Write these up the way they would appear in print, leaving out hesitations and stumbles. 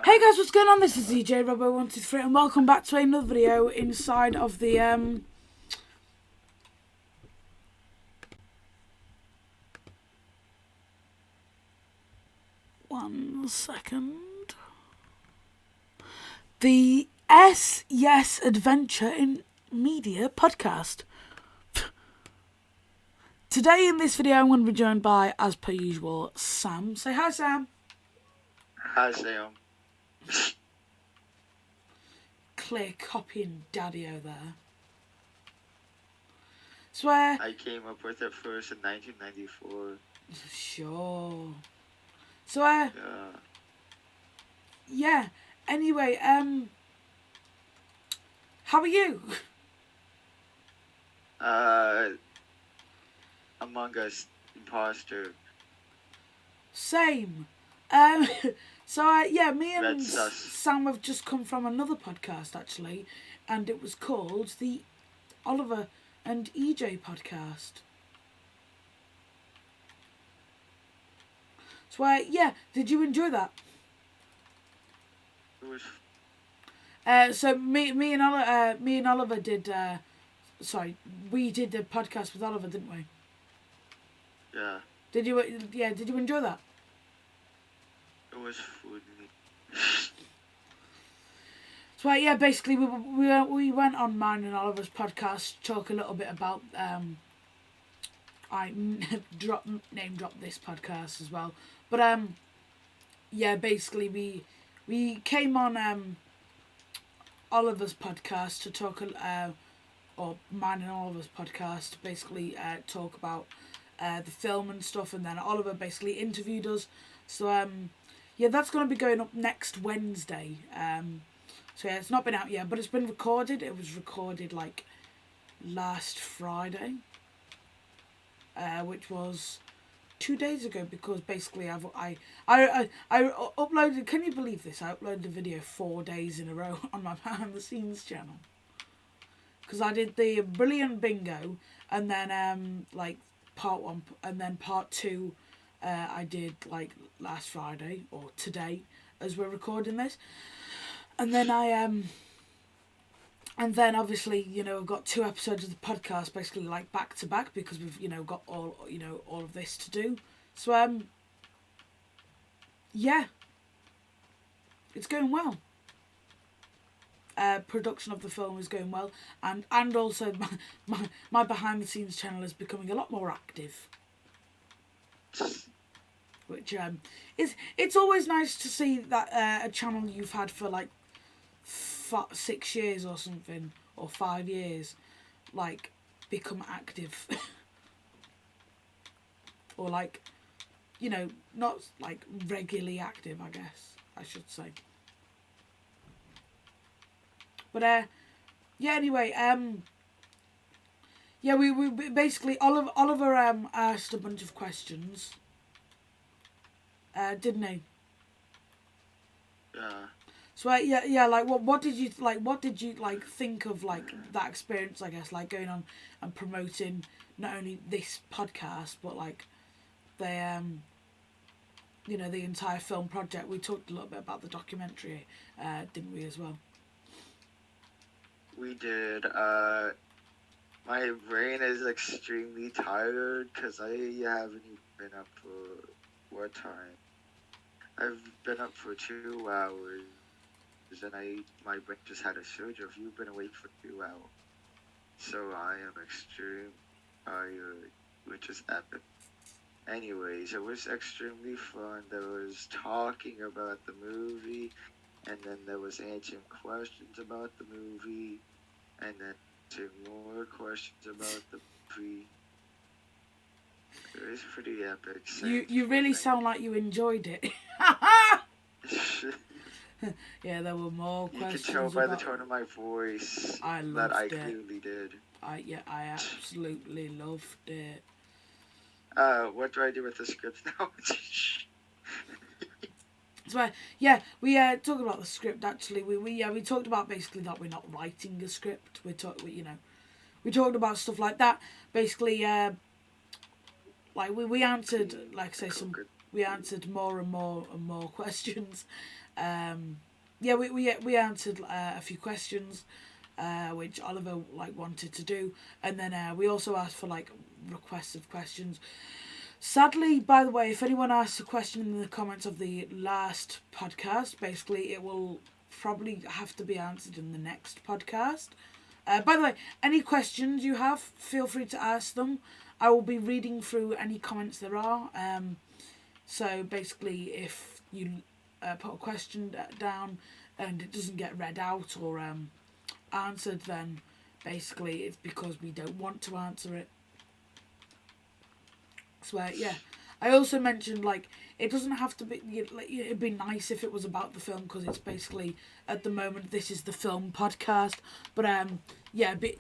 Hey guys, what's going on? This is EJ Robo123 and welcome back to another video inside of the 1 second. The Yes Adventure in Media podcast. Today in this video I'm going to be joined by, as per usual, Sam. Say hi, Sam. Hi, Sam. Clear copying Daddy-O there. Swear. I came up with it first in 1994. Sure. Yeah. Anyway, how are you? Among Us imposter. Same. Me and Sam have just come from another podcast actually, and it was called the Oliver and EJ podcast. Did you enjoy that? It was. Me and Oliver did. We did the podcast with Oliver, didn't we? Yeah. Did you enjoy that? It was funny. Basically we went on mine and Oliver's podcast to talk a little bit about I name drop this podcast as well, but basically we came on Oliver's podcast to talk or mine and Oliver's podcast to basically talk about the film and stuff, and then Oliver basically interviewed us. So that's going to be going up next Wednesday. It's not been out yet, but it's been recorded. It was recorded like last Friday, which was 2 days ago, because basically I uploaded. Can you believe this? I uploaded the video 4 days in a row on my behind the scenes channel, because I did the Brilliant Bingo, and then part 1, and then part 2 I did like last Friday, or today as we're recording this. And then obviously, I've got 2 episodes of the podcast basically like back to back, because we've, got all of this to do. So, it's going well. Production of the film is going well, and also my behind the scenes channel is becoming a lot more active. Which it's always nice to see that a channel you've had for like 6 years or something, or 5 years, like become active. Or like, not like regularly active, I guess I should say. But anyway, we basically Oliver asked a bunch of questions. Didn't he? Yeah. So what did you think of like that experience, I guess, like going on and promoting not only this podcast but like the the entire film project. We talked a little bit about the documentary, didn't we, as well? We did. My brain is extremely tired because I haven't even been up for what time? I've been up for 2 hours, and my brain just had a surge of you've been awake for 2 hours. So I am extremely tired, which is epic. Anyways, it was extremely fun. There was talking about the movie, and then there was answering questions about the movie, and then answering more questions about the movie. It was pretty epic. You really sound like you enjoyed it. Yeah, there were more questions. You can tell by the tone of my voice that I clearly did. I absolutely loved it. What do I do with the script now? So we talked about the script actually. We talked about basically that we're not writing a script. We talked about stuff like that. Basically, like we answered, like say, we answered more and more questions. Yeah, we answered a few questions, which Oliver like wanted to do, and then we also asked for like requests of questions. Sadly, by the way, if anyone asks a question in the comments of the last podcast, basically it will probably have to be answered in the next podcast. By the way, any questions you have, feel free to ask them. I will be reading through any comments there are. So basically, if you put a question down and it doesn't get read out or answered, then basically it's because we don't want to answer it. So yeah, I also mentioned like it doesn't have to be. Like, it'd be nice if it was about the film because it's basically at the moment this is the film podcast. But yeah, but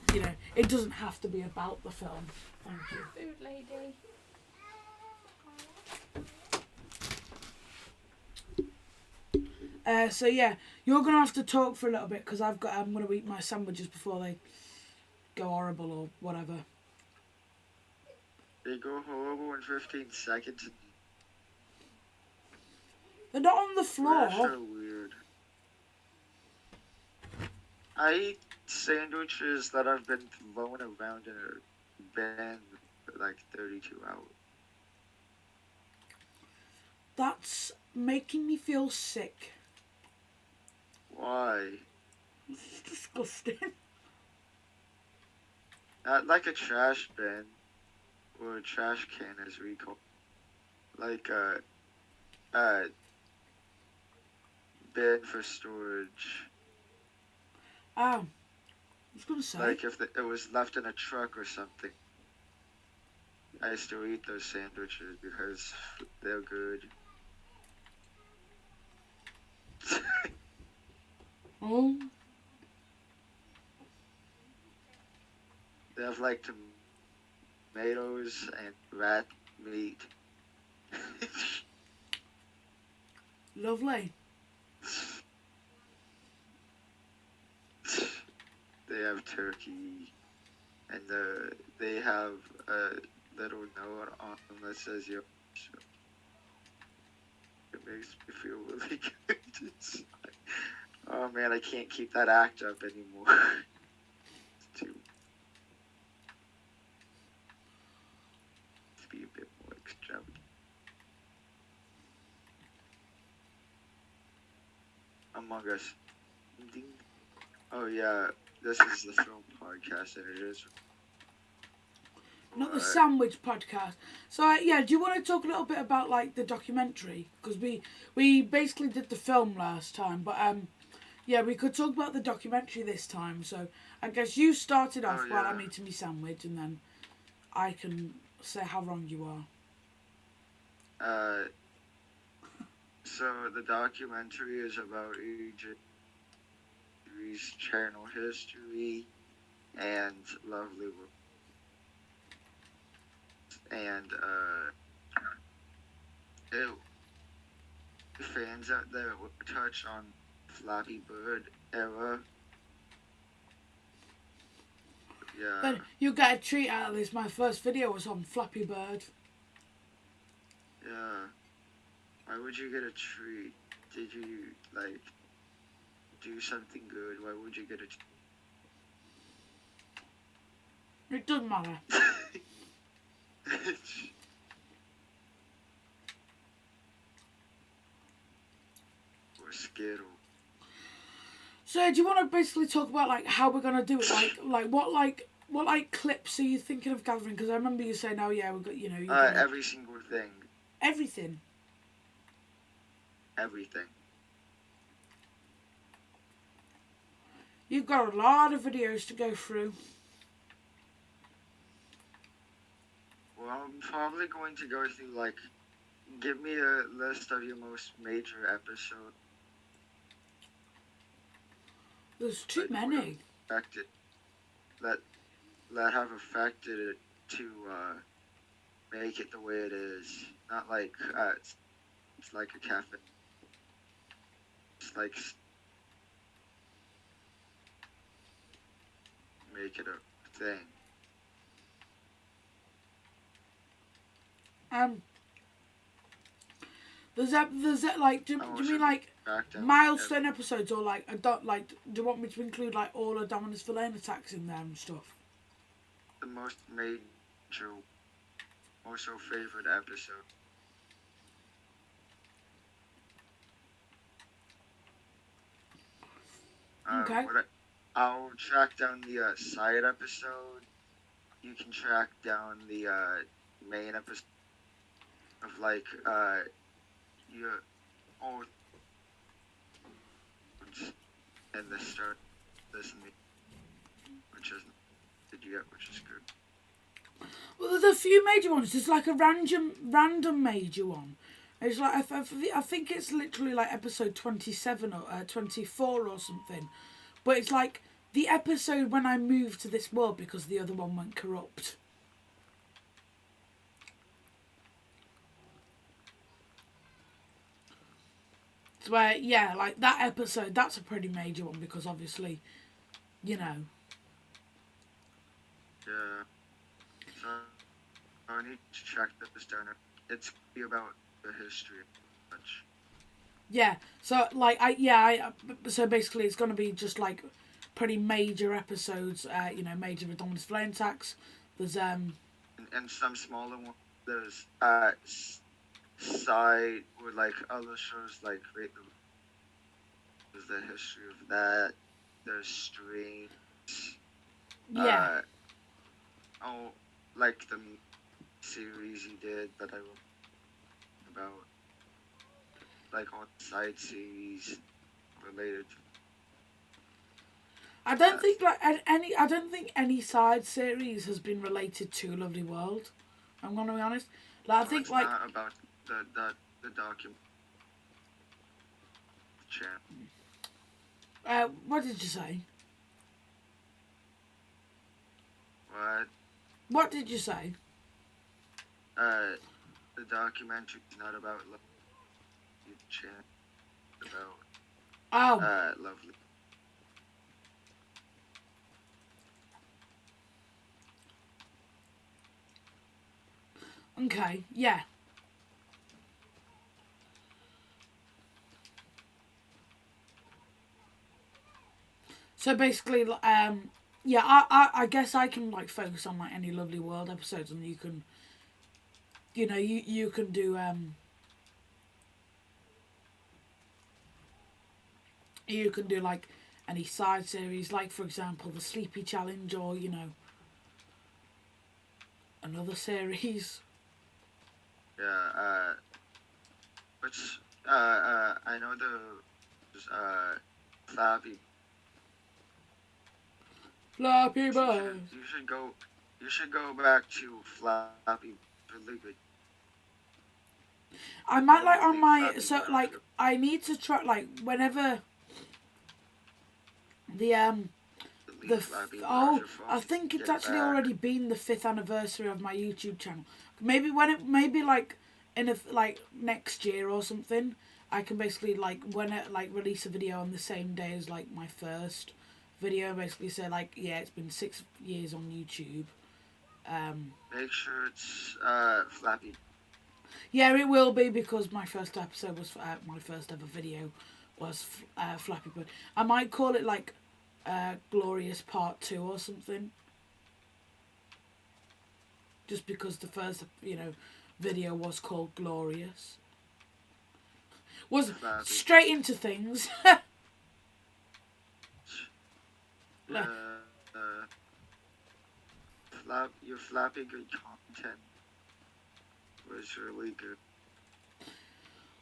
it doesn't have to be about the film. Thank you. Food lady. So yeah, you're gonna have to talk for a little bit because I'm gonna eat my sandwiches before they go horrible or whatever. They go horrible in 15 seconds. They're not on the floor. That's so weird. I eat sandwiches that have been thrown around in a bin for like 32 hours. That's making me feel sick. Why? It's disgusting. Not like a trash bin or a trash can, as we call it. Like a bin for storage. I was gonna say. Like if it was left in a truck or something. I still eat those sandwiches because they're good. Oh. They have like tomatoes and rat meat. Lovely. They have turkey, and they have a little note on them that says "Yo." It makes me feel really good. It's like, oh man, I can't keep that act up anymore. It's too. To be a bit more extravagant. Among Us. Ding. Oh yeah, this is the film podcast, and it is. Not the sandwich podcast. So yeah, do you want to talk a little bit about like the documentary? Because we basically did the film last time, but yeah, we could talk about the documentary this time. So I guess you started off while I'm eating my sandwich, and then I can say how wrong you are. So the documentary is about Egypt's channel history and lovely world. And fans out there will touch on Flappy Bird era. Yeah. But you get a treat out of this. My first video was on Flappy Bird. Yeah. Why would you get a treat? Did you like do something good? Why would you get a treat? It doesn't matter. Or Skittle. So do you want to basically talk about like how we're gonna do it? What clips are you thinking of gathering? Because I remember you saying, "Oh yeah, we've got every single thing. Everything." Everything. You've got a lot of videos to go through. Well, I'm probably going to go through like, give me a list of your most major episodes. There's too many. Affected, that have affected it to make it the way it is. Not like it's like a cafe. It's like make it a thing. There's like, do you mean like milestone episodes, or like like, do you want me to include like all of Dominus Villain attacks in there and stuff? The most major, most favorite episode. Okay. I'll track down the side episode. You can track down the main episode of like your old and the start this which is good. Well, there's a few major ones. There's like a random major one. It's like I think it's literally like episode 27 or 24 or something, but it's like the episode when I moved to this world because the other one went corrupt. It's where, yeah, like that episode, that's a pretty major one because obviously, you know. Yeah. So I need to track this down. It's about the history much. Yeah. So like so basically it's gonna be just like pretty major episodes, you know, major Dominus Villain attacks. There's and some smaller ones. There's side or like other shows like there's the history of that. There's streams. Yeah. Like the series he did that I wrote about, like all side series related. I don't think like I don't think any side series has been related to Lovely World. I'm gonna be honest. Like, I think it's like not about the document. what did you say? What? What did you say? The documentary is not about Lovely. About Lovely. Okay, yeah. So basically, yeah, I guess I can like focus on like any Lovely World episodes, and you can, you know, you can do you can do like any side series, like for example the Sleepy Challenge, or you know, another series. Yeah. Which I know the Flappy. Flappy Bird. You should go back to Flappy. Really good. I might like on my so like I need to try like whenever the I think it's actually already been the 5th anniversary of my YouTube channel. Maybe when it like in like next year or something, I can basically like when it like release a video on the same day as like my first video, basically say like, yeah, it's been 6 years on YouTube. Make sure it's Flappy. Yeah, it will be because my first episode was my first ever video was Flappy Bird. I might call it like Glorious Part 2 or something. Just because the first, you know, video was called Glorious. Was Flappy. Straight into things. Your Flappy Good content was really good.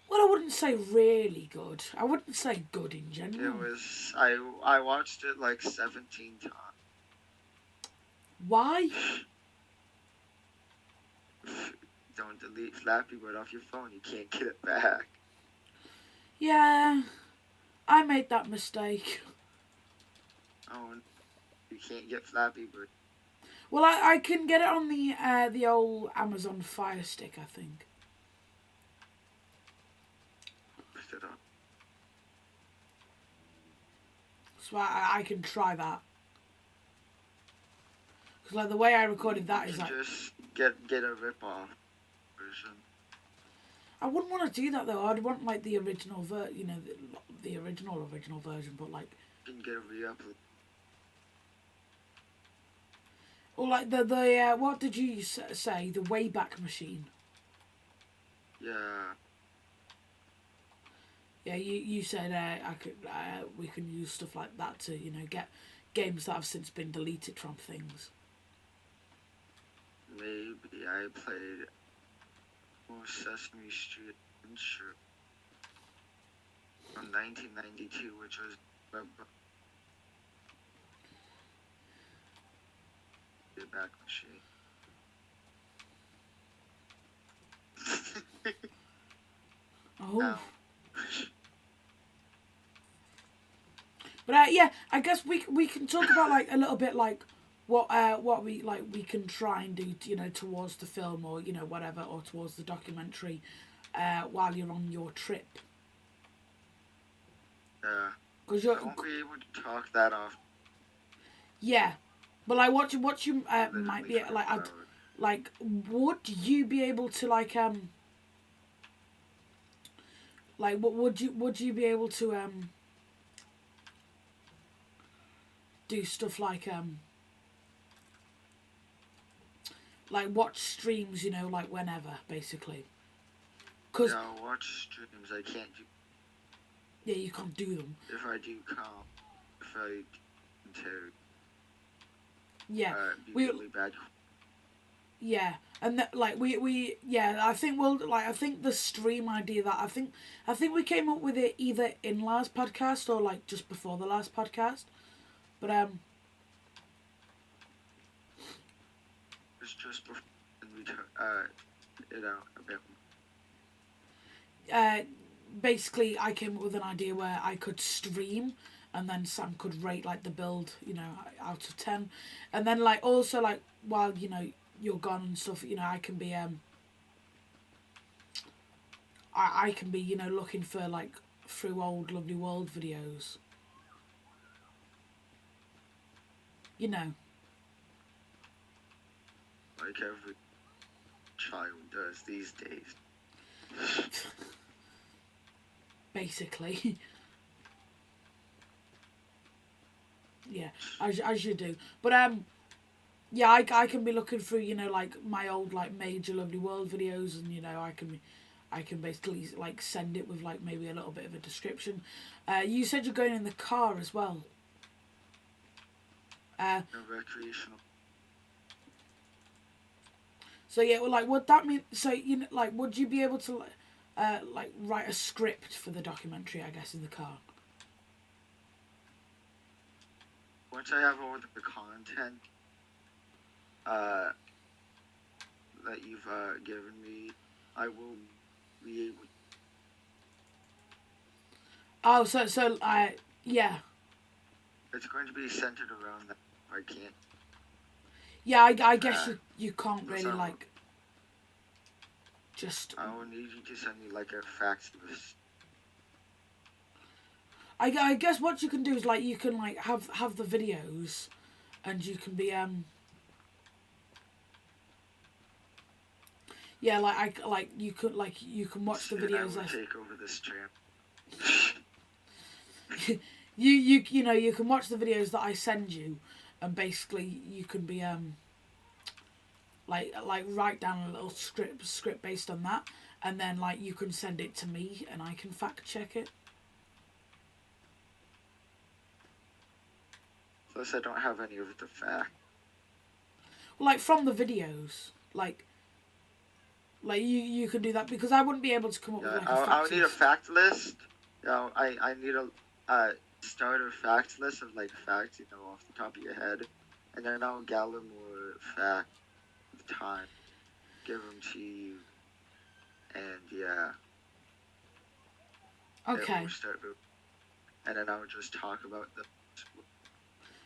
Well, I wouldn't say really good. I wouldn't say good in general. It was. I watched it like 17 times. Why? Don't delete Flappy Bird off your phone. You can't get it back. Yeah, I made that mistake. Oh, you can't get Flappy Bird. Well, I can get it on the old Amazon Fire Stick, I think. So I can try that. Because like the way I recorded that is like just get a rip-off version. I wouldn't want to do that though. I'd want like the original the original version, but like, You can get a re-upload. or like the what did you say? The Wayback Machine. Yeah. Yeah, you said we can use stuff like that to get games that have since been deleted from things. Maybe I played Sesame Street Adventure from 1992, which was the back machine. Oh. Ow. But yeah, I guess we can talk about like a little bit like what we can try and do towards the film or whatever, or towards the documentary while you're on your trip. Yeah. Because I won't be able to talk that often. Yeah, but like what you might be like, would you be able to what would you be able to do stuff like watch streams, like whenever, basically. Cause yeah, I'll watch streams. I can't do. Yeah, you can't do them. If I do count, if I to. Yeah, be really bad. Yeah, and I think I think the stream idea that I think we came up with it either in last podcast or like just before the last podcast, but it's just before we a bit. Basically I came up with an idea where I could stream, and then Sam could rate like the build, out of 10, and then like also like while you're gone and stuff, I can be I can be looking for like through old Lovely World videos, like every child does these days. Basically. Yeah, as you do, but yeah, I can be looking through like my old like major Lovely World videos, and I can basically like send it with like maybe a little bit of a description. You said you're going in the car as well. No, recreational. So yeah, well, like, would that mean? So like, would you be able to like write a script for the documentary? I guess in the car. Once I have all the content that you've given me, I will be able. Oh, so yeah. It's going to be centered around that. I can't. Yeah, I guess you can't really like. Just. I will need you to send me like a fax list. I guess what you can do is like you can like have the videos, and you can be yeah, like you could like you can watch the videos. I will take over this tram. you can watch the videos that I send you, and basically you can be like write down a little script based on that, and then like you can send it to me and I can fact check it. Plus, I don't have any of the facts. Well, like from the videos, like you can do that, because I wouldn't be able to come up with like a fact I'll need a fact list. I need a starter fact list of like facts, off the top of your head, and then I'll gather more facts with time, give them to you, and yeah. Okay. And then I'll just talk about the.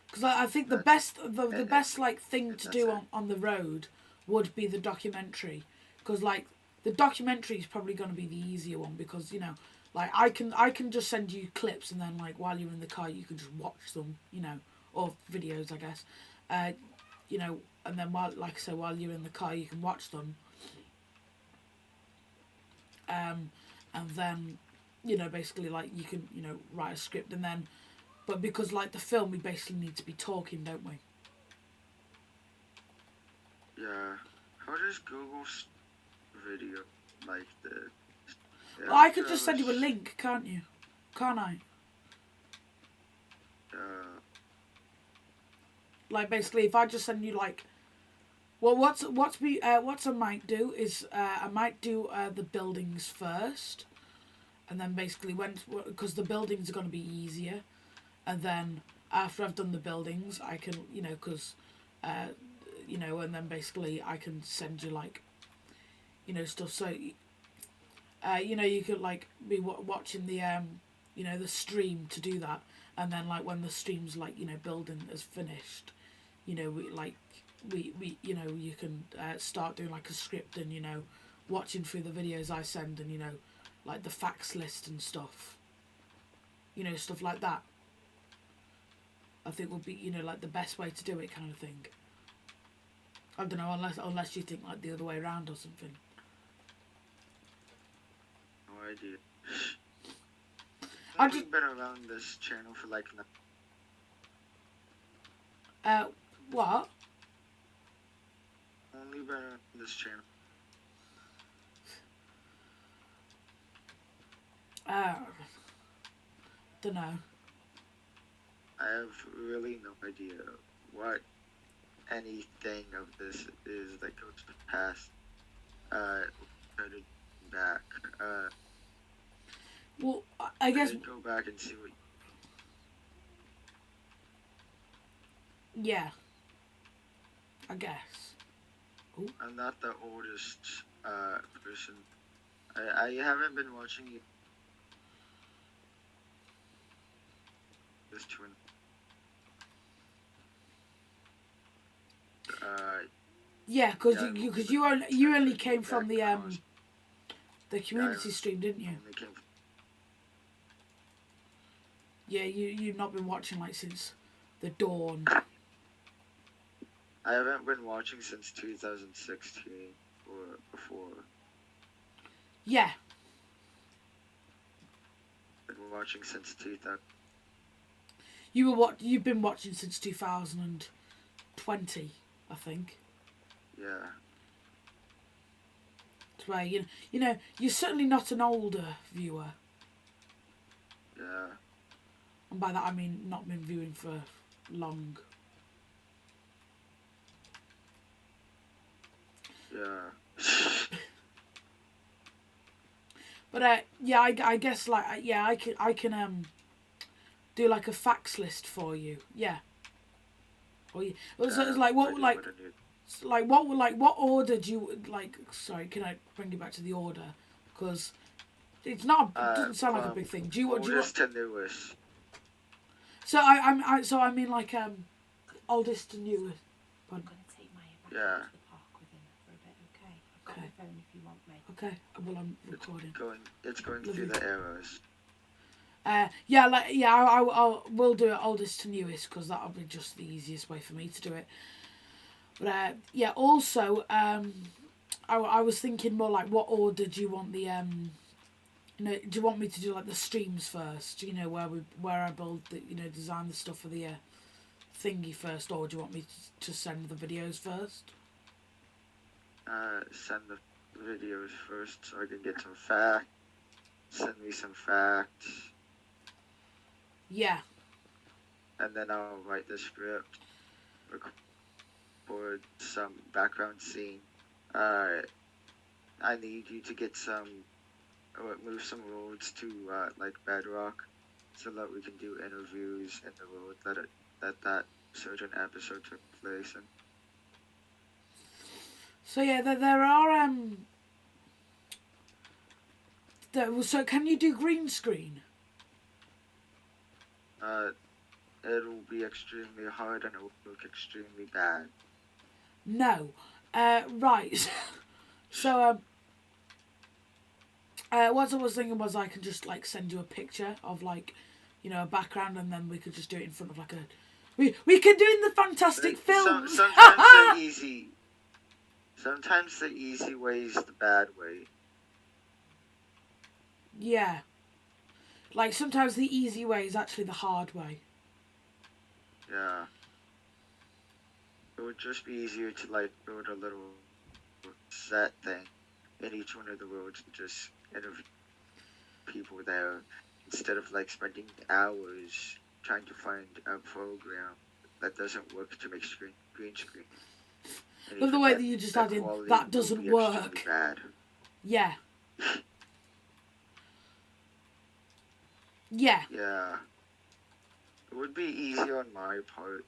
Because I think the best like thing to do on the road would be the documentary, because like the documentary is probably going to be the easier one, because like I can just send you clips, and then like while you're in the car you can just watch them, or videos, I guess, and then while you're in the car you can watch them, and then, basically, like, you can, write a script, and then, but because, like, the film, we basically need to be talking, don't we? Yeah. How does Google's video like the? Well, I could just send you a link, can't you? Can't I? Like, basically, if I just send you, like, well, what I might do is I might do the buildings first, and then basically because the buildings are going to be easier, and then after I've done the buildings, I can because and then basically I can send you, like, stuff. So you could, like, be watching the the stream to do that, and then, like, when the stream's, like, building is finished, we you can start doing, like, a script, and watching through the videos I send, and like the facts list and stuff, stuff like that. I think would be like the best way to do it, kind of thing. I don't know, unless you think, like, the other way around or something. No idea. I I've just been around this channel for like. What? Only been around this channel. Don't know. I have really no idea what anything of this is that goes past. Back. Well, I guess. Go back and see what. Yeah. I guess. Ooh. I'm not the oldest person. I haven't been watching you. This twin. Yeah, because you only came from the community stream, didn't you? Yeah, you've not been watching, like, since the dawn. I haven't been watching since 2016 or before. Yeah. Been watching since 2000. You've been watching since 2020, I think. Yeah. That's where you're certainly not an older viewer. Yeah. And by that I mean not been viewing for long. Yeah. But yeah, I guess, like, I can do, like, a facts list for you. Yeah. Or so it's like what order do you like? Sorry, can I bring you back to the order? Because it's not. It doesn't sound like a big thing. Do you want? Oldest to newest. So I mean, like, oldest to newest. I'm gonna take Maya back to the park with him for a bit, okay? I've got my phone if you want me. Okay. Well, I'm recording. It's going through the arrows. We'll do it oldest to newest, because that'll be just the easiest way for me to do it. But yeah, also I was thinking more like, what order do you want the do you want me to do, like, the streams first? Where I build the design the stuff for the thingy first, or do you want me to send the videos first? Send the videos first so I can get some facts. Send me some facts. Yeah. And then I'll write the script, record some background scene. I need you to get move some roads to like Bedrock, so that we can do interviews in the road that certain episode took place in. So yeah, there are so can you do green screen? It'll be extremely hard and it will look extremely bad. No. Right. So what I was thinking was I can just, like, send you a picture of, like, a background, and then we could just do it in front of, like, we can do in the Fantastic Films. Sometimes the easy way is the bad way. Yeah. Like, sometimes the easy way is actually the hard way. Yeah. It would just be easier to like build a little set thing in each one of the worlds and just interview people there instead of like spending hours trying to find a program that doesn't work to make green screen. And But the even way that then, you just the add in, quality that will doesn't be extremely work. bad. Yeah. Yeah. Yeah. It would be easier on my part.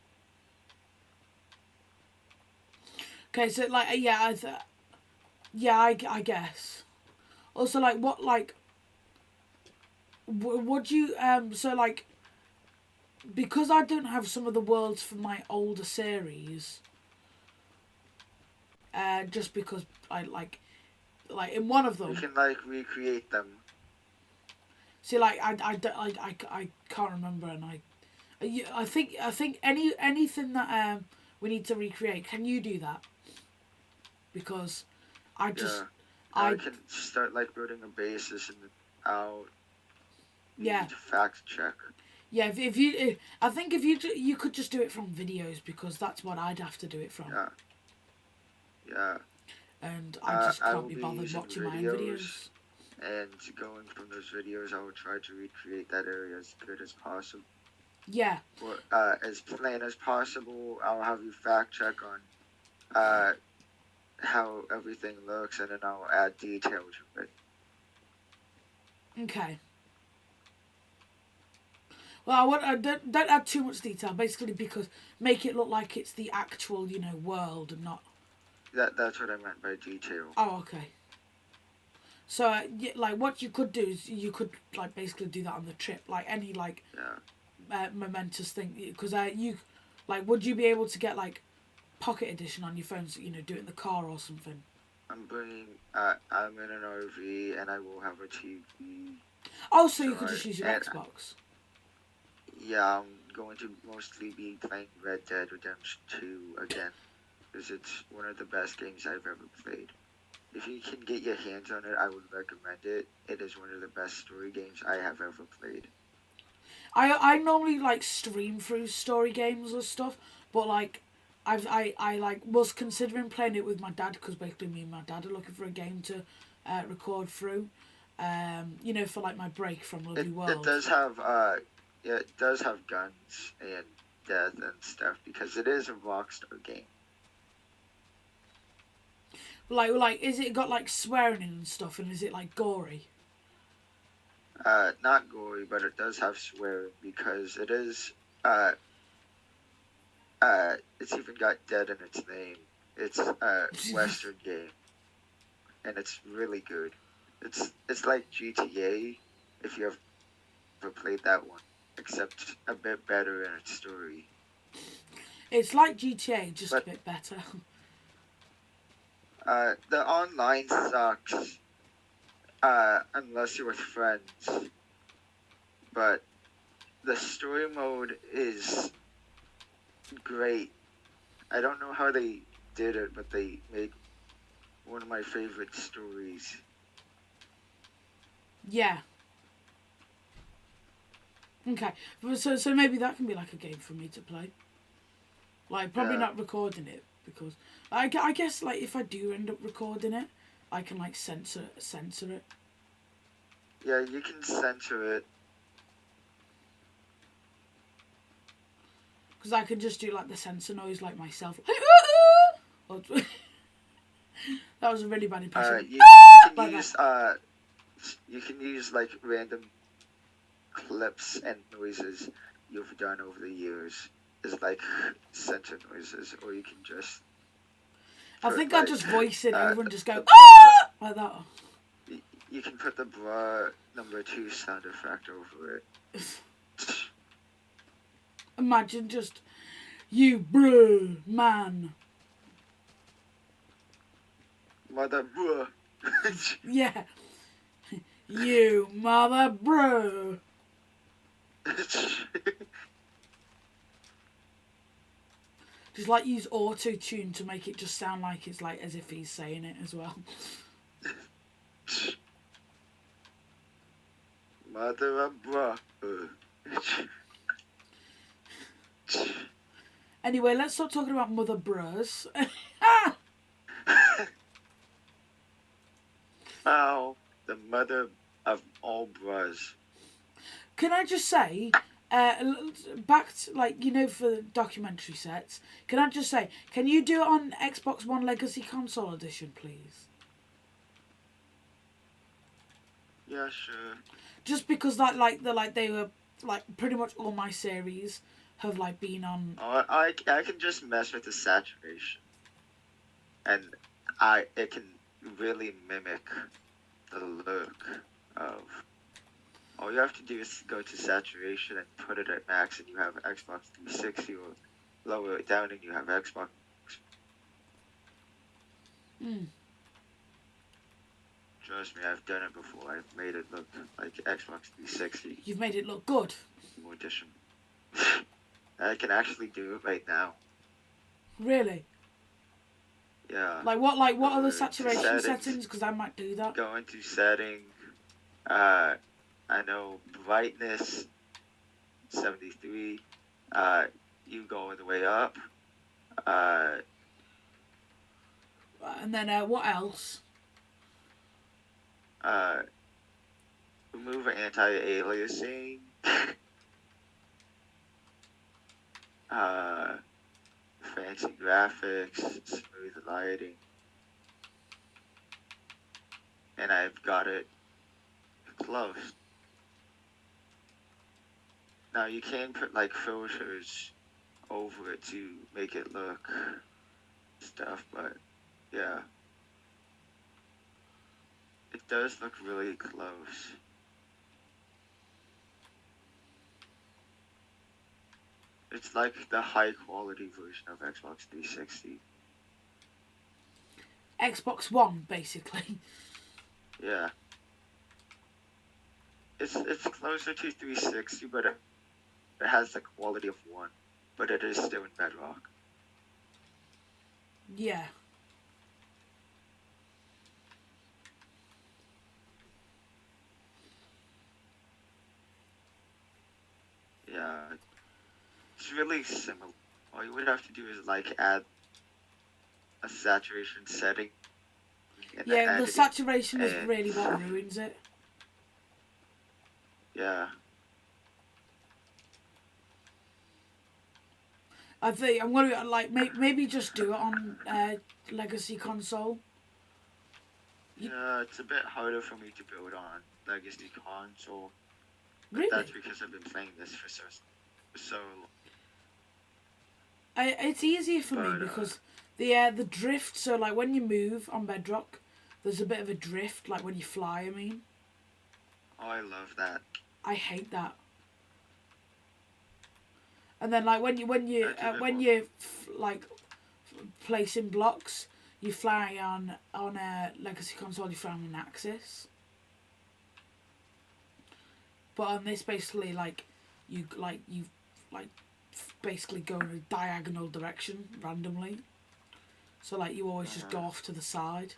Okay, so, like, yeah, I guess. Also, like, what, like, would you, so, like, because I don't have some of the worlds from my older series, just because I, like, in one of We them, can like recreate them. see, like, I can't remember, and I think anything that, we need to recreate, can you do that? Because I just, Yeah. I I, can start like building a basis and out. yeah. Easy to fact check. Yeah, if you, I think if you could just do it from videos, because that's what I'd have to do it from, Yeah. Yeah. and I just I can't will be be bothered using watching my own videos, videos. and going from those videos, I will try to recreate that area as good as possible. Yeah, Or as plain as possible. I'll have you fact check on how everything looks, and then I'll add detail to it. okay. Well, don't add too much detail, basically, because make it look like it's the actual, world and not. That's what I meant by detail. Oh, okay. So, like, what you could do is you could, like, basically do that on the trip, like any, like, Yeah. momentous thing, because like, would you be able to get, like, Pocket Edition on your phone, so, do it in the car or something? I'm in an RV, and I will have a TV. Oh, so you could just use your and Xbox. yeah, I'm going to mostly be playing Red Dead Redemption 2 again, because it's one of the best games I've ever played. If you can get your hands on it, I would recommend it. It is one of the best story games I have ever played. I normally, like, stream through story games or stuff, but, like, I like was considering playing it with my dad, because basically me and my dad are looking for a game to record through, for, like, my break from Lovely It World. does have yeah, it does have guns and death and stuff because it is a Rockstar game. Like, is it got, like, swearing in and stuff, and is it, like, gory? Not gory, but it does have swearing because it is it's even got dead in its name. It's a Western game, and it's really good. It's like GTA, if you ever played that one, except a bit better in its story. It's like GTA, just But a bit better. the online sucks unless you're with friends. But the story mode is great. I don't know how they did it, but they made one of my favorite stories. Yeah. Okay, so maybe that can be, like, a game for me to play. Like, probably Yeah. not recording it, because I guess, like, if I do end up recording it, I can, like, censor it. Yeah, you can censor it. Because I can just do, like, the censor noise, like, myself. That was a really bad impression. You can Like use you can use like random clips and noises you've done over the years as like censor noises, or you can just. I put, think like, I'd just voice it over and just go, like that. You can put the bra #2 sound effect over it. Imagine just, you bruh, man. Mother bruh. Yeah. You mother bro. Just, like, use auto-tune to make it just sound like it's, like, as if he's saying it as well. mother of bruh. Anyway, let's stop talking about mother bros. Oh, the mother of all bros. Can I just say, back to, like, you know, for documentary sets, can I just say, can you do it on Xbox One Legacy Console Edition, please? Yeah, sure. Just because they were like pretty much all my series have like been on. Oh, I can just mess with the saturation, and it can really mimic the look of. All you have to do is go to saturation and put it at max, and you have Xbox 360, or lower it down, and you have Xbox. Trust me, I've done it before. I've made it look like Xbox 360 You've made it look good. New Edition. I can actually do it right now. Really? Yeah. Like what are the To saturation settings? Because I might do that. Go into setting. I know brightness 73. You go all the way up. And then what else? Remove anti-aliasing. Fancy graphics, smooth lighting, and I've got it close. Now you can put like filters over it to make it look stuff, but yeah, it does look really close. It's like the high quality version of Xbox 360. Xbox One, basically. Yeah. It's closer to 360, but it has the quality of one, but it is still in Bedrock. Yeah. Yeah. It's really similar. All you would have to do is like add a saturation setting. And then Yeah, the editing, saturation is and really what ruins it. yeah. I think I'm gonna like maybe just do it on Legacy Console. Yeah, it's a bit harder for me to build on Legacy Console. But Really? that's because I've been playing this for so long. It's easier for me But, because the drift. So like when you move on Bedrock, there's a bit of a drift. Like when you fly, I mean. Oh, I love that. I hate that. And then like when you placing blocks, you fly on a Legacy Console. You fly on an axis. But on this, basically, you basically go in a diagonal direction randomly. So like you always just go off to the side.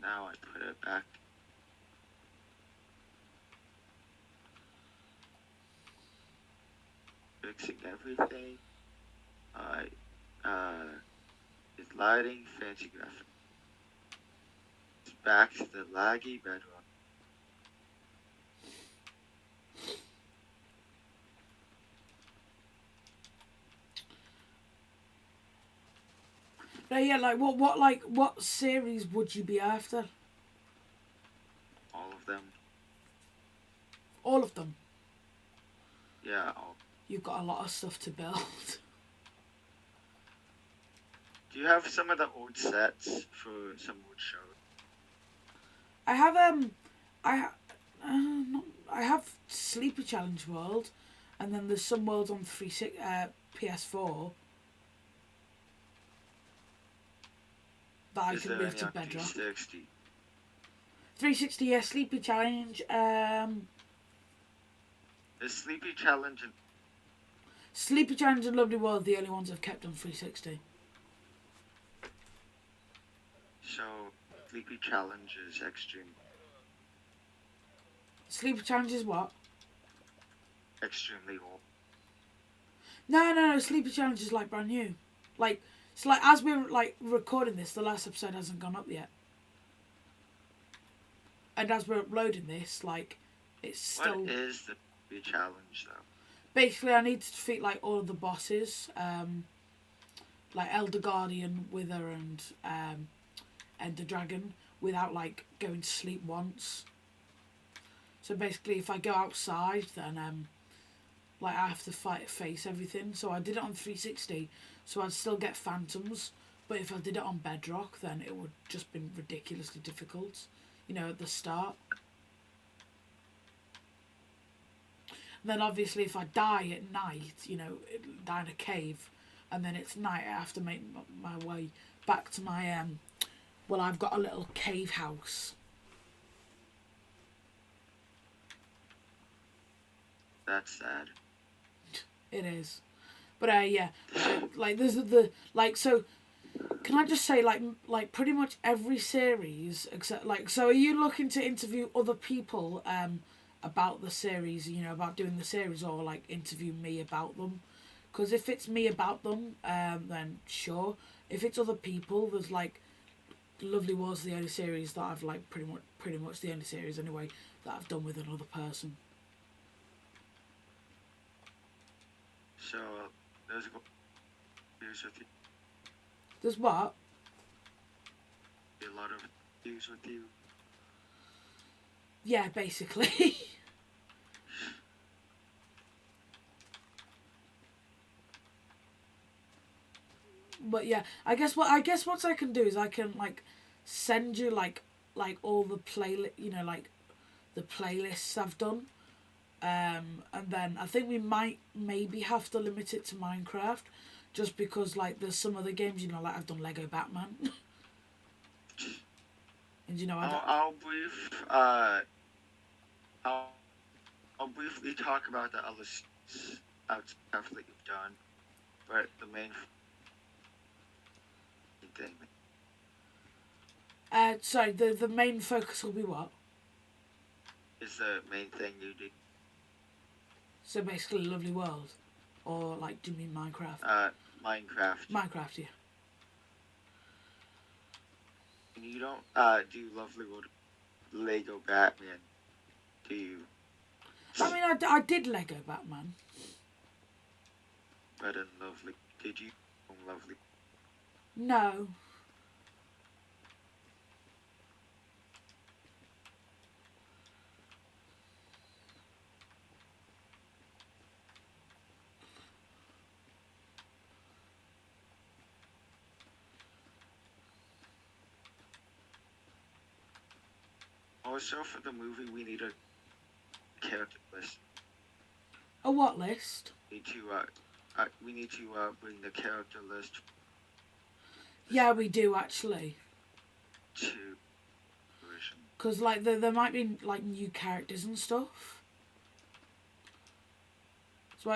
Now I put it back. Fixing everything. It's lighting, fancy graphics. It's back to the laggy Bedrock. But yeah, like what series would you be after? All of them. All of them. Yeah, all. You've got a lot of stuff to build. Do you have some of the old sets for some old shows? I have I have Sleepy Challenge World, and then there's some worlds on PS4 that I Is can there move any to on Bedrock. 360? 360, yeah, Sleepy Challenge. Is Sleepy Challenge and Sleepy Challenge and Lovely World the only ones I've kept on 360. so Sleepy Challenges Extreme. Sleepy Challenge is what? Extremely old. No. Sleepy Challenge is like brand new. Like it's like as we're like recording this, the last episode hasn't gone up yet. And as we're uploading this, like it's still. What is the Sleepy Challenge though? Basically, I need to defeat like all of the bosses, like Elder Guardian, Wither, and Ender Dragon, without like going to sleep once. So basically, if I go outside, then like I have to face everything. So I did it on 360, so I'd still get phantoms. But if I did it on Bedrock, then it would just been ridiculously difficult. You know, at the start. And then obviously, if I die at night, you know, die in a cave, and then it's night, I have to make my way back to my well, I've got a little cave house. That's sad. It is, but yeah, like there's like so. Can I just say like pretty much every series except like so? Are you looking to interview other people about the series? You know, about doing the series, or like interview me about them? Because if it's me about them, then sure. If it's other people, there's like Lovely Wars, the only series that I've like pretty much the only series anyway that I've done with another person. So there's views with you. There's what? A lot of views with you. Yeah, basically. But yeah, I guess what I can do is I can like send you like all the like the playlists I've done. And then I think we might maybe have to limit it to Minecraft, just because like there's some other games, you know, like I've done Lego Batman. And you know I'll briefly talk about the other stuff that you've done, but the main thing sorry, the main focus will be what? is the main thing you do. So basically Lovely World. Or like do you mean Minecraft? Minecraft. Minecraft, yeah. And you don't do Lovely World Lego Batman, do you? I mean I did Lego Batman. But in Lovely, did you Lovely? No. Also, for the movie, we need a character list. A what list? We need to bring the character list Yeah, we do actually. to version. Because like there might be like new characters and stuff. So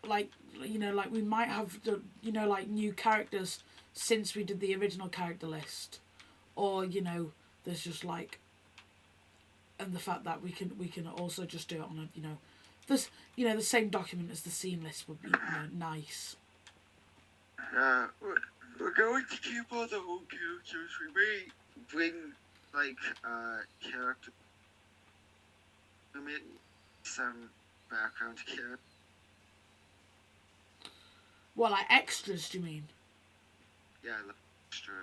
like you know like we might have the you know like new characters since we did the original character list, or you know there's just like, and the fact that we can also just do it on a you know, this you know the same document as the scene list would be you know, nice. We're going to keep all the old characters. We may bring like character. We may some background character. Well, like extras, do you mean? Yeah, extra.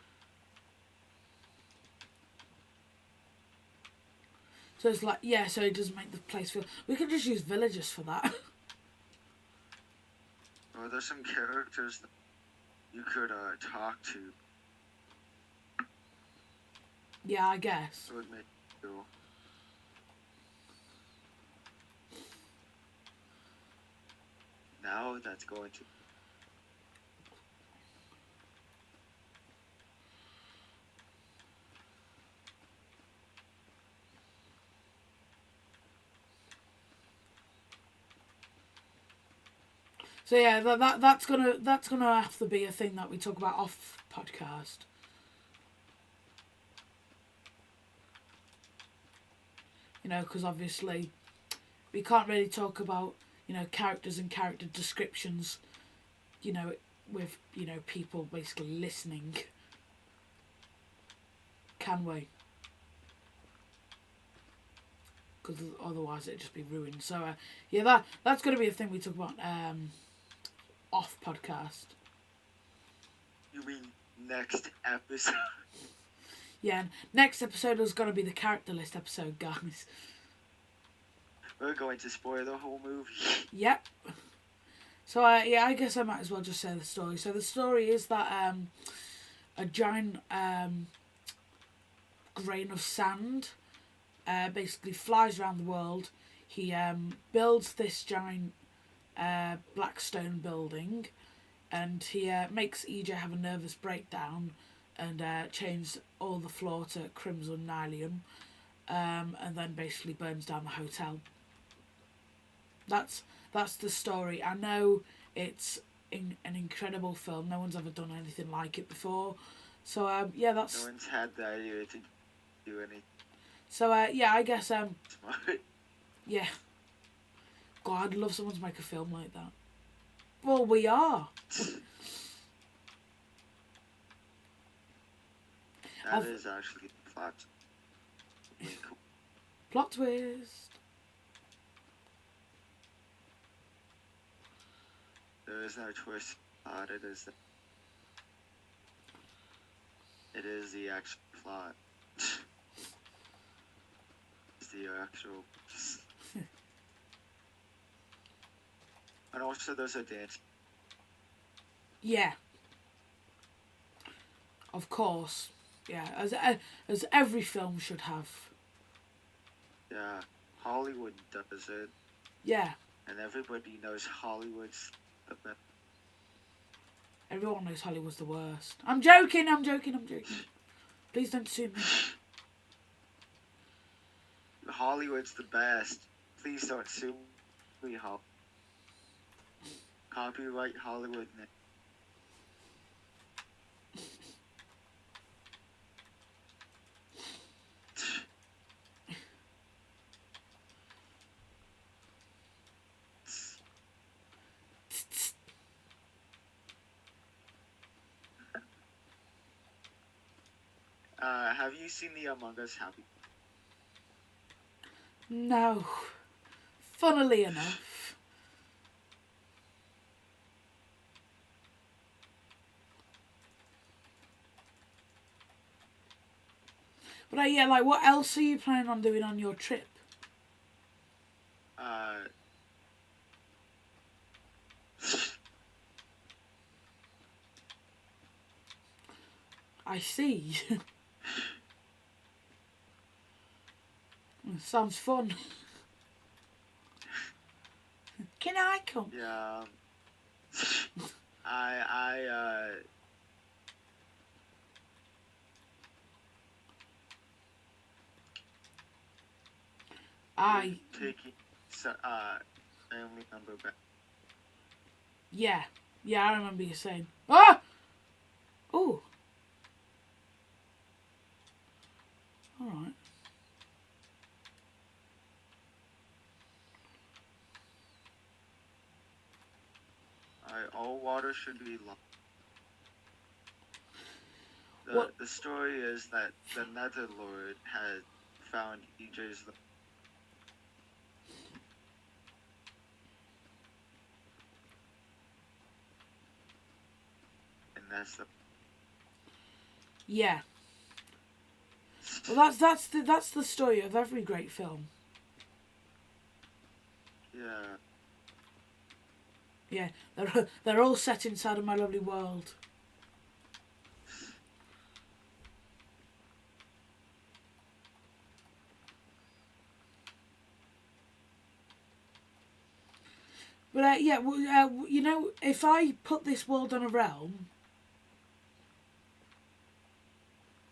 So it's like yeah, so it doesn't make the place feel. We could just use villagers for that. Or there's some characters that you could talk to. Yeah, I guess. It would make you cool. Now that's going to. So yeah, that's gonna have to be a thing that we talk about off podcast. you know, because obviously we can't really talk about, you know, characters and character descriptions, you know, with, you know, people basically listening. Can we? Because otherwise it'd just be ruined. So yeah, that's going to be a thing we talk about off podcast. You mean next episode? Yeah, and next episode is going to be the character list episode, guys. We're going to spoil the whole movie. Yep. So yeah, I guess I might as well just say the story. So the story is that a giant grain of sand basically flies around the world. He builds this giant black stone building, and he makes EJ have a nervous breakdown and change all the floor to crimson nylium, and then basically burns down the hotel. That's the story. I know it's an incredible film. No one's ever done anything like it before. So yeah, that's. No one's had the idea to do anything. So yeah, I guess Smart. yeah. God, I'd love someone to make a film like that. Well, we are. That is actually the plot. Really cool. Plot twist. There is no twist plot. It is the actual plot. It's the actual. And also, there's a dance. Yeah. Of course. Yeah, as every film should have. Yeah, Hollywood does it, Yeah. and everybody knows Hollywood's the best. Everyone knows Hollywood's the worst. I'm joking. Please don't sue me. Hollywood's the best. Please don't sue me, Copyright Hollywood. Have you seen the Among Us Happy? No. Funnily enough. But yeah, like, what else are you planning on doing on your trip? I see. Sounds fun. Can I come? Yeah. Taking family member back. Yeah, I remember you saying. Ah! Oh. Alright. All water should be lost. The story is that the Netherlord had found EJ's. And that's the. Yeah. Well, that's the story of every great film. Yeah. Yeah, they're all set inside of my lovely world. But yeah, you know, if I put this world on a realm,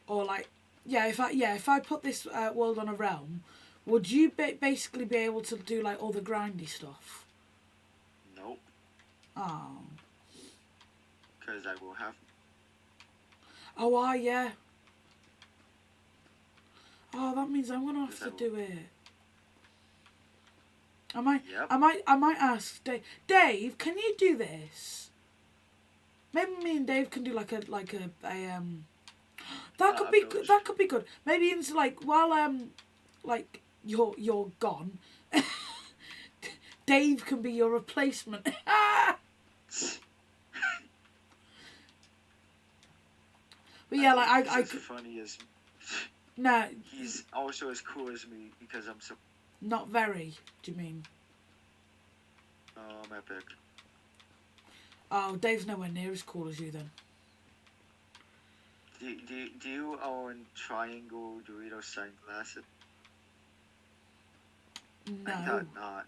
or like, if I put this world on a realm, would you basically be able to do like all the grindy stuff? Nope. Oh. Because I will have. Oh, yeah. Oh, that means I'm gonna have to do it. Yep. I might ask Dave. Dave, can you do this? Maybe me and Dave can do like a That could be village. good. That could be good. Maybe it's like while like you're gone, Dave can be your replacement. But yeah, like I He's as funny as. no, He's also as cool as me because I'm so. not very. Do you mean? I'm epic. Oh, Dave's nowhere near as cool as you then. Do you own triangle Dorito sunglasses? I No, thought not.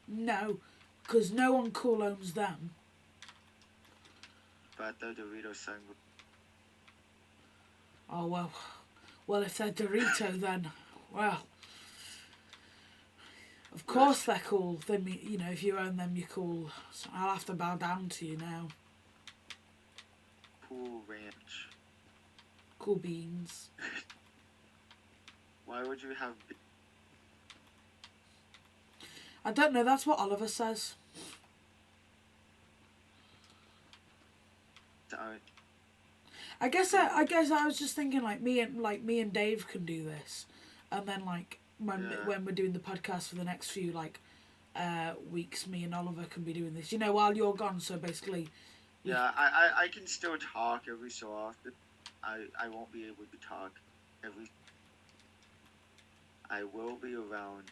no, because no one cool owns them. But the Dorito sunglasses. Oh well, if they're Dorito, then well, of course they're cool. Then if you own them, you're cool. So I'll have to bow down to you now. Cool Ranch. Cool beans. Why would you have? I don't know. That's what Oliver says. I guess I was just thinking like me and Dave can do this, and then like when we're doing the podcast for the next few weeks, me and Oliver can be doing this. While you're gone. So basically. Yeah, I can still talk every so often. I won't be able to talk every. I will be around.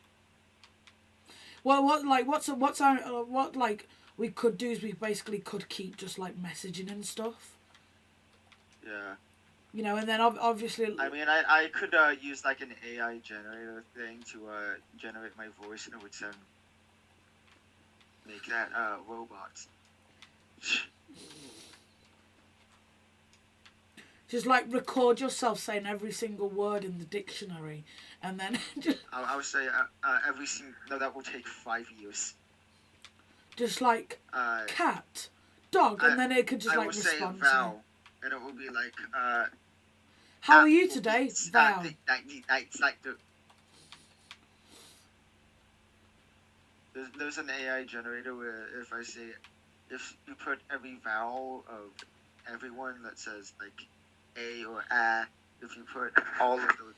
Well, what we could do is we basically could keep just like messaging and stuff. Yeah. And then obviously. I mean, I could use like an AI generator thing to generate my voice, and it would make that robots. Just like record yourself saying every single word in the dictionary, and then just. I would say every single. No, that will take 5 years. Just like cat, dog, and then it could just I like will respond say Val, and it will be like. How are you today, Val? It's like the. There's an AI generator where if you put every vowel of everyone that says like A or A, if you put all of those.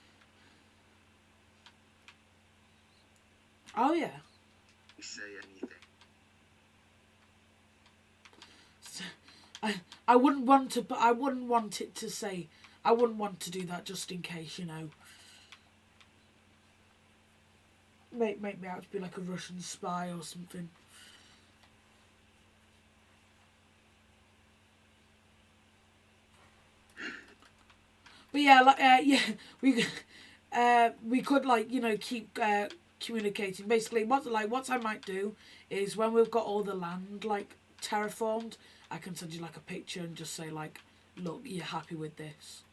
Oh yeah. You say anything. I wouldn't want to, but I wouldn't want it to say. I wouldn't want to do that just in case, Make me out to be like a Russian spy or something. But yeah, we could keep communicating. Basically, what I might do is when we've got all the land terraformed, I can send you a picture and just say look, you're happy with this.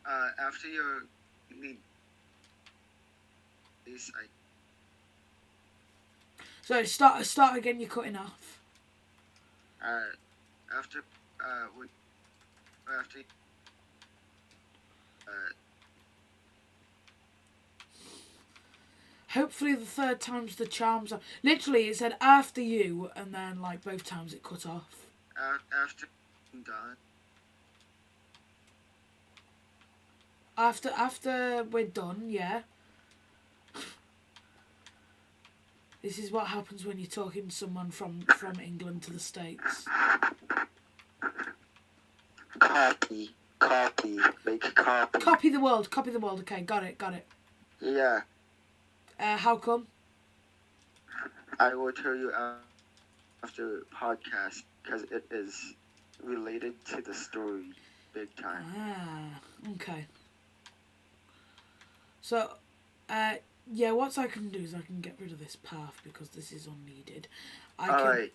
After you need this, So start again. You're cutting off. After hopefully the third time's the charms. Literally, it said after you, and then both times it cut off. After I'm done. After we're done, yeah. This is what happens when you're talking to someone from England to the States. Copy, make copy. Copy the world. Okay, got it. Yeah. How come? I will tell you after podcast because it is related to the story, big time. Okay. So, yeah, what I can do is I can get rid of this path because this is unneeded. Alright.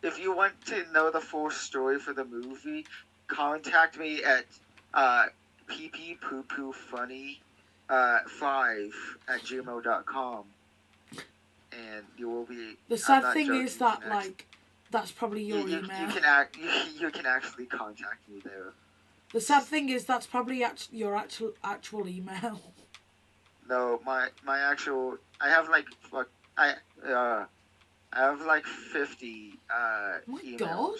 If you want to know the full story for the movie, contact me at pppoopoofunny5@gmail.com, and you will be. The sad thing is that that's probably your email. You can actually contact me there. The sad thing is that's probably your actual email. No, my actual. I have like fuck. I have like 50 My emails. God.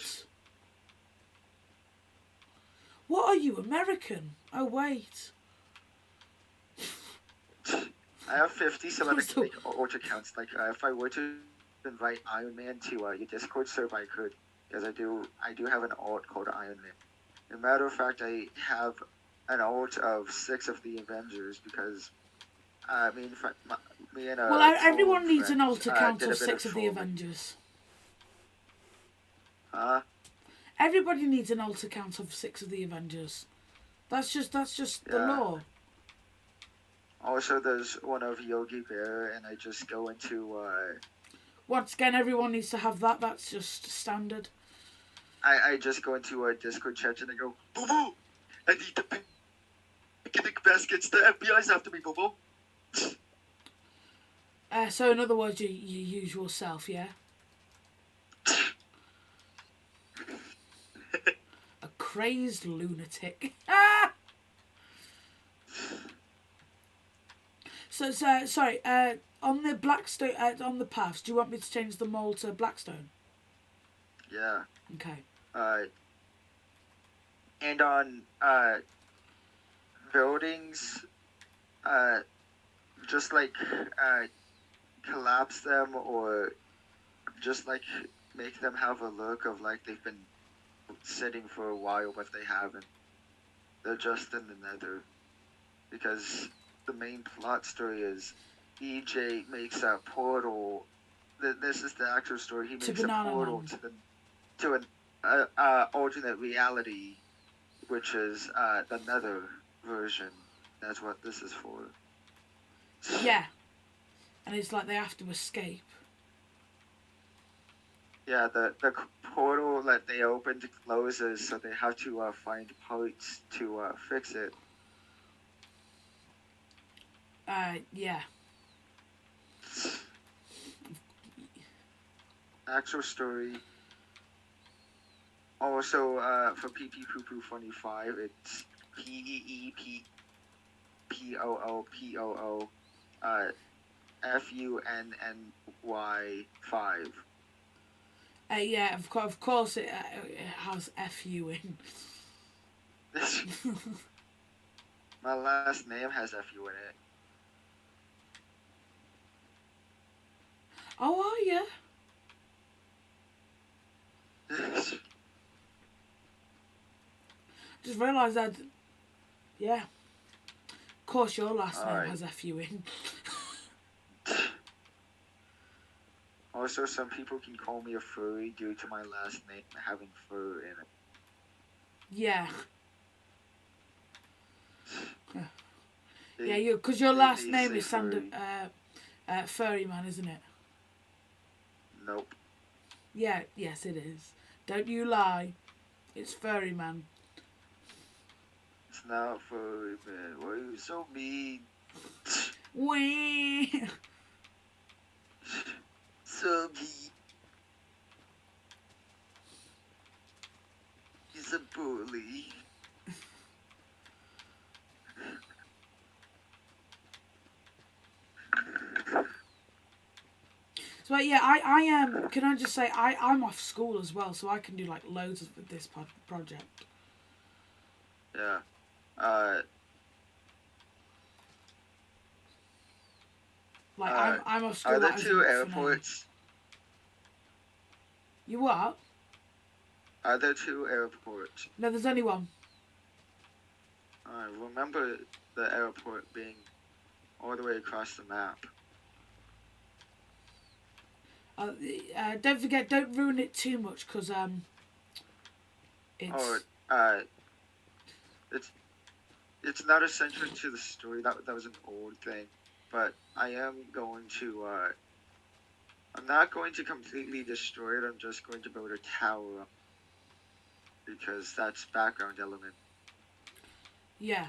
What are you, American? Oh, wait. I have 50 selected So- like alt accounts. Like if I were to invite Iron Man to your Discord server, I could, because I do have an alt called Iron Man. As a matter of fact, I have an alt of 6 of the Avengers because me and a Well, everyone phone needs an friend, alt account did of a bit 6 of the trolling. Avengers. Huh? Everybody needs an alt account of 6 of the Avengers. That's just the Yeah. law. Also, there's one of Yogi Bear, and I just go into Once again, everyone needs to have that. That's just standard. I just go into a Discord chat and I go, Boo Boo, I need the picnic baskets. The FBI's after me, Boo Boo. So in other words, your usual self, yeah? A crazed lunatic. Ah! So sorry, on the Blackstone, on the paths, do you want me to change them all to Blackstone? Yeah. Okay. And on buildings, just like collapse them or just like make them have a look of like they've been sitting for a while, but they haven't. They're just in the Nether, because the main plot story is EJ makes a portal. This is the actual story. He makes a Banana portal Land. to an alternate reality, which is the Nether version. That's what this is for. Yeah. And it's like they have to escape. Yeah, the portal that they opened closes, so they have to find parts to fix it. Yeah. Actual story. Also, for PP Poo Poo Funny 5, it's PEEPPOOPOO FUNNY 5. Yeah, of course it has FU in. My last name has FU in it. Oh, are you? Just realised that. Yeah. Of course, your last name Alright. has FU in. Also, some people can call me a furry due to my last name having fur in it. Yeah. They- Yeah, because your last they name say is Sander, furry. Furry Man, isn't it? Nope. Yeah, yes it is. Don't you lie. It's Furry Man. It's not furry, man. Why are you so mean? Wee. So mean. He's a bully. So yeah, I am. Can I just say I'm off school as well, so I can do like loads with this project. Yeah. Like I'm off school. Are there like, as two in for now. airports? You what? Are there two airports? No, there's only one. I remember the airport being all the way across the map. Don't forget, don't ruin it too much, because it's It's not essential to the story. That was an old thing, but I am going to. I'm not going to completely destroy it. I'm just going to build a tower, because that's background element. yeah.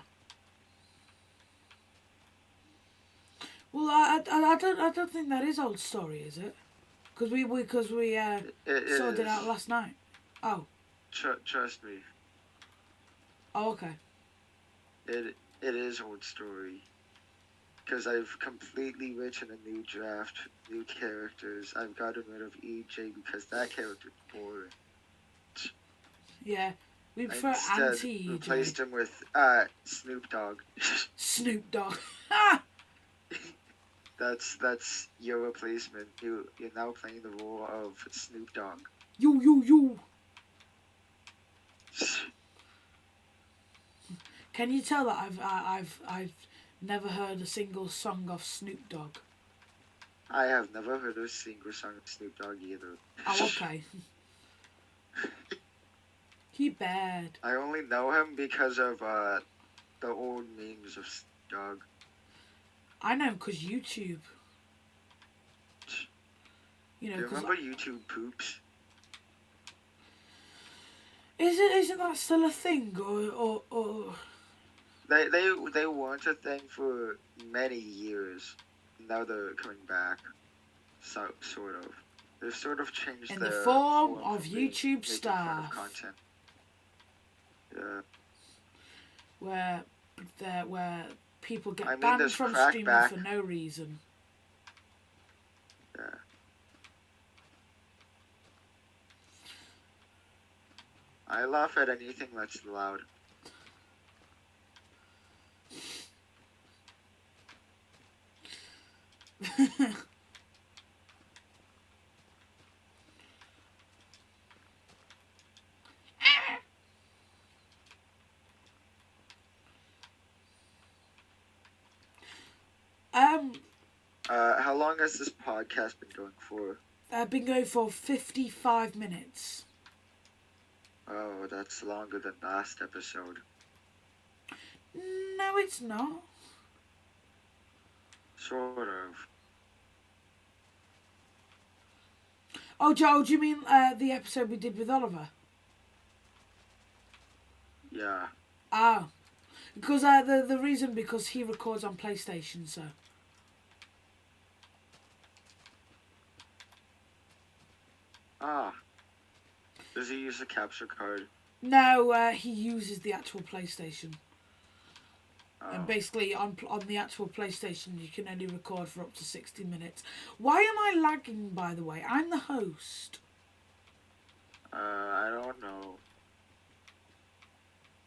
Well, I don't think that is old story, is it? Because we It sorted it is. out last night. Oh. Trust me. Oh, okay. It is old story. because I've completely written a new draft, new characters. I've gotten rid of EJ because that character's boring. Yeah. We I prefer instead anti-EJ. replaced him with Snoop Dogg. Snoop Dogg. Ha! That's your replacement. You're now playing the role of Snoop Dogg. You. Can you tell that I've never heard a single song of Snoop Dogg? I have never heard a single song of Snoop Dogg either. Oh, okay. He bad. I only know him because of the old memes of Snoop Dogg. I know him because YouTube. You know, Do you 'cause remember YouTube poops? isn't that still a thing or They weren't a thing for many years. Now they're coming back. So sort of. They've sort of changed in the their form from of being- YouTube making fun of staff, content. Yeah. where people get I mean, banned there's from Crackback. streaming for no reason. Yeah. I laugh at anything that's loud. How long has this podcast been going for? I've been going for 55 minutes. Oh, that's longer than last episode. No, it's not. Sort of. Oh, Joel, do you mean the episode we did with Oliver? Yeah. Ah, because the reason because he records on PlayStation, so. Ah. Does he use a capture card? No, he uses the actual PlayStation. Oh. And basically, on the actual PlayStation, you can only record for up to 60 minutes. Why am I lagging, by the way? I'm the host. I don't know.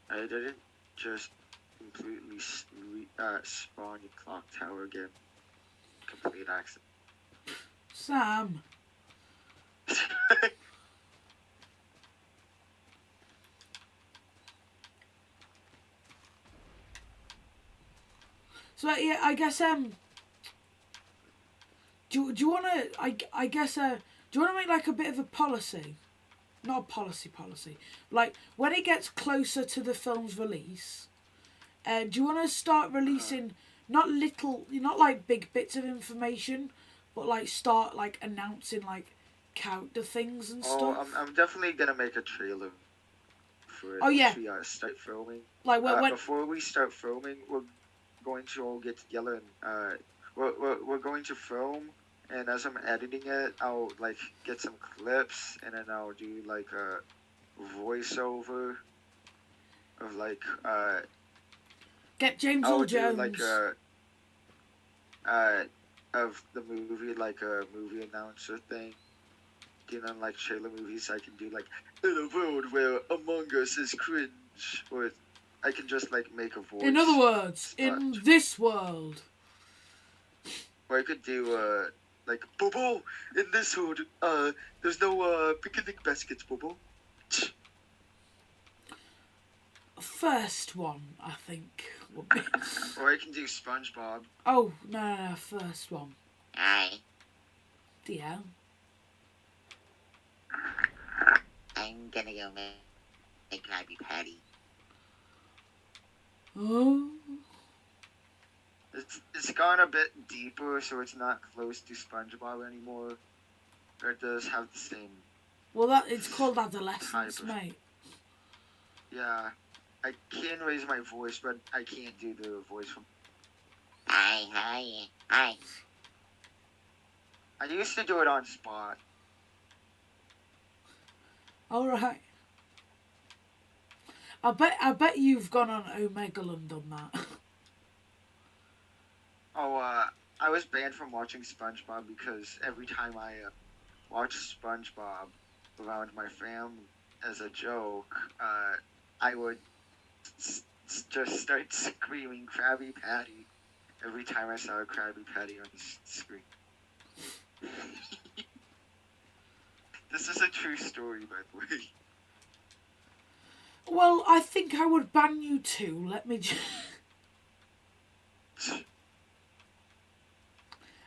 I didn't just completely spawn your clock tower again. Complete accident. Sam. So yeah, I guess do you want to I guess do you want to make like a bit of a policy, not a policy, like when it gets closer to the film's release, do you want to start releasing not like big bits of information, but like start like announcing like character things and stuff? Oh, I'm definitely gonna make a trailer for it. Oh, yeah. Once we start filming. Like when Before we start filming, we're going to all get together and we're going to film. And as I'm editing it, I'll like get some clips, and then I'll do like a voiceover of like get James I'll Earl do Jones. like of the movie, like a movie announcer thing. You know, like trailer movies, I can do like in a world where Among Us is cringe, or I can just like make a voice. In other words, But- in this world. Or I could do like Bobo in this hood. There's no picnic baskets, Bobo. First one, I think, would be. Or I can do SpongeBob. Oh, no, first one. Hi, Yeah. I'm gonna go make Krabby Patty. Oh. It's gone a bit deeper, so it's not close to SpongeBob anymore. But it does have the same. Well, it's called adolescence, Type of- mate. Yeah, I can raise my voice, but I can't do the voice from. Hi. I used to do it on spot. All right. I bet you've gone on Omegle and done that. I was banned from watching SpongeBob because every time I watched SpongeBob around my family as a joke, I would just start screaming Krabby Patty every time I saw a Krabby Patty on the screen. This is a true story, by the way. Well, I think I would ban you too. Let me just...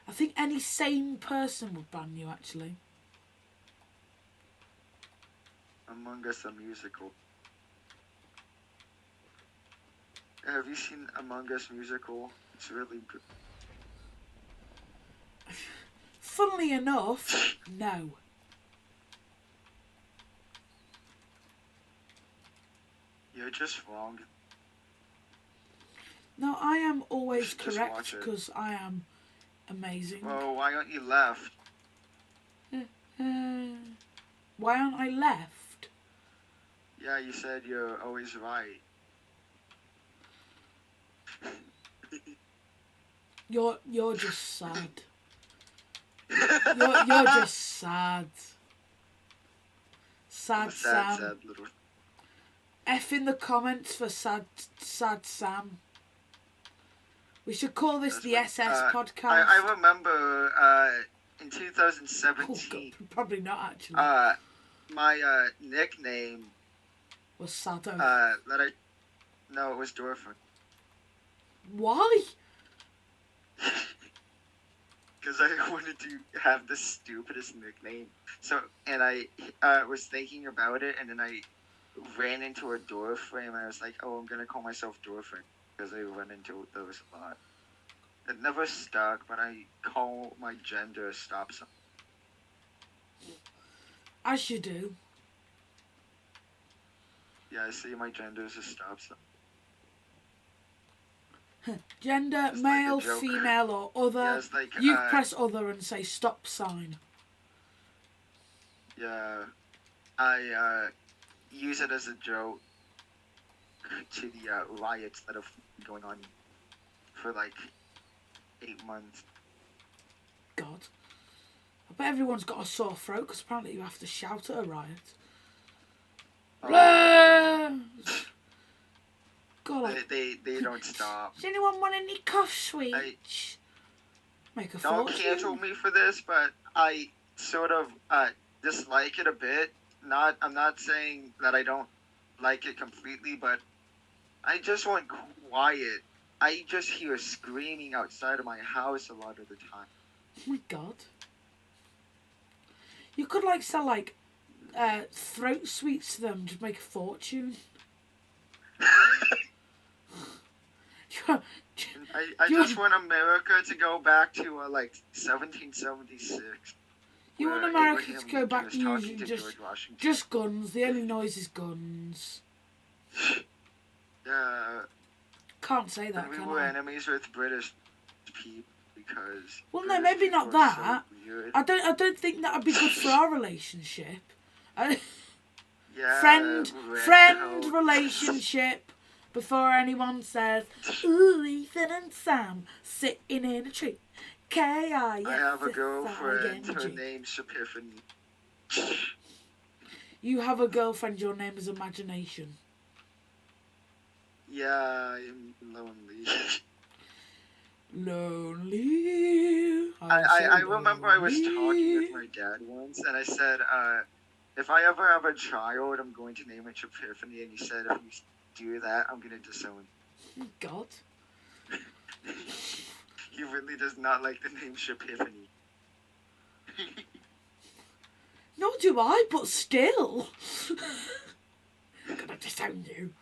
I think any sane person would ban you, actually. Among Us the musical. Have you seen Among Us musical? It's really good. Funnily enough, no. You're just wrong. No, I am always Just correct watch it. because I am amazing. Well, why aren't you left? Why aren't I left? Yeah, you said you're always right. You're just sad. You're just sad. Sad Sam. Sad little. F in the comments for sad Sam. We should call this the SS podcast. I remember in Oh, 2017, God, probably not actually. my nickname Was Sado. no, it was Dorfman. Why? Because I wanted to have the stupidest nickname. So, and I was thinking about it, and then I ran into a door frame, and I was like, oh, I'm going to call myself door frame, because I run into those a lot. It never stuck, but I call my gender a stop sign. As you do. Yeah, I see my gender as a stop sign. Gender, It's like a male, joke. female, or other. Yeah, it's like, You press other and say stop sign. yeah, I use it as a joke to the riots that have been going on for like 8 months. God. I bet everyone's got a sore throat because apparently you have to shout at a riot. God, They don't stop. does anyone want any cough sweets? Make a Don't fortune. cancel me for this, but I sort of dislike it a bit. I'm not saying that I don't like it completely, but I just want quiet. I just hear screaming outside of my house a lot of the time. Oh my God. You could like sell like throat sweets to them to make a fortune. I just want America to go back to like 1776. You want where America Abraham to go Lincoln back was to talking using to just George Washington. just guns. The only noise is guns. Yeah, Can't say that, and we can were I? enemies with British people because. Well, no, British maybe not people are so that. weird. I don't think that'd be good for our relationship. Yeah, friend red coat. relationship. Before anyone says, "Ooh, Ethan and Sam sitting in a tree." K-I-S-S-I-N-G. I have a girlfriend. Her name's Epiphany. You have a girlfriend. Your name is Imagination. Yeah, I'm lonely. Lonely. I remember I was talking with my dad once, and I said, if I ever have a child, I'm going to name it Epiphany, and he said, if you do that, I'm going to disown you. God. He really does not like the name Epiphany. Nor do I, but still. I'm gonna disown you.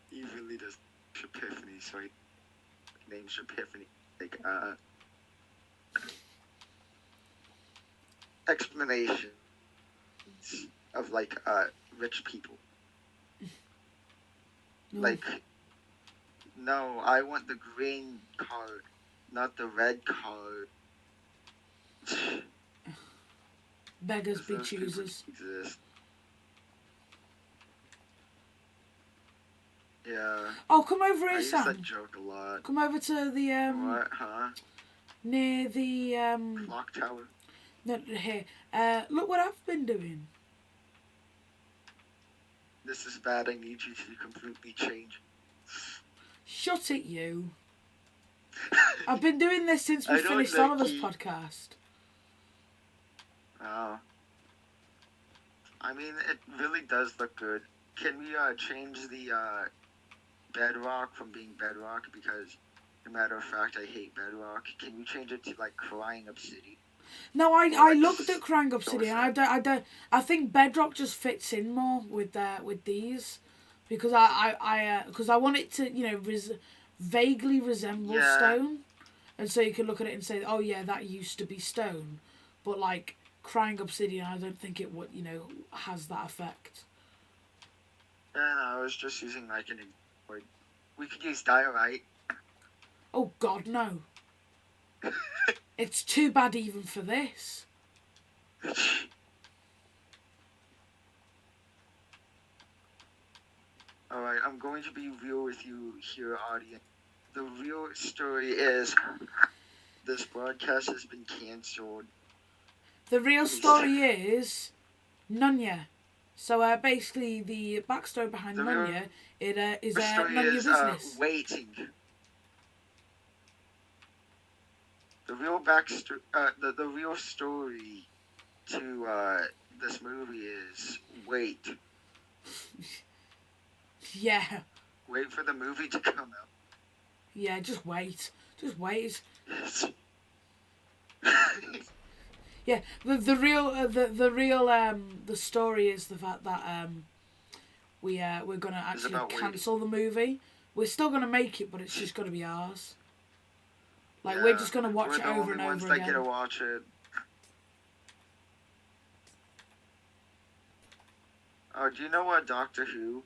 He really does Epiphany, so I named Epiphany. Like, explanations of, like, rich people. No. Like, no, I want the green card, not the red card. Beggars be Those people choosers. exist. Yeah. Oh, come over I here, use that Sam. joke a lot. Come over to the What? Huh? near the Clock tower? no, here. Look what I've been doing. This is bad. I need you to completely change. Shut it, you. I've been doing this since we I don't finished like Oliver's you. podcast. Oh. I mean, it really does look good. Can we change the bedrock from being bedrock? Because, as a matter of fact, I hate bedrock. Can you change it to like crying obsidian? No, I Like looked at Crying Obsidian. I think Bedrock just fits in more with these, because I want it to vaguely resemble Yeah. stone, and so you can look at it and say, oh yeah, that used to be stone, but like Crying Obsidian, I don't think it would has that effect. And I was just using like an. We could use diorite. Oh God, no! It's too bad even for this. Alright, I'm going to be real with you here, audience. The real story is this broadcast has been cancelled. The real story is Nunya. So basically, the backstory behind The real Nunya is story Nunya is business. waiting. The real backstory, the real story to this movie is wait Yeah, for the movie to come out. yeah. Just wait. Yeah, the real the story is the fact that we're gonna actually about cancel the movie. We're still gonna make it, but it's just gonna be ours. Like Yeah, we're just gonna watch we're it the over only and ones over that get to again. watch it. Oh, do you know what Doctor Who?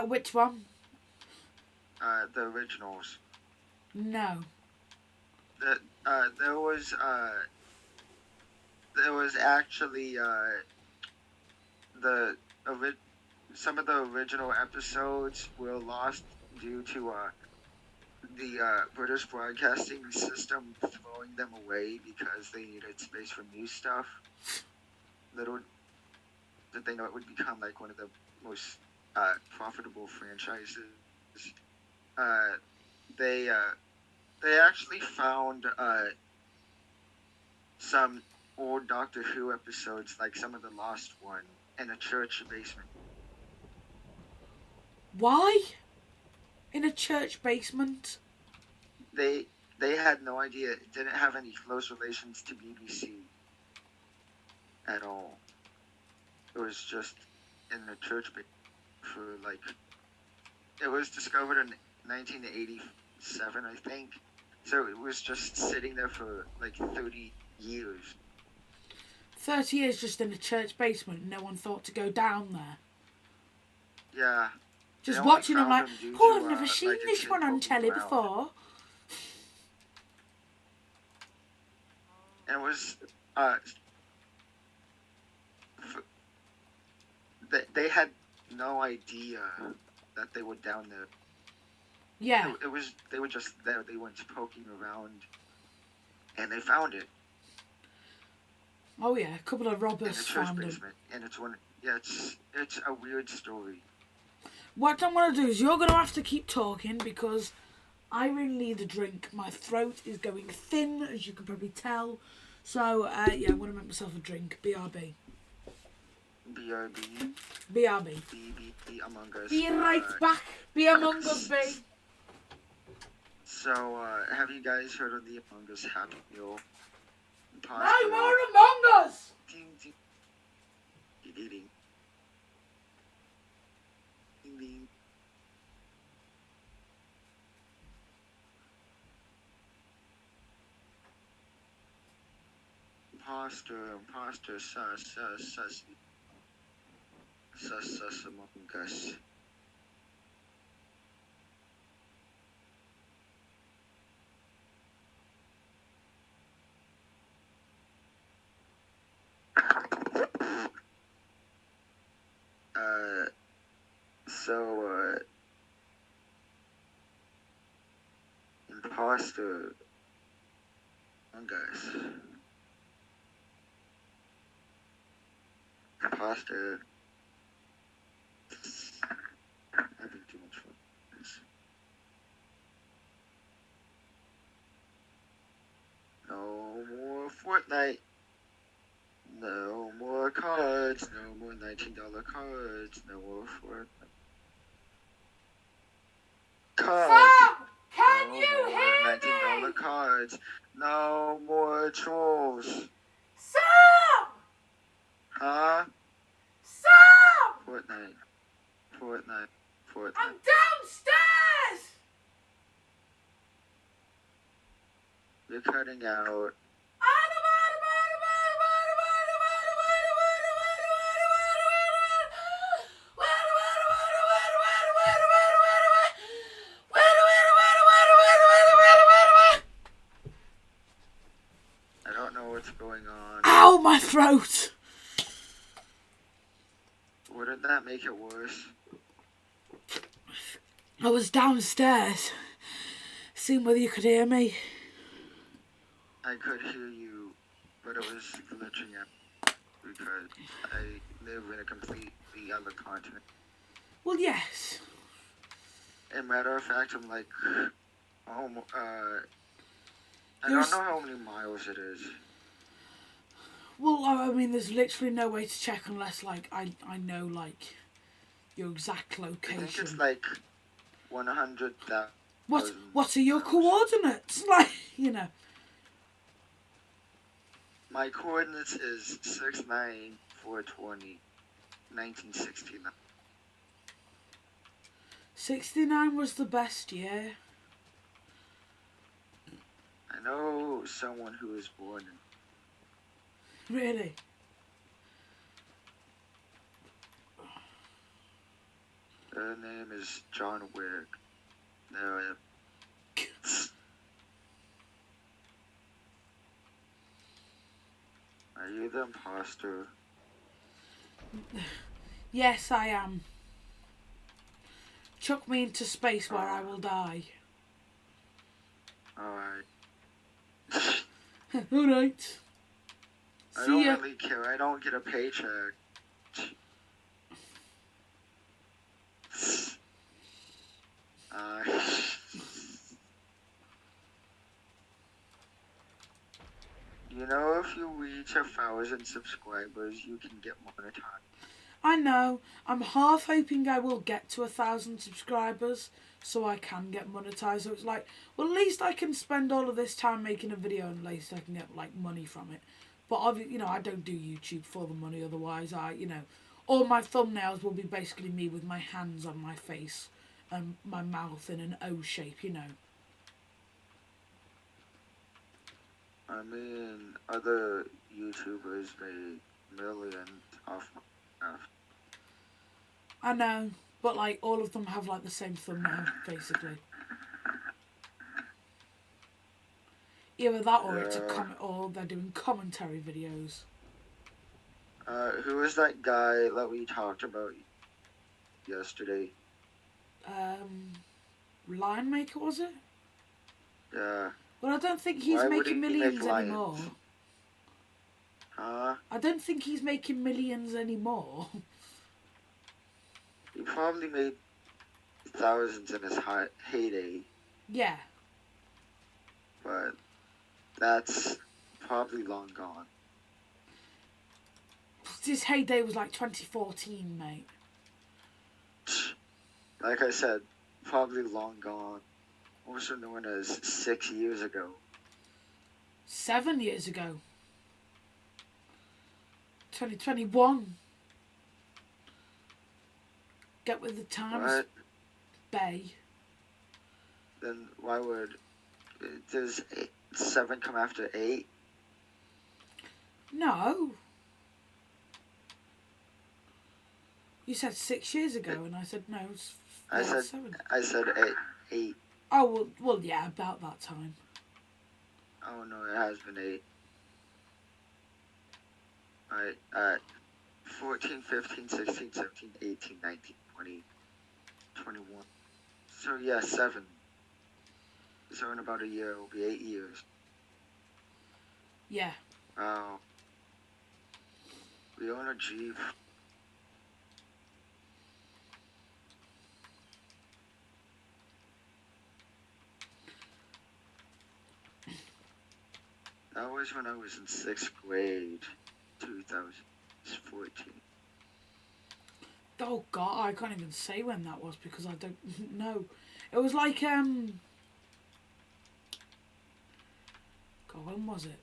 Which one? The originals. No. There was actually the some of the original episodes were lost due to the British broadcasting system throwing them away because they needed space for new stuff. Little did they know it would become like one of the most profitable franchises. Uh, they actually found some old Doctor Who episodes, like some of the lost one, in a church basement. Why? In a church basement? They had no idea. It didn't have any close relations to BBC at all. It was just in a church basement for like. It was discovered in 1987, I think. So it was just sitting there for like 30 years. 30 years just in a church basement. No one thought to go down there. Yeah. Just They only watching them found like, them due oh, to, I've never seen like a this kid one on poking telly around. before. And it was they had no idea that they were down there. Yeah. It was they were just there. They went poking around, and they found it Oh yeah, a couple of in a robbers church found them. basement. And it's one. Yeah, it's a weird story. What I'm going to do is you're going to have to keep talking because I really need a drink. My throat is going thin, as you can probably tell. So, yeah, I'm going to make myself a drink. BRB. BRB. BRB. BB Among Us. Be right back. Be Among Us, B. So, have you guys heard of the Among Us Happy Meal? No more Among Us! Ding, ding. Ding, ding. Ding, ding. Imposter, sus, Among Us. So, Imposter. Among Us. Imposter. Having too much fun. No more Fortnite. No more cards. No more $19 cards. No more Fortnite. Cards. Sam, can No you more hear $19 me? cards. No more trolls. Sam! Huh? Sam! Fortnite. Fortnite. I'm Fortnite. downstairs! You're cutting out. I don't know what's going on. Ow, my throat! Wouldn't that make it worse? I was downstairs, seeing whether you could hear me. I could hear you, but it was glitching out because I live in a completely other continent. Well, yes. And matter of fact, I'm like, I You're don't know how many miles it is. Well, I mean, there's literally no way to check unless, like, I know, like, your exact I think it's location. like 100,000. What are your coordinates? Like, you know. My coordinates is 69420, 1969. 69 was the best year. I know someone who was born in. Really. Her name is John Wick. No, Are you the imposter? Yes, I am. Chuck me into space where I will die. Alright. Alright. I See don't ya. really care. I don't get a paycheck. Uh, you know, if you reach 1,000 subscribers, you can get monetized. I know. I'm half hoping I will get to 1,000 subscribers so I can get monetized. So it's like, well, at least I can spend all of this time making a video and at least I can get, like, money from it. But, obviously, you know, I don't do YouTube for the money. Otherwise, all my thumbnails will be basically me with my hands on my face and my mouth in an O shape, you know. I mean, other YouTubers made millions off my stuff. I know, but like all of them have like the same thumbnail, basically. Either that or it's a comment, or they're doing commentary videos. Who was that guy that we talked about yesterday? Lion Maker, was it? Yeah. Well, I don't think he's Why would making he make millions lions? anymore. Huh? I don't think he's making millions anymore. He probably made thousands in his heyday, Yeah. but that's probably long gone. His heyday was like 2014, mate. Like I said, probably long gone. Also known as 6 years ago. 7 years ago. 2021. Get with the times, What? Bay. Then why would... Does 7 come after 8? No. You said 6 years ago, and I said no. It's I said 7. I said 8. Oh well, yeah, about that time. Oh no, it has been 8. Alright, 14, 15, 16, 17, 18, 19, 20, 21. So yeah, 7. So in about a year, it'll be 8 years. Yeah. We own a Jeep. That was when I was in 6th grade, 2014. Oh God, I can't even say when that was because I don't know. It was like God, when was it?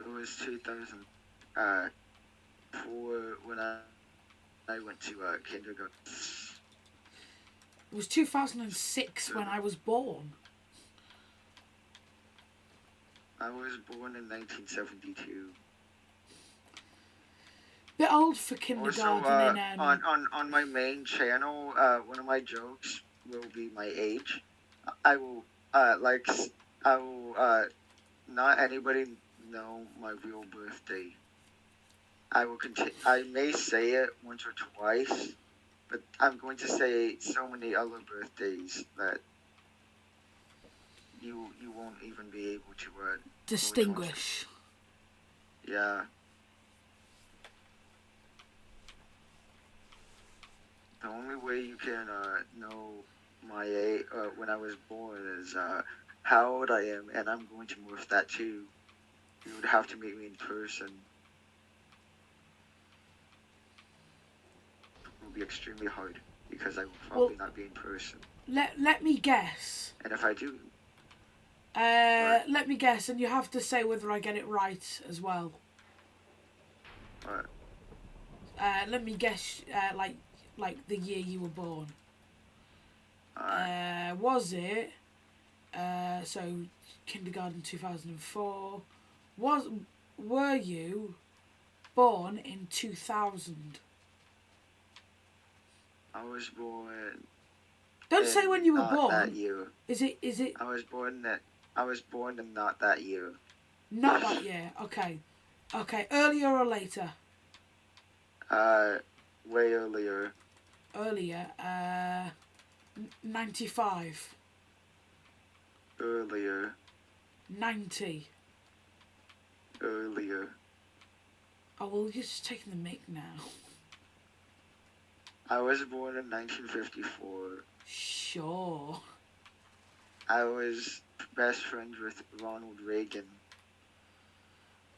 It was 2004 when I went to kindergarten. It was 2006 when I was born. I was born in 1972. Bit old for Also, kindergarten in on my main channel, one of my jokes will be my age. I will not anybody know my real birthday. I may say it once or twice, but I'm going to say so many other birthdays that you won't even be able to distinguish. Yeah. The only way you can know my age when I was born is how old I am, and I'm going to morph that too. You would have to meet me in person. It will be extremely hard because I will probably not be in person. Let me guess. And if I do, let me guess, and you have to say whether I get it right as well. What? Let me guess. Like the year you were born. Was it? So kindergarten 2004. Were you born in 2000? I was born. Don't say when you were not born. That year. Is it? I was born in not that year. Not that year. Okay. Earlier or later? Way earlier. Earlier. 95. Earlier. 90. Earlier. Oh well, you're just taking the mic now. I was born in 1954. Sure. I was best friends with Ronald Reagan.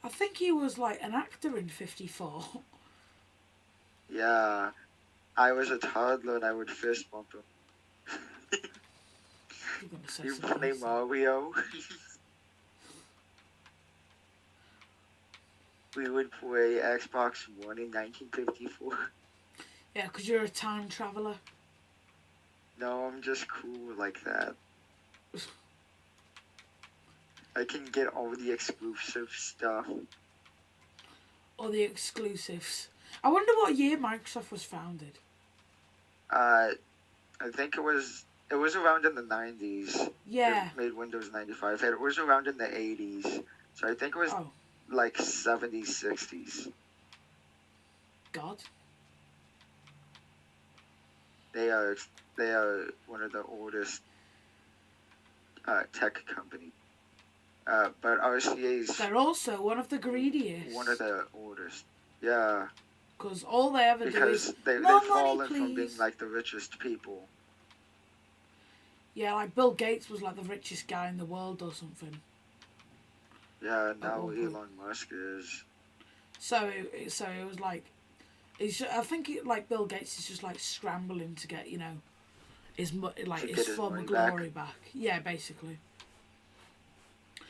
I think he was like an actor in 54. Yeah. I was a toddler and I would fist bump him. You're gonna say You something play else. Mario? We would play Xbox One in 1954. Yeah, because you're a time traveller. No, I'm just cool like that. I can get all the exclusive stuff. Or the exclusives. I wonder what year Microsoft was founded. I think it was around in the 90s. Yeah. It made Windows 95. It was around in the 80s. So I think it was like 70s, 60s. God. They are one of the oldest tech companies. But RCA's... They're also one of the greediest. One of the oldest. Yeah. Because all they ever do is... Because they've money, fallen please. from being like the richest people. Yeah, like Bill Gates was like the richest guy in the world or something. Yeah, now Elon Musk is. So it was like... I think like Bill Gates is just like scrambling to get, his former glory back. Yeah, basically.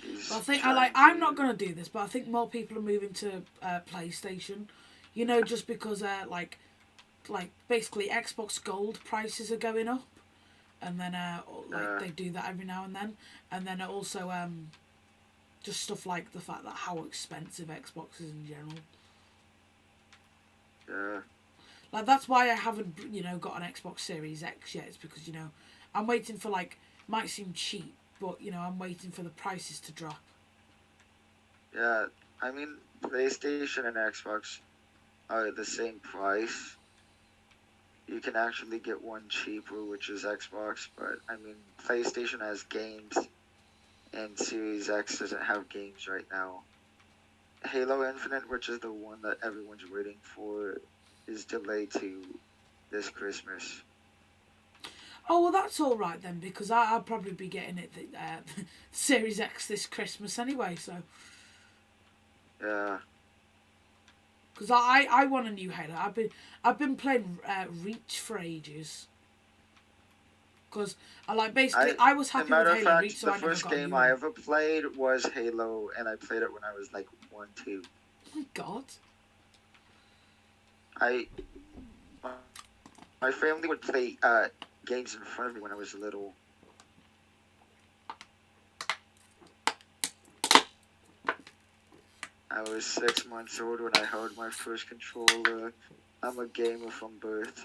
But I think I'm not gonna do this, but I think more people are moving to PlayStation. Just because like basically Xbox Gold prices are going up, and then they do that every now and then also just stuff like the fact that how expensive Xbox is in general. Yeah. Like that's why I haven't got an Xbox Series X yet. It's because I'm waiting for might seem cheap, but I'm waiting for the prices to drop. Yeah, I mean PlayStation and Xbox are the same price. you can actually get one cheaper, which is Xbox. But I mean, PlayStation has games, and Series X doesn't have games right now. Halo Infinite, which is the one that everyone's waiting for, is delayed to this Christmas. Oh, well, that's all right then, because I'll probably be getting it Series X this Christmas anyway. So, Yeah. because I want a new Halo. I've been playing Reach for ages. Because I was As a happy with matter of Halo Reach, fact, so the I never first got a game new I one. ever played was Halo, and I played it when I was like 1, 2. Oh my God. My family would play games in front of me when I was little. I was 6 months old when I held my first controller. I'm a gamer from birth.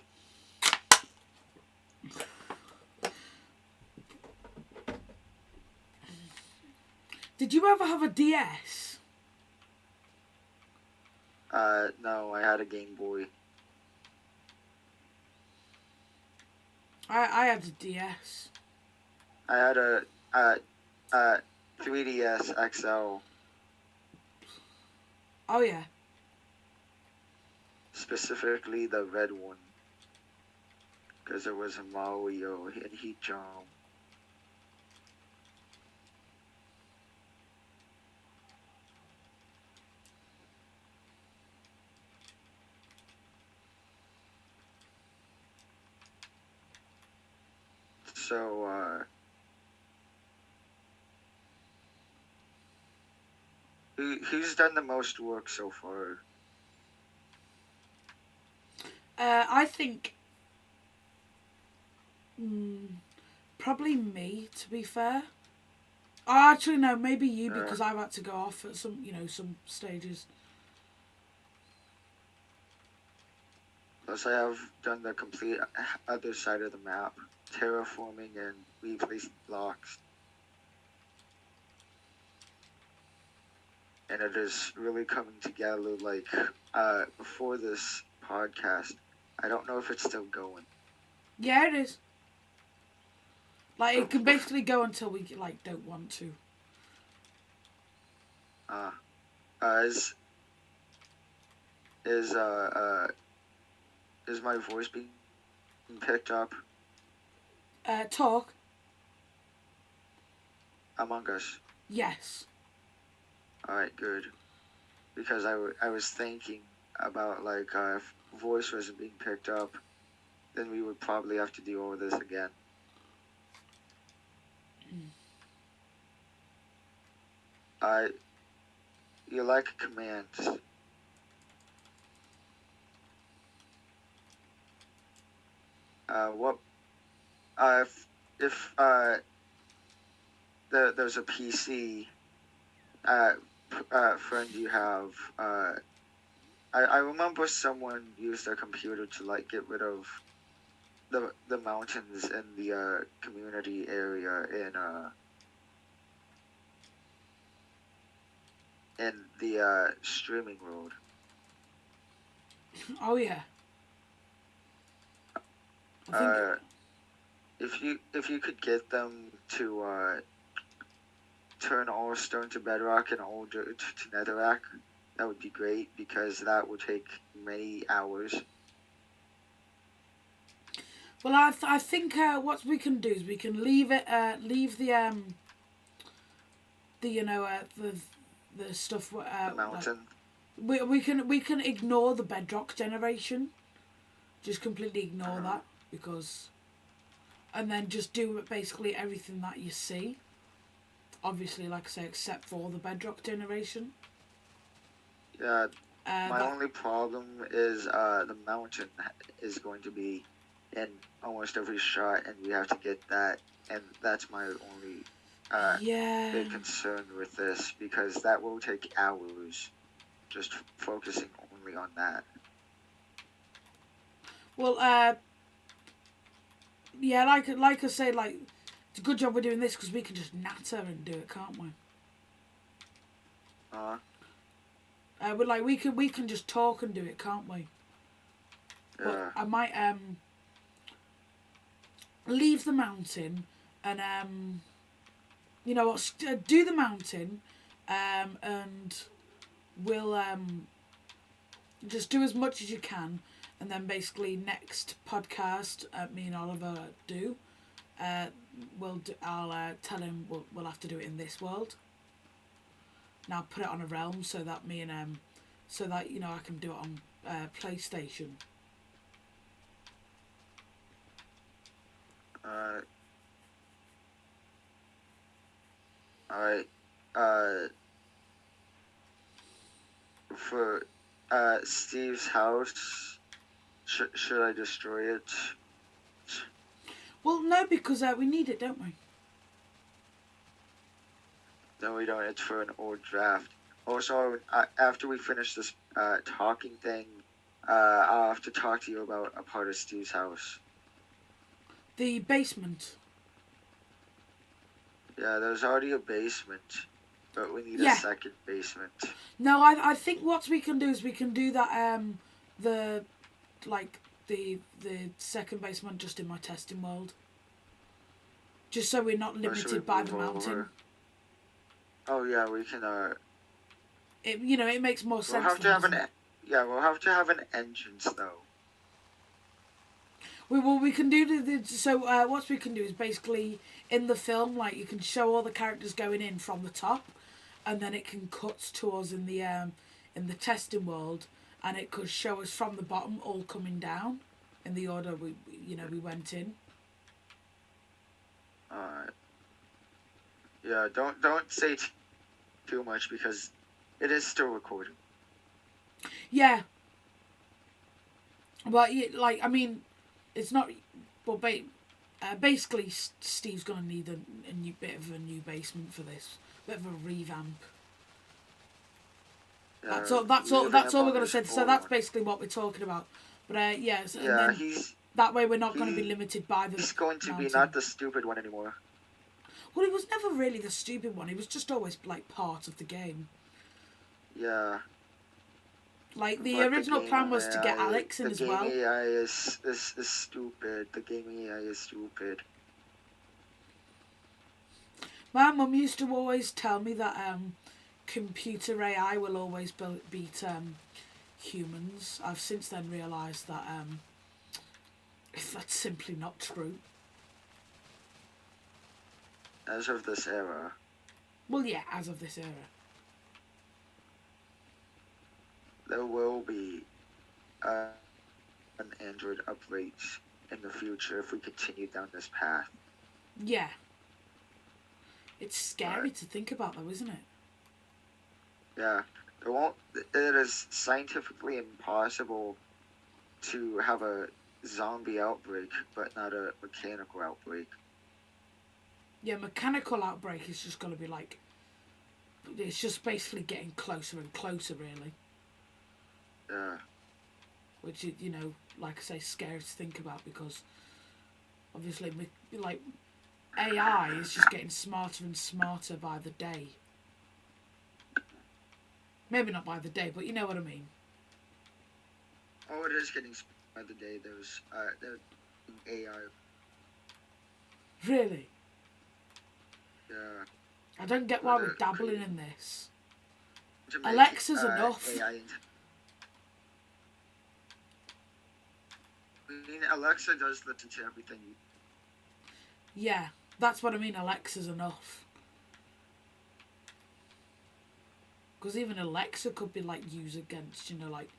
Did you ever have a DS? No, I had a Game Boy. I had a DS. I had a 3DS XL, Oh yeah. specifically the red one, because it was a Mario and Heat Jump. So, who's done the most work so far? I think probably me, to be fair. Oh, actually, no, maybe you, because I've had to go off at some stages. Plus, I have done the complete other side of the map, terraforming and replacing blocks. And it is really coming together. Like, before this podcast, I don't know if it's still going. Yeah, it is. Like, it can basically go until we don't want to. Is is my voice being picked up? Talk. Among Us. Yes. All right, good. Because I was thinking about like if voice wasn't being picked up, then we would probably have to do all this again. You like commands. What if there's a PC friend you have, I remember someone used their computer to like get rid of the mountains in the community area in the streaming world. Oh yeah. I think If you could get them to turn all stone to bedrock and all dirt to netherrack, that would be great, because that would take many hours. Well, I think what we can do is we can leave the the stuff. The mountain. We can ignore the bedrock generation, just completely ignore that, because, and then just do basically everything that you see. Obviously, like I say, except for the bedrock generation. Yeah. My only problem is the mountain is going to be in almost every shot, and we have to get that, and that's my only big concern with this, because that will take hours just focusing only on that. Well, yeah, like I say, like, it's a good job we're doing this, because we can just natter and do it, can't we? But like we can just talk and do it, can't we? Yeah. But I might leave the mountain and you know what, do the mountain, and we'll just do as much as you can, and then basically next podcast me and Oliver do, I'll tell him we'll have to do it in this world. Now put it on a realm so that me and so that you know I can do it on PlayStation. Alright. For Steve's house, should I destroy it? Well, no, because we need it, don't we? No, we don't. It's for an old draft. Also, after we finish this talking thing, I'll have to talk to you about a part of Steve's house. The basement. Yeah, there's already a basement, but we need Yeah. a second basement. No, I think what we can do is we can do that the second basement just in my testing world. Just so we're not Or should we limited by the move mountain. over? Oh yeah, we can. It it makes more We'll sense. have to then, have doesn't it? we'll have to have an entrance though. We can do what we can do is basically in the film, like, you can show all the characters going in from the top, and then it can cut to us in the testing world, and it could show us from the bottom all coming down in the order we went in. Alright. Yeah, don't say too much because it is still recording. Yeah. But I mean, it's not. Well, basically, Steve's gonna need a new bit of a new basement for this, bit of a revamp. That's all. That's all we're gonna say. So that's basically what we're talking about. But yes, and Yeah, then that way we're not going to be limited by the. he's going to be mountain. not the stupid one anymore. Well, he was never really the stupid one. He was just always like part of the game. Yeah. Like the But original game plan was to get AI Alex in as well. The game AI is stupid. The game AI is stupid. My mum used to always tell me that computer AI will always beat humans. I've since then realised that that's simply not true. As of this era. Well, yeah, as of this era. There will be an Android upgrade in the future if we continue down this path. Yeah. It's scary Right. to think about, though, isn't it? Yeah. It is scientifically impossible to have a zombie outbreak, but not a mechanical outbreak. Yeah, mechanical outbreak is just going to be like... It's just basically getting closer and closer, really. Yeah. Which, like I say, scary to think about because obviously, like, AI is just getting smarter and smarter by the day. Maybe not by the day, but you know what I mean. Oh, it is getting by the day. There's AI. Really? Yeah. I don't get why But, we're dabbling in this. To make, Alexa's enough. AI I mean, Alexa does listen to everything. Yeah, that's what I mean. Alexa's enough. Because even Alexa could be like used against, like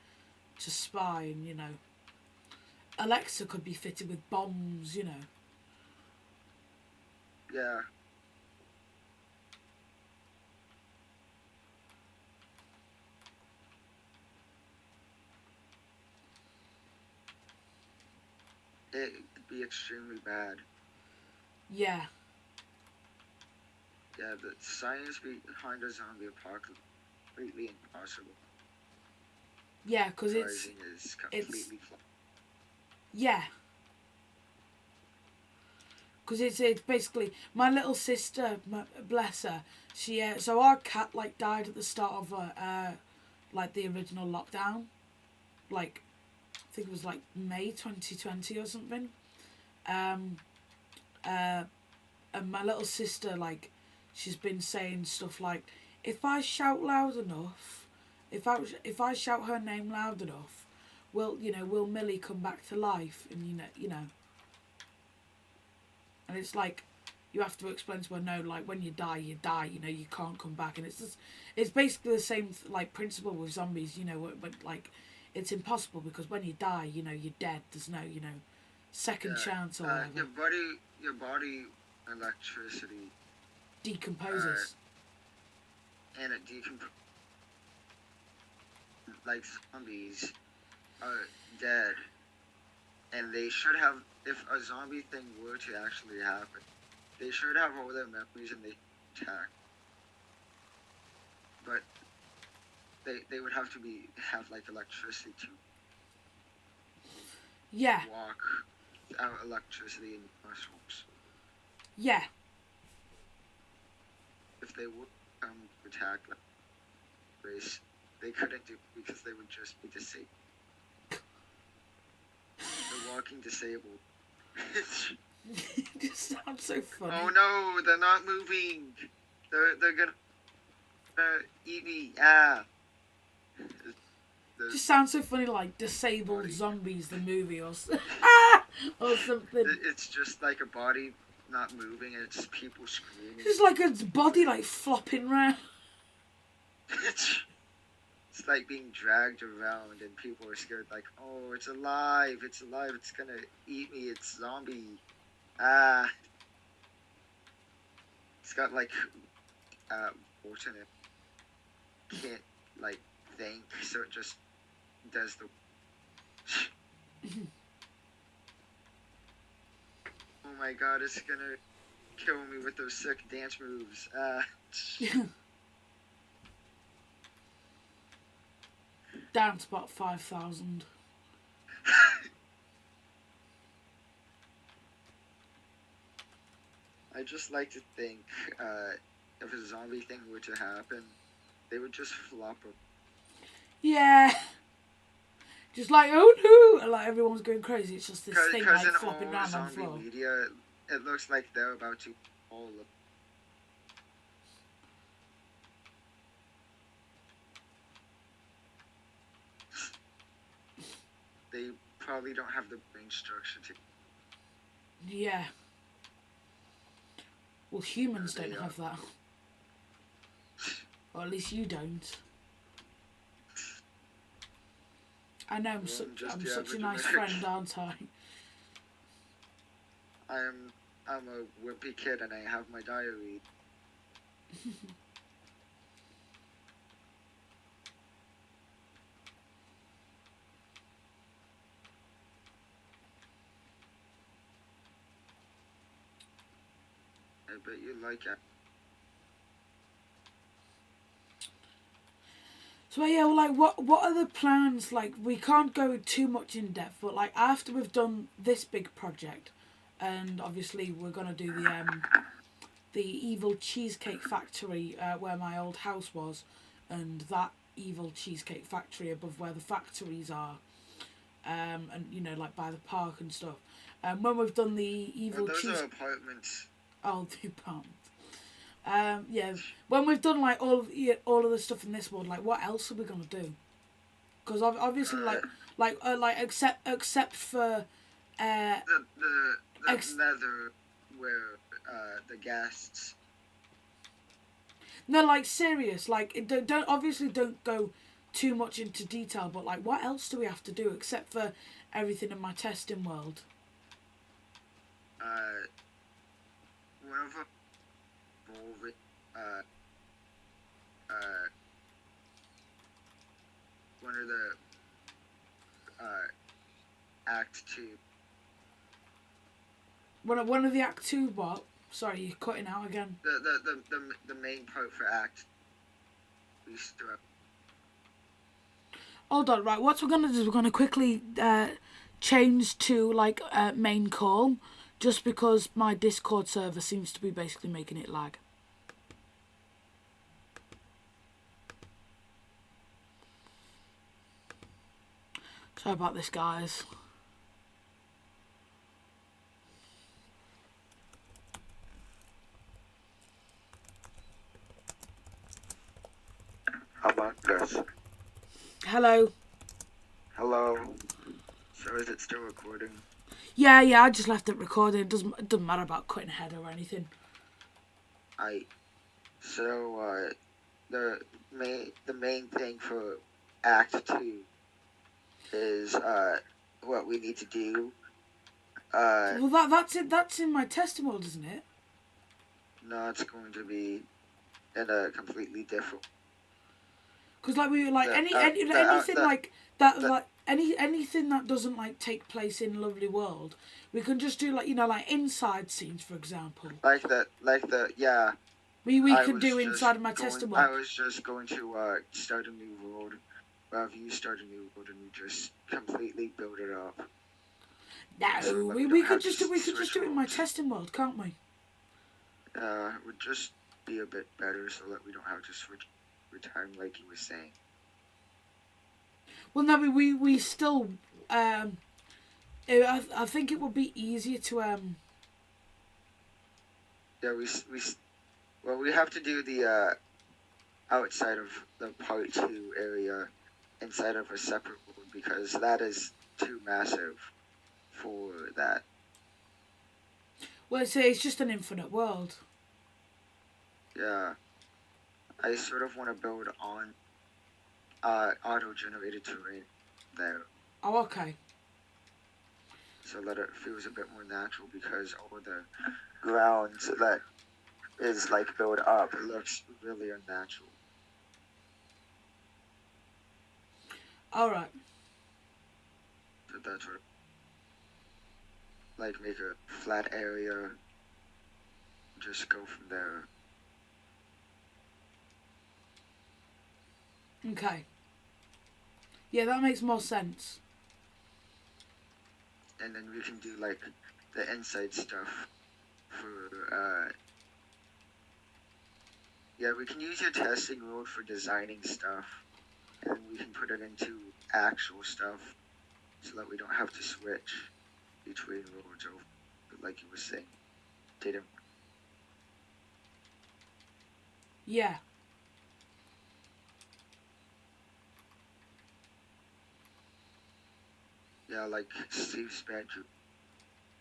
to spy and, Alexa could be fitted with bombs, Yeah. It could be extremely bad. Yeah. Yeah, the science behind a zombie apocalypse is completely impossible. Yeah, because Rising is completely flawed. Yeah. Because it's basically my little sister, bless her. She so our cat like died at the start of like the original lockdown, like I think it was like May 2020 or something. and my little sister, like, she's been saying stuff like, if I shout loud enough, if I shout her name loud enough, will Millie come back to life? And you know, and it's like, you have to explain to her, no, like, when you die, you you can't come back. And it's basically the same like principle with zombies, when like, it's impossible because when you die, you're dead. There's no, second chance or whatever. Your body electricity Decomposes. and it like zombies are dead, and they should have, if a zombie thing were to actually happen, they should have all their memories and they attack. But they would have to have like electricity to Yeah. walk without electricity in muscles. Yeah. If they would attack like race, they couldn't do it because they would just be disabled. They're walking disabled. It just sounds so funny. Oh no, they're not moving. They're gonna eat me. Ah. It just sounds so funny, like Disabled Body. Zombies, the movie, or or something. It's just like a body not moving, and it's just people screaming. It's like its body like flopping around. It's like being dragged around, and people are scared. Like, oh, it's alive! It's alive! It's gonna eat me! It's zombie! Ah! It's got like water in it. Can't like think, so it just does the. Oh my god! It's gonna kill me with those sick dance moves. Down to about 5,000. I just like to think, if a zombie thing were to happen, they would just flop up. Yeah. Just like, oh no! And like everyone's going crazy. It's just this thing like in flopping all around on the zombie floor. media, it looks like they're about to fall up. They probably don't have the brain structure to. Yeah. Well, humans They don't are. have that. Or at least you don't. I know I'm Well, such the a average nice American. friend, aren't I? I'm a wimpy kid and I have my diary. I bet you like it. So yeah, well, like, what are the plans? Like, we can't go too much in depth, but like after we've done this big project, and obviously we're gonna do the evil cheesecake factory where my old house was, and that evil cheesecake factory above where the factories are, and like by the park and stuff. And when we've done the evil Well, those cheese, are apartments. oh, the apartment. Yeah, when we've done like all of the stuff in this world, like what else are we gonna do? Because obviously, like except for The Ex- nether where the guests. no, like serious, like don't go too much into detail, but like what else do we have to do except for everything in my testing world? One of them. One of the Act 2. One of the Act 2 what? Sorry, you're cutting out again. The main part for Act. We still have. Hold on, right, what we're gonna do is we're gonna quickly change to like main call, just because my Discord server seems to be basically making it lag. Sorry about this, guys. Among Us. Hello. Hello. So is it still recording? Yeah, I just left it recording. It doesn't matter about cutting ahead or anything. So the main thing for Act 2 is what we need to do. Well, that's it. That's in my testimony, isn't it? No, it's going to be in a completely different. Because like we were like anything like that like anything that doesn't like take place in Lovely World, we can just do like like inside scenes, for example. Like the yeah. We I can was do just inside of my going- testimony. I was just going to start a new world. Have you start a new world and we just completely build it up? No, we we don't could have just to do we could just do it in my worlds. testing world, can't we? It would just be a bit better so that we don't have to switch every time, like you were saying. Well, no, we still I think it would be easier to Yeah, we have to do the outside of the part 2 area inside of a separate world because that is too massive for that. well, it's just an infinite world. Yeah, I sort of want to build on auto-generated terrain there Oh, okay. so that it feels a bit more natural because all the ground that is like built up looks really unnatural. All right. So that's sort of like make a flat area, just go from there. Okay. Yeah, that makes more sense. And then we can do like the inside stuff for yeah, we can use your testing world for designing stuff and we can put it into actual stuff so that we don't have to switch between worlds over like you were saying. Didn't Yeah. yeah, like Steve's bedroom,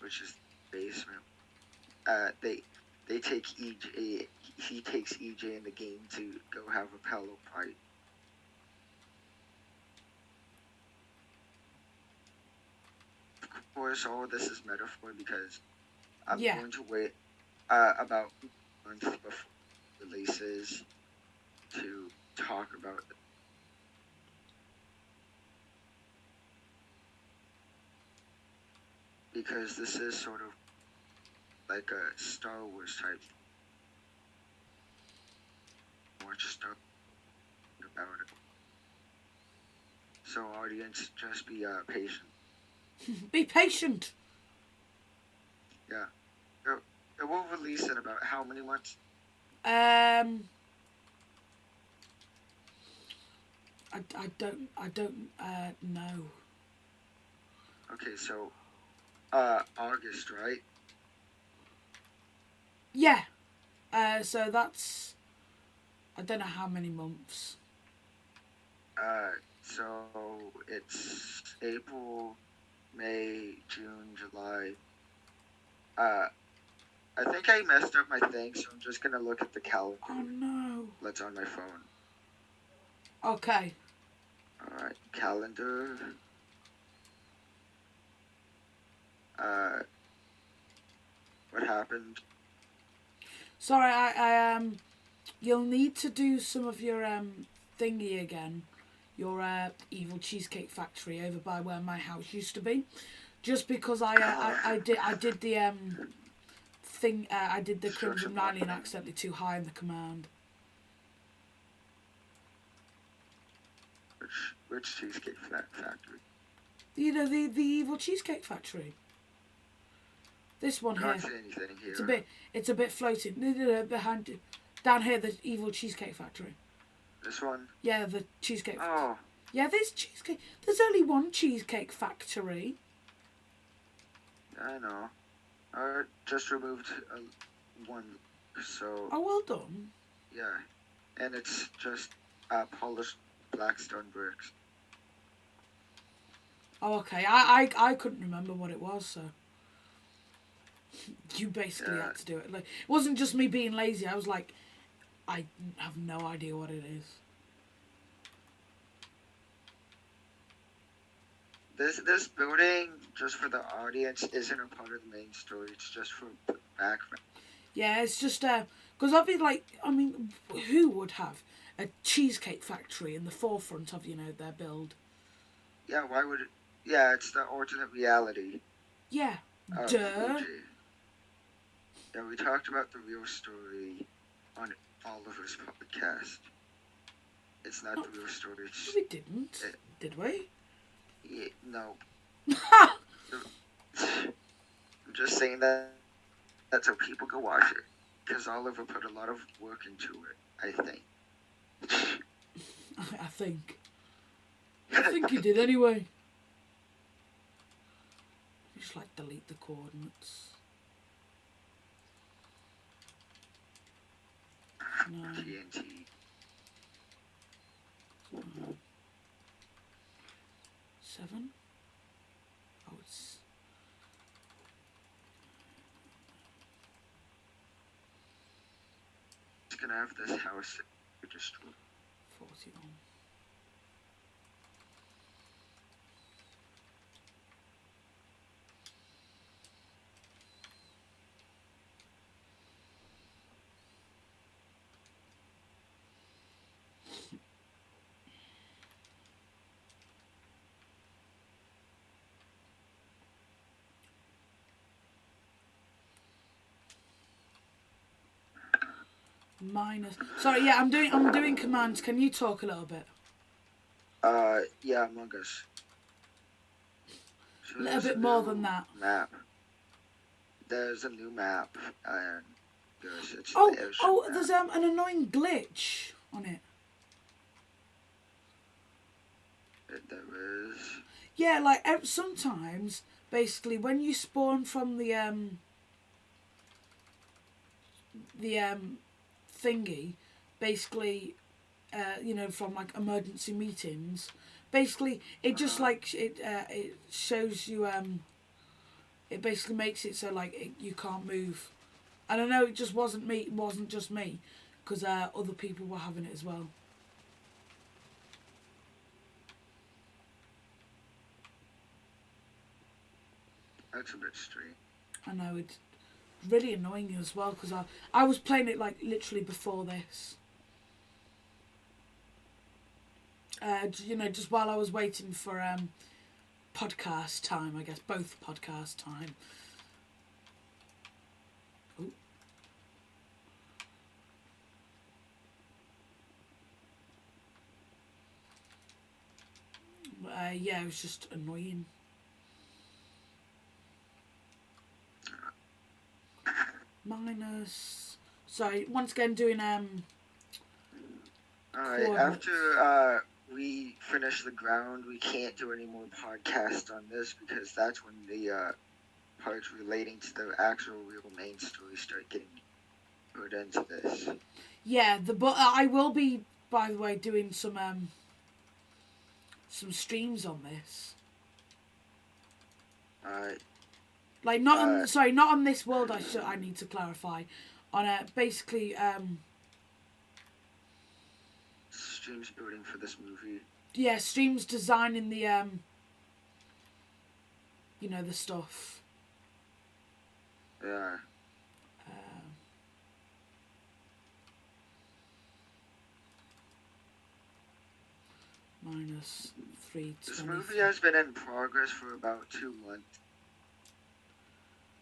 which is the basement. They take EJ. He takes EJ in the game to go have a pillow fight. Of course, all of this is metaphor because I'm Yeah. going to wait about a month before releases to talk about it. Because this is sort of like a Star Wars type. More stuff about it. So audience, just be patient. Be patient. Yeah. It will release in about how many months? I don't know. Okay, so August, right? Yeah. So that's I don't know how many months. So it's April, May, June, July. I think I messed up my thing, so I'm just gonna look at the calendar Oh no. that's on my phone. Okay. Alright, calendar. What happened? Sorry, I you'll need to do some of your thingy again. Your evil cheesecake factory over by where my house used to be. Just because I did the thing I did the Instruction Crimson Riley and marking. accidentally too high in the command. Which cheesecake factory? You know the evil cheesecake factory. This one here. Can't see anything here. It's a bit floating. No, behind you. Down here, the evil cheesecake factory. This one? Yeah, the cheesecake. Oh, Yeah, there's cheesecake. There's only one cheesecake factory. I know. I just removed one, so Oh, well done. yeah. And it's just polished Blackstone bricks. Oh, okay. I couldn't remember what it was, so you basically Yeah. had to do it. Like, it wasn't just me being lazy. I was like, I have no idea what it is. This building, just for the audience, isn't a part of the main story. It's just for background. Yeah, it's just because obviously, like, I mean, who would have a cheesecake factory in the forefront of their build? Yeah, why would it? Yeah, it's the alternate reality Yeah, of duh. EJ. Yeah, we talked about the real story on Oliver's podcast. It's not the real story. It's, We didn't, did we? no. I'm just saying that so people go watch it. Because Oliver put a lot of work into it, I think. I think. I think you did anyway. Just like delete the coordinates. No. TNT. No. 7. Oh, it's. It's gonna have this house destroyed. 41. Minus. Sorry, yeah, I'm doing commands. Can you talk a little bit? Yeah, Among Us. So A little there's bit a more new than that. Map. There's a new map, and it's Oh, the ocean oh, map. there's an annoying glitch on it. There is. Yeah, like sometimes, basically, when you spawn from the thingy, basically, from like emergency meetings, basically it just like it shows you it basically makes it so like you can't move. And I know it just wasn't me. It wasn't just me, because other people were having it as well. That's a bit strange. I know it's really annoying as well, because I was playing it like literally before this. Just while I was waiting for podcast time, I guess both podcast time. Ooh. Yeah, it was just annoying. Minus. Sorry, once again doing Alright, coordinates. after we finish the ground, we can't do any more podcasts on this because that's when the parts relating to the actual real main story start getting put into this. Yeah, but I will be, by the way, doing some streams on this. Like not on not on this world. I need to clarify, on basically Streams building for this movie. yeah, streams designing the the stuff. Yeah. Minus 320. This movie has been in progress for about 2 months.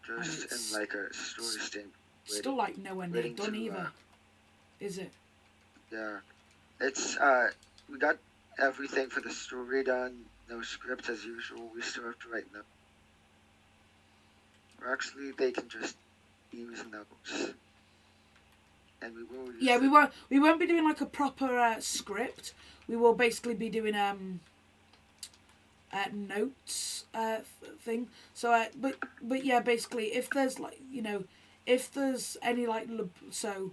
Just in like a story standpoint. Still like nowhere near waiting done to, either. Is it? Yeah. It's we got everything for the story done. No script as usual. We still have to write notes. Or actually, they can just use notes. And we will use Yeah, we won't be doing like a proper script. We will basically be doing notes thing. So but yeah, basically if there's like if there's any like so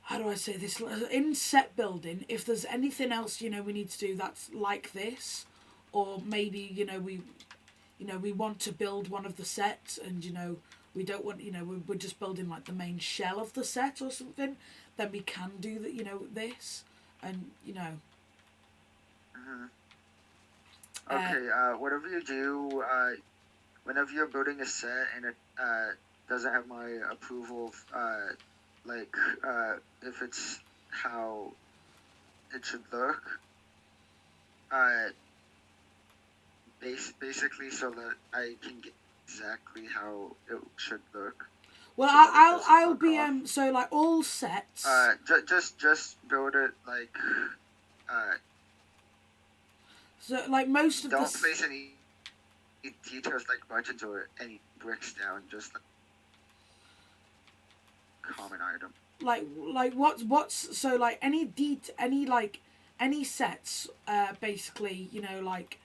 how do I say this? In set building, if there's anything else, you know, we need to do that's like this, or maybe, you know, we want to build one of the sets and, you know, we don't want, you know, we're just building like the main shell of the set or something, then we can do that, you know, this, and, you know. Mm-hmm. Okay, whatever you do, whenever you're building a set and it doesn't have my approval, like if it's how it should look, uh, basically so that I can get exactly how it should look. Well, So that it doesn't I'll fuck be off. so like all sets. Just build it like So like most of don't the place any details like buttons or any bricks down. Just like common item. like what's so like any sets basically, you know, like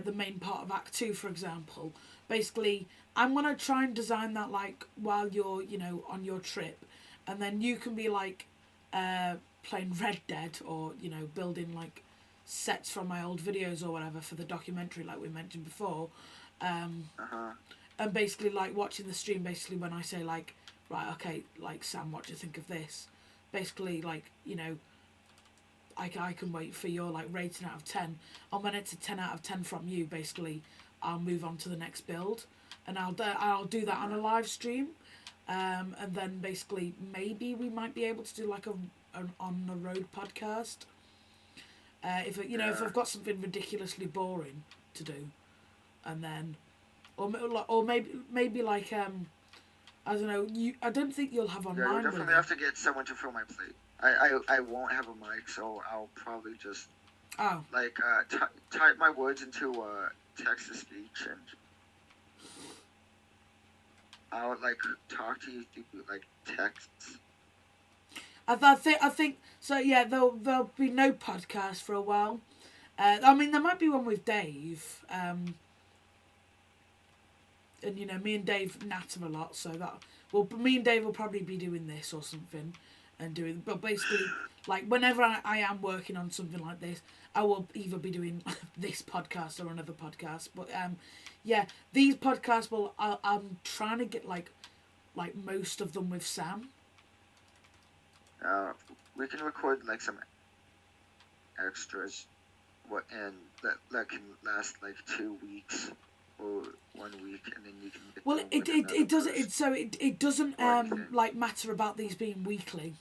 the main part of Act 2, for example. Basically, I'm gonna try and design that like while you're, you know, on your trip, and then you can be like playing Red Dead, or, you know, building like sets from my old videos or whatever for the documentary, like we mentioned before, Uh-huh. and basically like watching the stream. Basically, when I say like, right, okay, like Sam, what do you think of this? Basically, like, you know, I can wait for your like rating out of 10, and when it's a 10 out of 10 from you, basically I'll move on to the next build, and I'll do that on a live stream, and then basically maybe we might be able to do like an on the road podcast, if it, you know, if Yeah. I've got something ridiculously boring to do, and then or maybe like I don't know, I don't think you'll have Yeah, you online, will definitely you? have to get someone to fill my plate. I won't have a mic, so I'll probably just Oh, like type my words into text to speech, and I'll like talk to you through like texts. I think so. Yeah, there'll be no podcast for a while. I mean, there might be one with Dave, and, you know, me and Dave natter a lot, so that, well, me and Dave will probably be doing this or something, and doing. But basically, like whenever I am working on something like this, I will either be doing this podcast or another podcast. But yeah, these podcasts will. I'm trying to get like most of them with Sam. Uh, we can record like some extras, and that can last like 2 weeks or 1 week, and then you can get Well, them with another it doesn't person it doesn't or anything. like matter about these being weekly,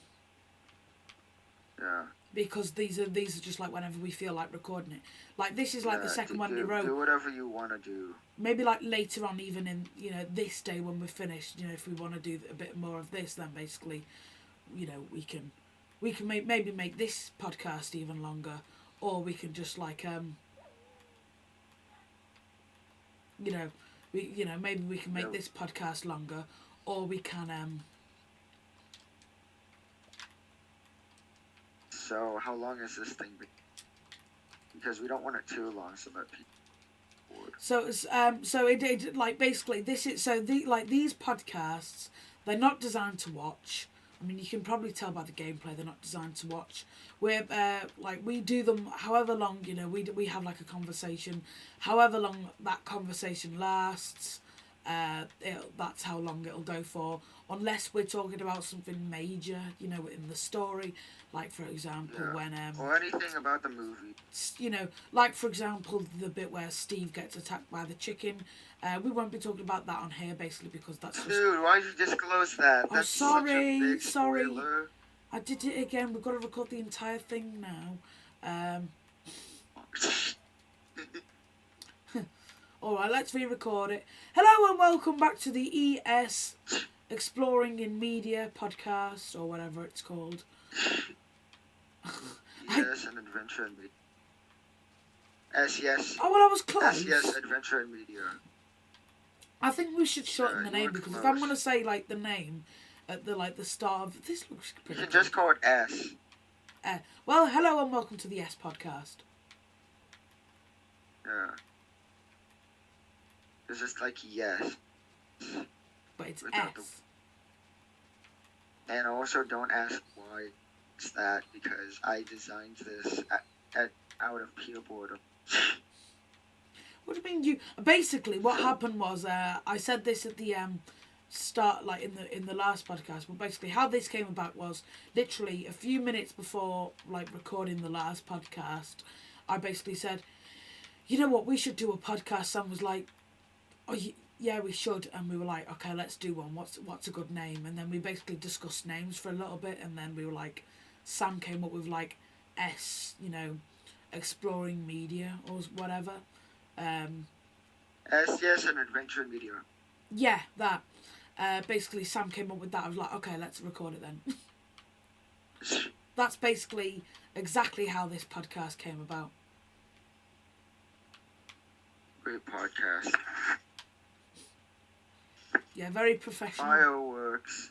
Yeah. because these are just like whenever we feel like recording it. Like this is like the Yeah. second one in a row. Do whatever you want to do. Maybe like later on, even in, you know, this day when we're finished, you know, if we want to do a bit more of this, then basically, you know, we can maybe make this podcast even longer, or we can just like you know, maybe we can make Yeah. this podcast longer, or we can So how long is this thing? Because we don't want it too long, so that people are bored. so it's so it like basically this is so these podcasts, they're not designed to watch. I mean, you can probably tell by the gameplay they're not designed to watch. We're like, we do them however long, you know, we have like a conversation, however long that conversation lasts. That's how long it'll go for, unless we're talking about something major, you know, in the story, like for example Yeah. when Or anything about the movie. you know, like for example the bit where Steve gets attacked by the chicken. We won't be talking about that on here, basically, because that's just. Dude, why'd you disclose that? Oh, That's such a sorry, big sorry. spoiler. I did it again. We've got to record the entire thing now. Alright, let's re-record it. Hello and welcome back to the ES Exploring in Media podcast, or whatever it's called. Yes, an adventure in media. SES. Oh, well, I was close. SES adventure in media. I think we should shorten the you name, were because if close. I'm going to say like the name at the start of this, looks You pretty can cool. just call it S. Well, hello and welcome to the S podcast. Yeah. It's just like yes. But it's Without the- S. And also, don't ask why it's that, because I designed this out of pure boredom. What do you mean you? Basically, what happened was I said this at the start, like in the last podcast. But basically, how this came about was literally a few minutes before like recording the last podcast. I basically said, you know what, we should do a podcast. Sam was like, oh yeah, we should, and we were like, okay, let's do one. What's a good name? And then we basically discussed names for a little bit, and then we were like, Sam came up with like exploring media or whatever. SES and adventure media. Yeah, that. Basically, Sam came up with that. I was like, okay, let's record it then. That's basically exactly how this podcast came about. Great podcast. Yeah, very professional. Fireworks.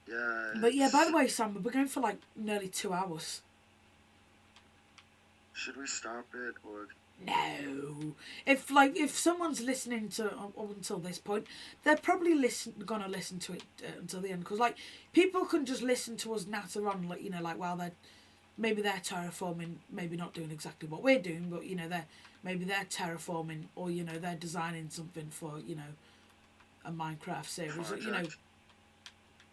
Yeah. But yeah, by the way, Sam, we're going for like nearly 2 hours. Should we stop it or? No. If someone's listening to up until this point, they're probably gonna listen to it until the end, because like people can just listen to us natter on, like while they're terraforming, maybe not doing exactly what we're doing, but they're terraforming, or they're designing something for a Minecraft series, Project.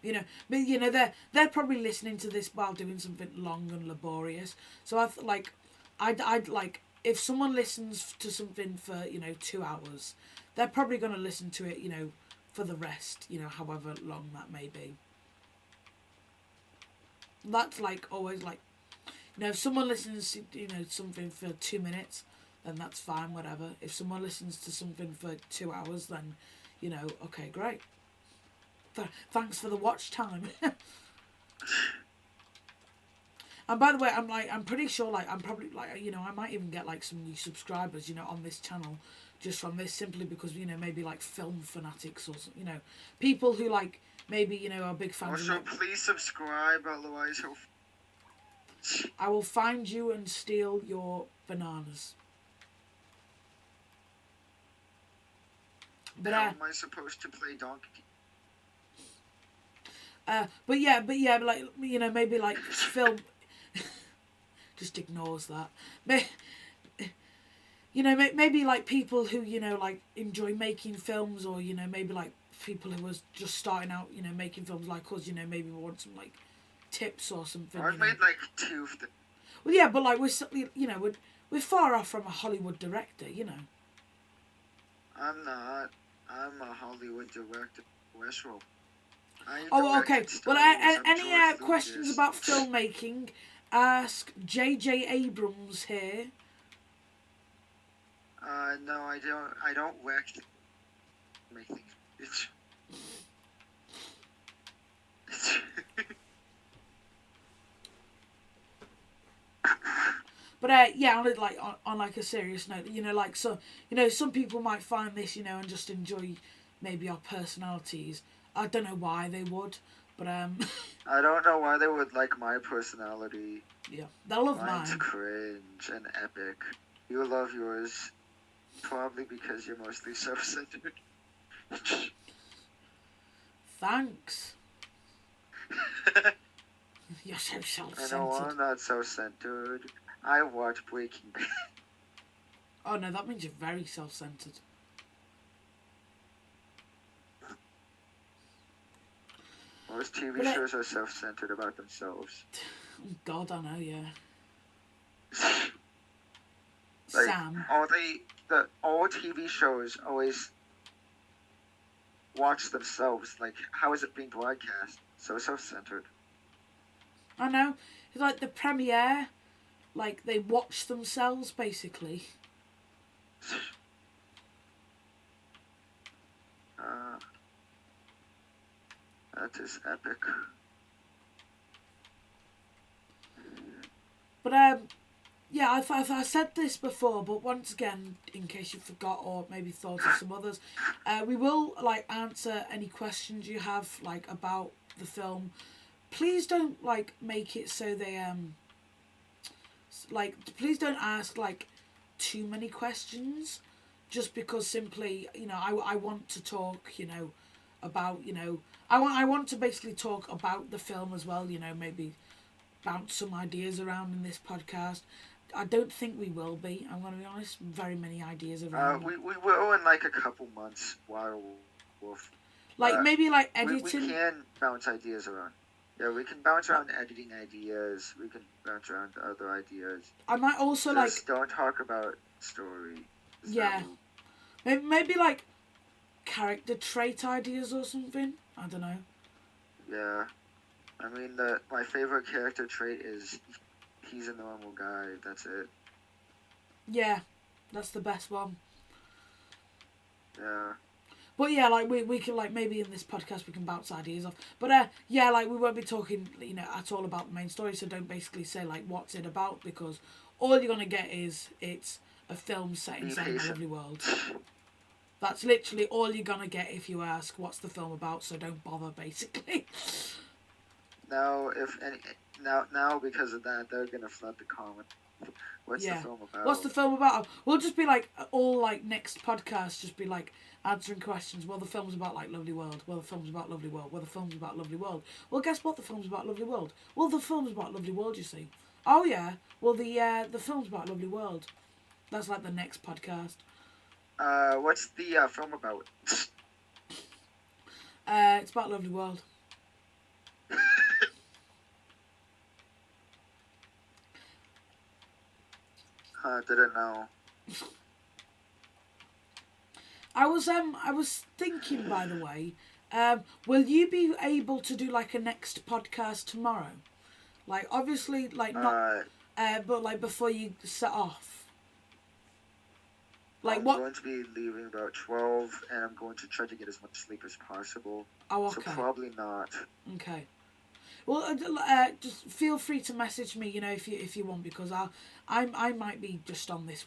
but they're probably listening to this while doing something long and laborious. So I'd like, if someone listens to something for 2 hours, they're probably going to listen to it for the rest, however long that may be. That's like always like, if someone listens to something for 2 minutes, then that's fine, whatever. If someone listens to something for 2 hours, then okay, great. Thanks for the watch time. And by the way, I'm pretty sure I'm probably I might even get like some new subscribers on this channel just from this, simply because maybe like film fanatics or people who like maybe are big fans. Also, please subscribe, otherwise I will find you and steal your bananas. But how am I supposed to play Donkey? but like maybe like film. Just ignores that. Maybe like people who like enjoy making films, or maybe like people who was just starting out making films like us, maybe want some like tips or something. I've made like 2 of them. Well, yeah, but like we're far off from a Hollywood director, I'm not. I'm a Hollywood director. Westworld. Oh, okay. Well, any questions about filmmaking? Ask J.J. Abrams here. No, I don't. I don't work to make things. But yeah, on like a serious note, like some people might find this, and just enjoy maybe our personalities. I don't know why they would, but I don't know why they would like my personality. Yeah, they'll love Mine's mine. cringe and epic. You love yours, probably because you're mostly self-centered. Thanks. You're so I self-centered. know I'm not self-centered. I watch Breaking Bad. Oh no, that means you're very self-centered. Most TV shows are self-centered about themselves. God, I know, yeah. Like, Sam. all TV shows always watch themselves. Like, how is it being broadcast? So self-centered. I know. It's like the premiere. Like, they watch themselves, basically. That is epic. But, yeah, I said this before, but once again, in case you forgot or maybe thought of some others, we will, like, answer any questions you have, like, about the film. Please don't, like, make it so they, like, please don't ask, like, too many questions, just because simply, I want to talk, about, I want to basically talk about the film as well, maybe bounce some ideas around in this podcast. I don't think we will be, I'm going to be honest, very many ideas around. We will in like a couple months while we'll Like, maybe like we editing. can bounce ideas around. Yeah, we can bounce around editing ideas. We can bounce around other ideas. I might also Just don't talk about story. Yeah. Maybe like character trait ideas or something. I don't know. Yeah. I mean, my favorite character trait is he's a normal guy. That's it. Yeah, that's the best one. Yeah. But yeah, like we can like maybe in this podcast we can bounce ideas off. But yeah, like we won't be talking at all about the main story. So don't basically say like what's it about, because all you're gonna get is it's a film set inside a lovely world. That's literally all you're gonna get if you ask what's the film about. So don't bother, basically. Now because of that, they're gonna flood the comments. What's the film about? What's the film about? We'll just be like all like next podcast, just be like answering questions. Well, the film's about like Lovely World. Well, the film's about Lovely World. Well, the film's about Lovely World. Well, guess what? The film's about Lovely World. Well, the film's about Lovely World. You see? Oh yeah. Well, the film's about Lovely World. That's like the next podcast. What's the film about? It's about Lovely World. Didn't know. I was thinking, by the way, will you be able to do like a next podcast tomorrow? Like obviously, like not, but like before you set off. Like I'm going to be leaving about 12, and I'm going to try to get as much sleep as possible. Oh, okay. So probably not. Okay. Well, just feel free to message me, if you want, because I might be just on this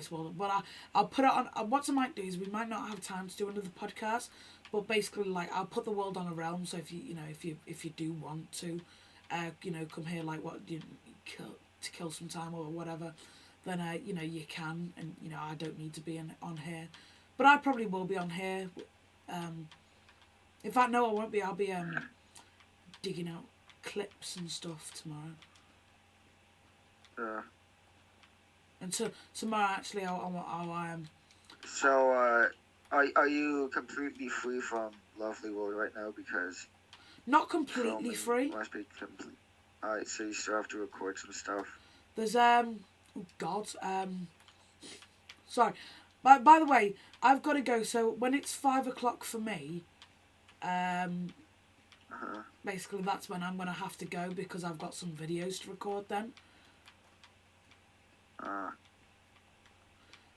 world, but I'll put it on. What I might do is we might not have time to do another podcast, but basically like I'll put the world on a realm. So if you do want to, come here like to kill some time or whatever, then you can, and I don't need to be on here, but I probably will be on here. In fact, no, I won't be. I'll be digging out clips and stuff tomorrow. And so tomorrow actually I'll So are you completely free from Lovely World right now? Because not completely free. Must be complete. Alright, so you still have to record some stuff. There's oh God, sorry. By the way, I've got to go. So when it's 5 o'clock for me, basically that's when I'm gonna have to go, because I've got some videos to record then.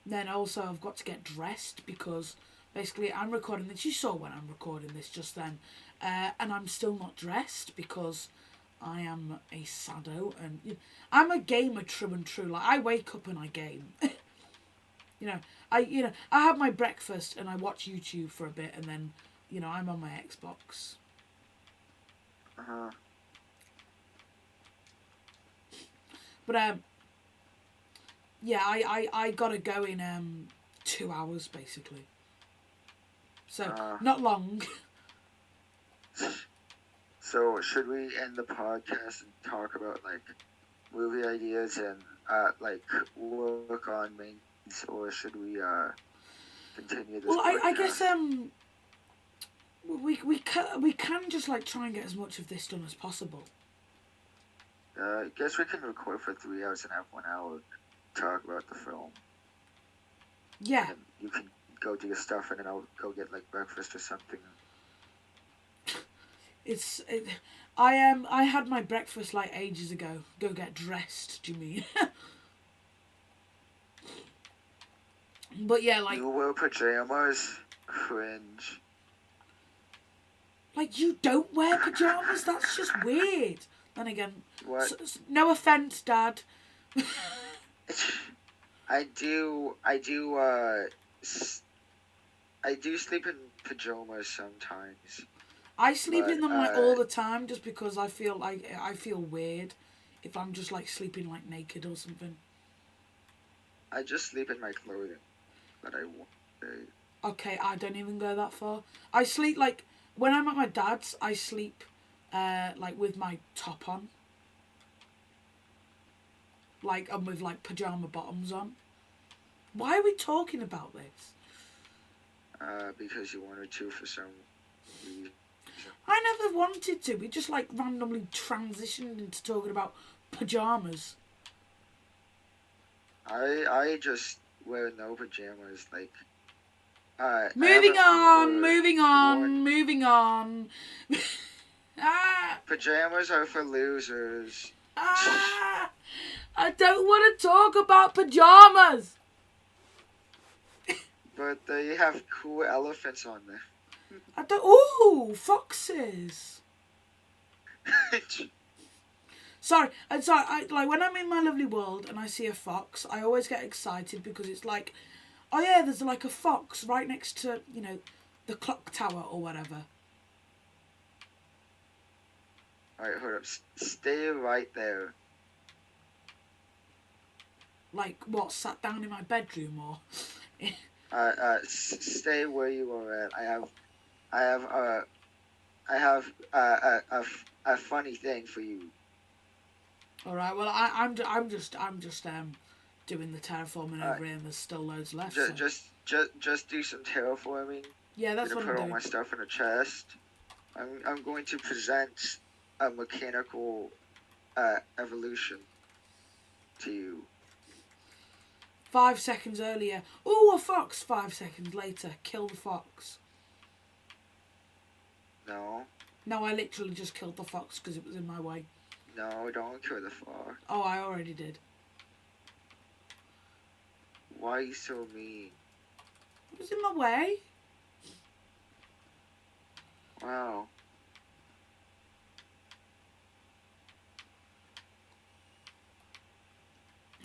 Then also I've got to get dressed, because basically I'm recording this. You saw when I'm recording this just then, and I'm still not dressed because I am a sado, and I'm a gamer true and true. Like I wake up and I game. I have my breakfast and I watch YouTube for a bit, and then I'm on my Xbox. But yeah, I gotta go in 2 hours basically. So not long. So should we end the podcast and talk about like movie ideas and like work on mains, or should we continue this? Well, I podcast? guess we can just like try and get as much of this done as possible. I guess we can record for 3 hours and have 1 hour talk about the film. Yeah. And you can go do your stuff, and then I'll go get like breakfast or something. I had my breakfast like ages ago. Go get dressed, do you mean? But yeah, like You wear pajamas? Cringe. like you don't wear pajamas. That's just weird. Then again, What? No offense, Dad. I do sleep in pajamas sometimes. I sleep But, in them like all the time, just because I feel weird if I'm just like sleeping like naked or something. I just sleep in my clothing. that I want today. Okay, I don't even go that far. I sleep like when I'm at my dad's. I sleep like with my top on, like and with like pajama bottoms on. Why are we talking about this? Because you wanted to for some reason. I never wanted to. We just like randomly transitioned into talking about pajamas. I just wear no pajamas. Like, Moving on, worn. moving on. ah, Pajamas are for losers. ah, I don't want to talk about pajamas. But they have cool elephants on them. I don't. Ooh, foxes. Sorry, I'm sorry. I like when I'm in my lovely world and I see a fox. I always get excited because it's like, oh yeah, there's like a fox right next to the clock tower or whatever. Alright, hold up. Stay right there. Like what? Sat down in my bedroom or? Stay where you are at. I have a funny thing for you. All right. Well, I'm just doing the terraforming over here, and there's still loads left. Just do some terraforming. Yeah, that's I'm what gonna I'm put all doing. my stuff in a chest. I'm going to present a mechanical evolution to you. 5 seconds earlier. Ooh, a fox. 5 seconds later, kill the fox. No, No, I literally just killed the fox because it was in my way. no, don't kill the fox. Oh, I already did. Why are you so mean? It was in my way. Wow.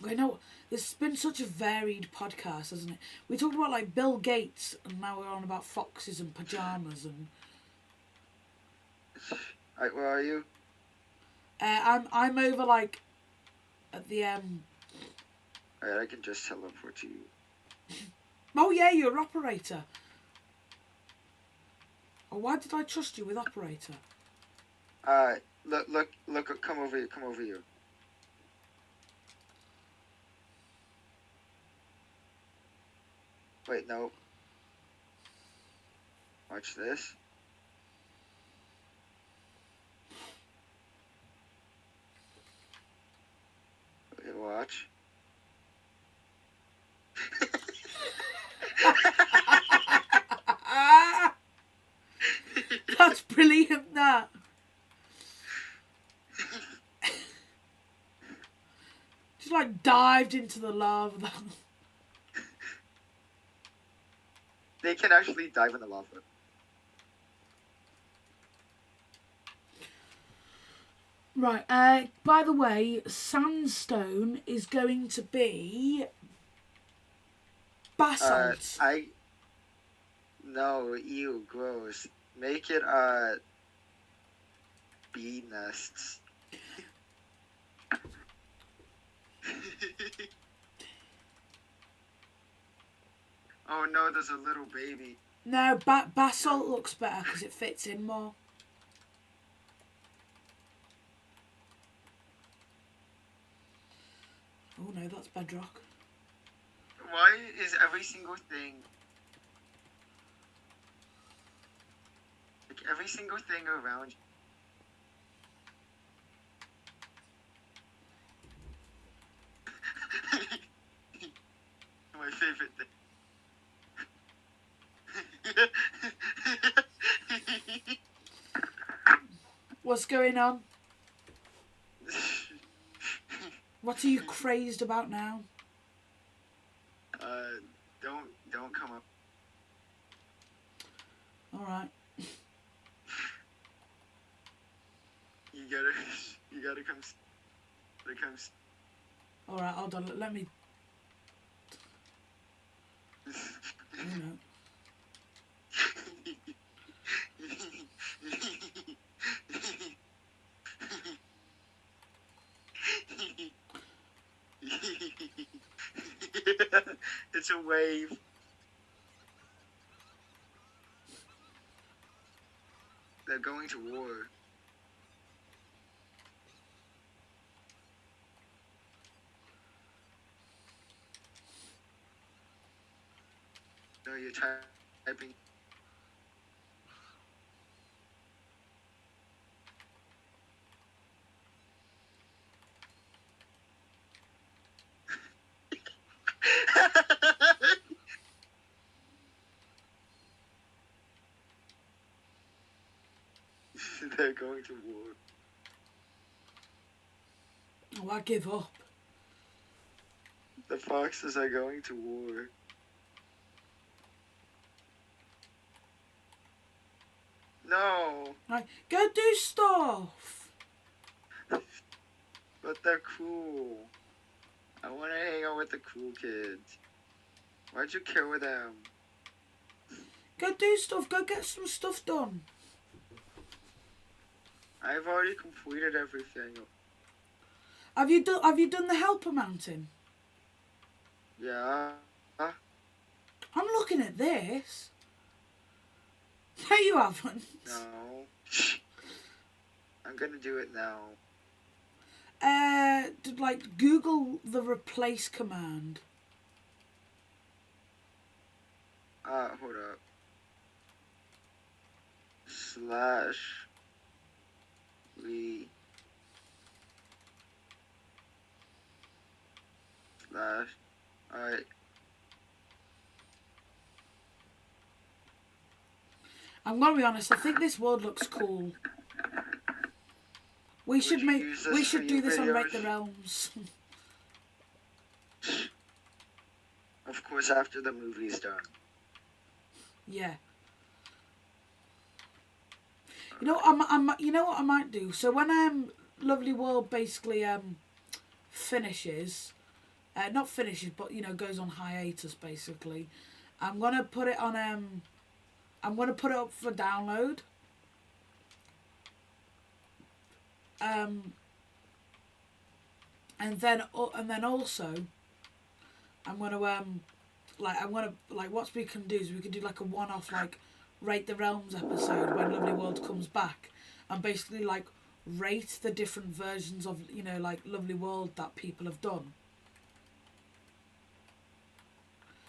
I know this has been such a varied podcast, hasn't it? We talked about like Bill Gates, and now we're on about foxes and pajamas, and Alright, where are you? I'm over like at the Alright, I can just teleport to you. Oh yeah, you're operator. Oh, why did I trust you with operator? Look, come over here. Wait, no. Watch this. Okay, watch. That's brilliant, that. Just like dived into the lava. They can actually dive in the lava. Right, by the way, sandstone is going to be basalt. No, ew, gross. Make it, bee nests. Oh no, there's a little baby. No, basalt looks better because it fits in more. Oh no, that's bedrock. Why is every single thing... Like, every single thing around you... My favorite thing. What's going on? What are you crazed about now? Don't come up. Alright. You gotta come. Alright, hold on, let me... Oh no. It's a wave. They're going to war. No, you're typing. They're going to war. Oh, I give up. The foxes are going to war. No, Like, go do stuff. but they're cool. I want to hang out with the cool kids. Why'd you kill them? Go do stuff. Go get some stuff done. I've already completed everything. Have you done the Helper Mountain? Yeah. I'm looking at this. No, you haven't. No. I'm gonna do it now. Like Google the replace command. Hold up. Slash. Slash. Alright. I'm gonna be honest. I think this world looks cool. We should do this on Rate the Realms. Of course, after the movie's done. Yeah. You know, you know what I might do. So when Lovely World basically finishes, not finishes, but you know goes on hiatus basically, I'm gonna put it on I'm gonna put it up for download. And then also I'm gonna what we can do is we can do like a one-off like Rate the Realms episode when Lovely World comes back, and basically like rate the different versions of you know like Lovely World that people have done.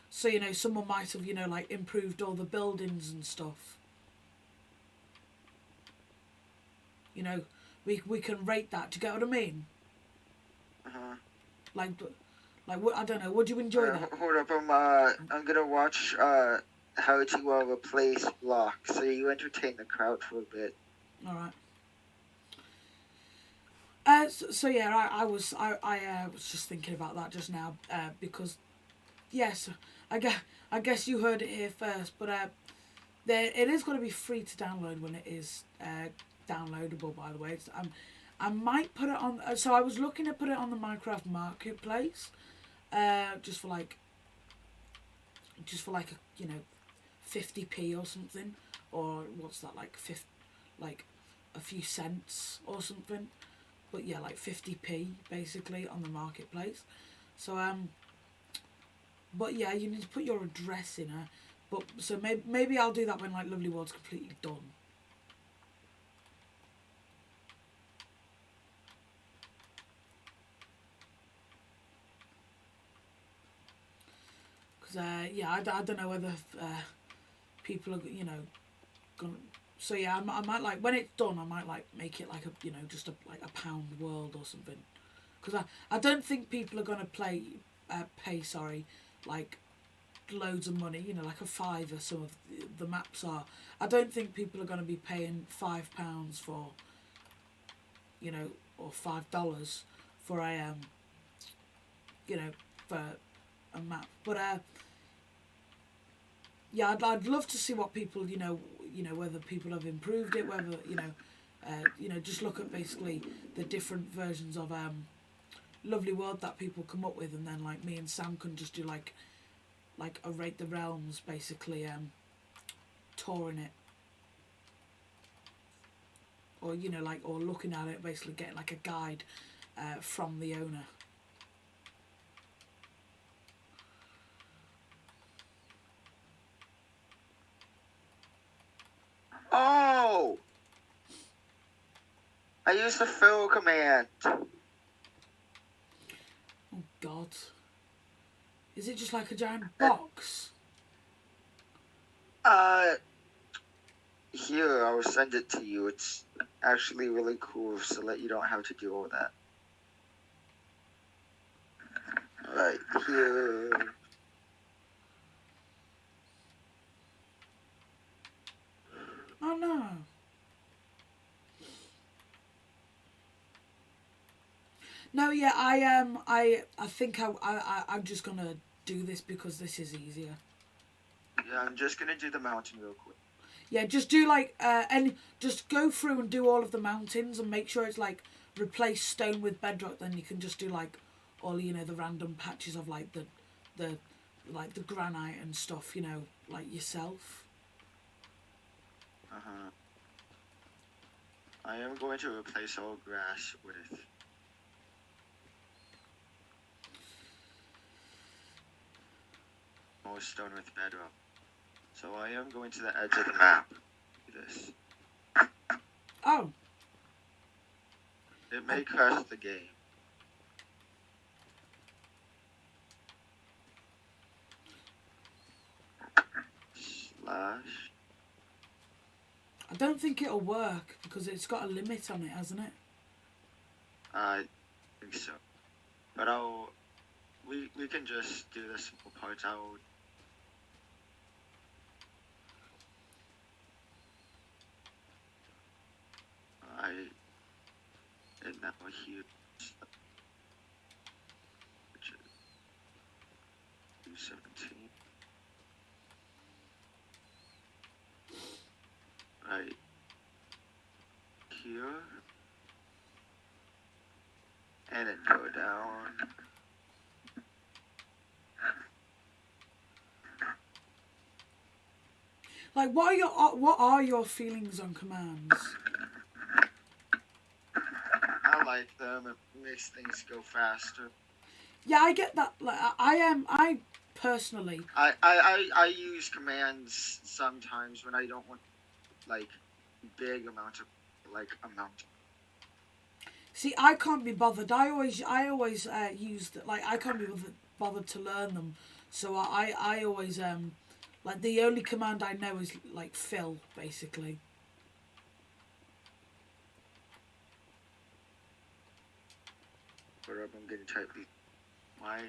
So you know someone might have you know like improved all the buildings and stuff. You know we can rate that. Do you get what I mean? Like what I don't know. Would you enjoy that? Hold up, I'm gonna watch how to replace blocks. So you entertain the crowd for a bit. All right. So yeah, I was just thinking about that just now because yes, I guess you heard it here first, but it is going to be free to download when it is downloadable. By the way, I might put it on. So I was looking to put it on the Minecraft Marketplace, just for like a you know 50p or something, or what's that like like a few cents or something. But yeah, like 50p basically on the marketplace. So but yeah, you need to put your address in her. But so maybe I'll do that when like Lovely World's completely done. Because yeah, I don't know whether people are you know gonna. So yeah, I might like when it's done. I might like make it like a you know just a like a pound world or something, because I don't think people are gonna pay like loads of money. You know, like a fiver. Some of the maps are. I don't think people are gonna be paying £5 for. You know, or $5 for a you know for a map, but yeah, I'd love to see what people you know whether people have improved it, whether you know just look at basically the different versions of Lovely World that people come up with, and then like me and Sam can just do like a Rate the Realms basically touring it, or you know like or looking at it basically getting like a guide from the owner. Oh, I used the fill command. Oh God. Is it just like a giant box? Here, I'll send it to you. It's actually really cool, so that you don't have to do all that. Right here. Oh no. No, yeah, I think I'm just gonna do this because this is easier. Yeah, I'm just gonna do the mountain real quick. Yeah, just do like just go through and do all of the mountains and make sure it's like replace stone with bedrock. Then you can just do like all the random patches of like the like the granite and stuff. Like yourself. I am going to replace all grass with more stone with bedrock. So I am going to the edge of the map. This. Oh. It may crash the game. Slash. I don't think it'll work because it's got a limit on it, hasn't it? I think so. But we can just do the simple parts out. And now here, which is 217. Right here, and then go down. Like, what are your feelings on commands? I like them. It makes things go faster. Yeah, I get that. Like, I personally. I use commands sometimes when I don't want like big amount of amount. See, I can't be bothered. I always use like I can't be bothered to learn them. So I always like the only command I know is like fill basically. But I'm gonna type my.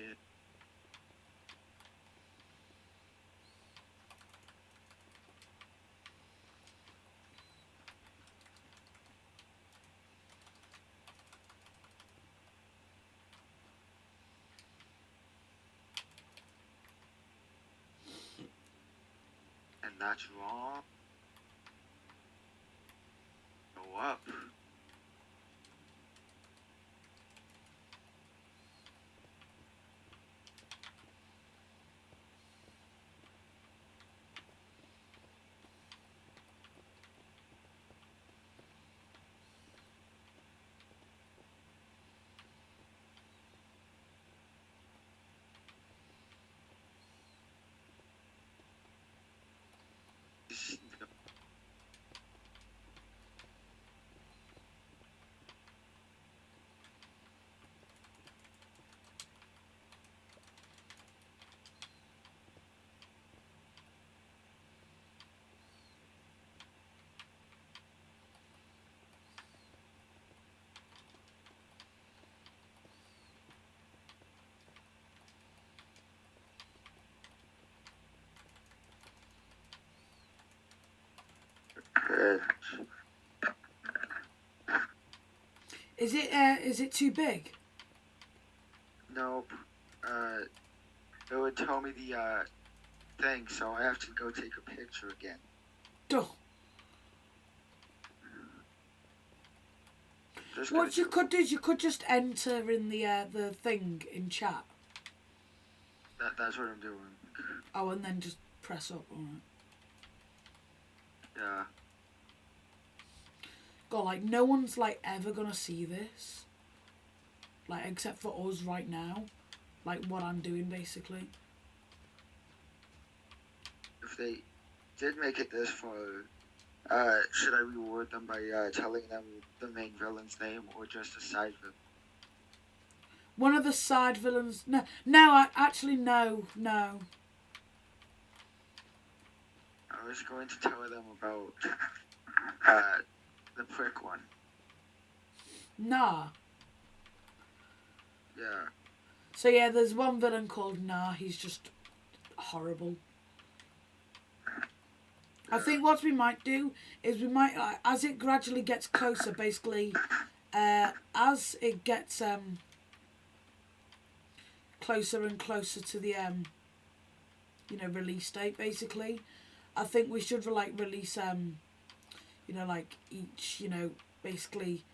And that's wrong. Go up. Is it too big? Nope. It would tell me the thing, so I have to go take a picture again. Duh. What you could do is you could just enter in the thing in chat. That's what I'm doing. Oh, and then just press up on it. Yeah. God, like no one's like ever gonna see this. Like except for us right now. Like what I'm doing basically. If they did make it this far, Should I reward them by telling them the main villain's name or just a side villain? One of the side villains. No, actually, no. I was going to tell them about uh, the prick one. Nah. Yeah. So yeah, there's one villain called Nah. He's just horrible. I think what we might do is we might, as it gradually gets closer, basically, as it gets closer and closer to the release date, basically, I think we should release each basically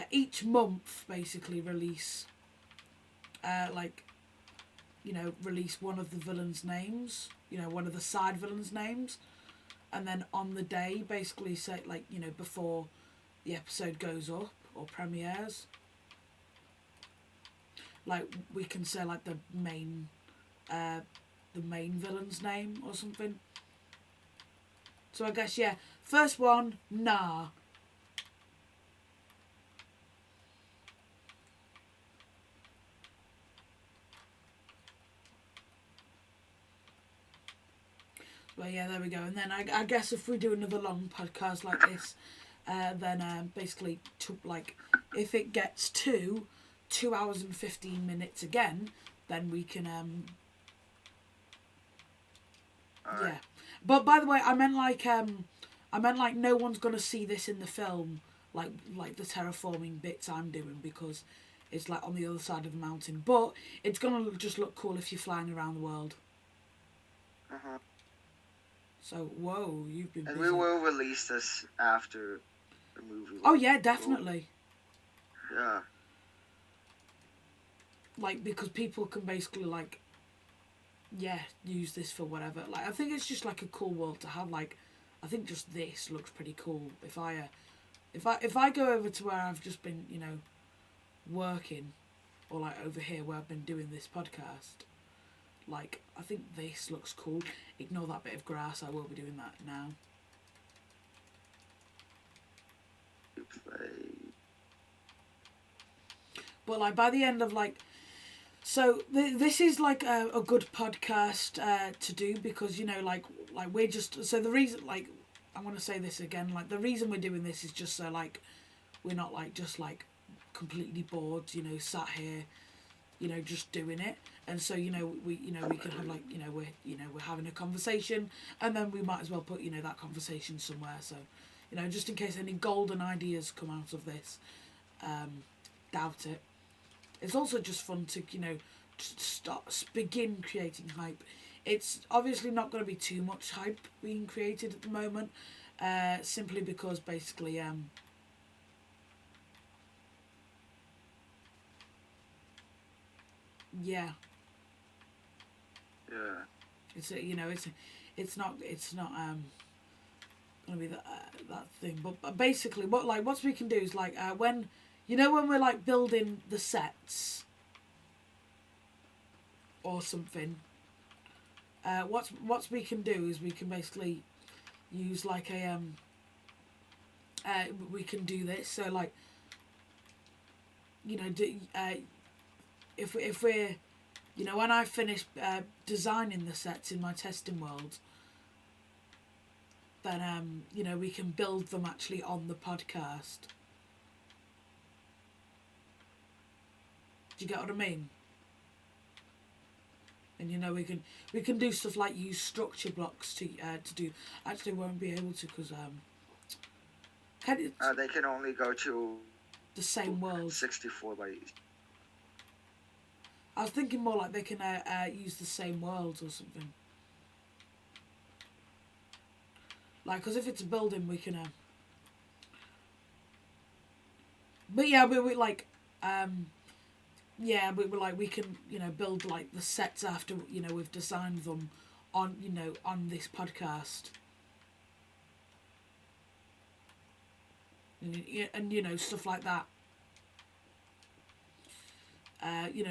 each month basically release release one of the villains' names, one of the side villains' names. And then on the day, basically say before the episode goes up or premieres, we can say the main villain's name or something. So I guess first one, Nah. Well, yeah, there we go. And then I guess if we do another long podcast like this, then basically if it gets to 2 hours and 15 minutes again, then we can yeah. But by the way, I meant no one's gonna see this in the film, like the terraforming bits I'm doing, because it's on the other side of the mountain. But it's gonna just look cool if you're flying around the world. Uh-huh. So, whoa, you've been busy. And we will release this after the movie. Oh, yeah, definitely. Yeah. Because people can basically, use this for whatever. I think it's just, a cool world to have, I think just this looks pretty cool. If I go over to where I've just been, working, or, over here where I've been doing this podcast, I think this looks cool. Ignore that bit of grass, I will be doing that now. But, by the end of, so this is, a good podcast to do, because, we're just, so the reason, I want to say this again, the reason we're doing this is just so, we're not, just, completely bored, sat here, just doing it. And so, we can have we're having a conversation, and then we might as well put, that conversation somewhere. So, just in case any golden ideas come out of this, doubt it. It's also just fun to, begin creating hype. It's obviously not going to be too much hype being created at the moment, simply because basically, yeah. Yeah. It's not gonna be that thing. But basically, what we can do is when when we're building the sets or something. What we can do is we can basically use a we can do this. So if we're when I finish designing the sets in my testing world, then we can build them actually on the podcast. Do you get what I mean? And we can do stuff like use structure blocks to do. Actually, won't be able to because they can only go to the same world. 64 by. I was thinking more they can use the same worlds or something. Because if it's a building, we can. But yeah, we yeah, we can build the sets after we've designed them on on this podcast. And stuff like that.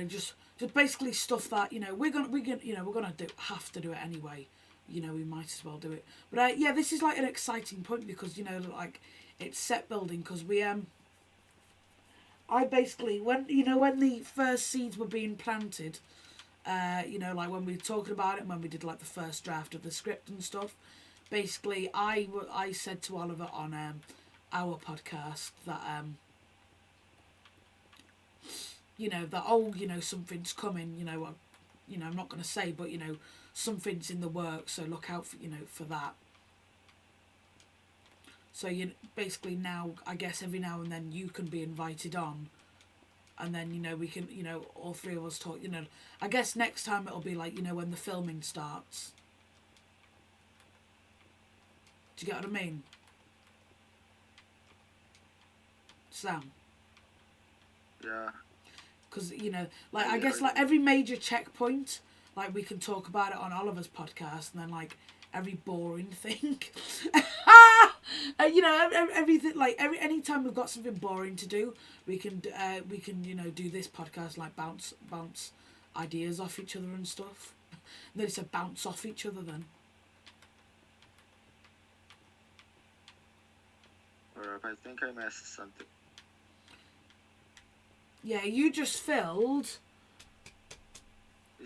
Just basically stuff that we're gonna have to do it anyway. you know, we might as well do it. But yeah, this is like an exciting point because, you know, like it's set building because I basically, when the first seeds were being planted, you know, like when we were talking about it and when we did like the first draft of the script and stuff, basically I said to Oliver on our podcast that you know, that you know, something's coming, you know, I'm not going to say, but you know, something's in the works, so look out for, you know, for that. So you basically now, I guess every now and then you can be invited on, and then, you know, we can, you know, all three of us talk, you know. I guess next time it'll be like, you know, when the filming starts. Do you get what I mean? Sam? Yeah. Because, you know, like, I Yeah, guess, like, every major checkpoint, like, we can talk about it on Oliver's podcast, and then, like, every boring thing. You know, everything, like, anytime we've got something boring to do, we can, you know, do this podcast, like, bounce ideas off each other and stuff. And then it's a bounce off each other then. Or I think I missed something. Yeah, you just filled...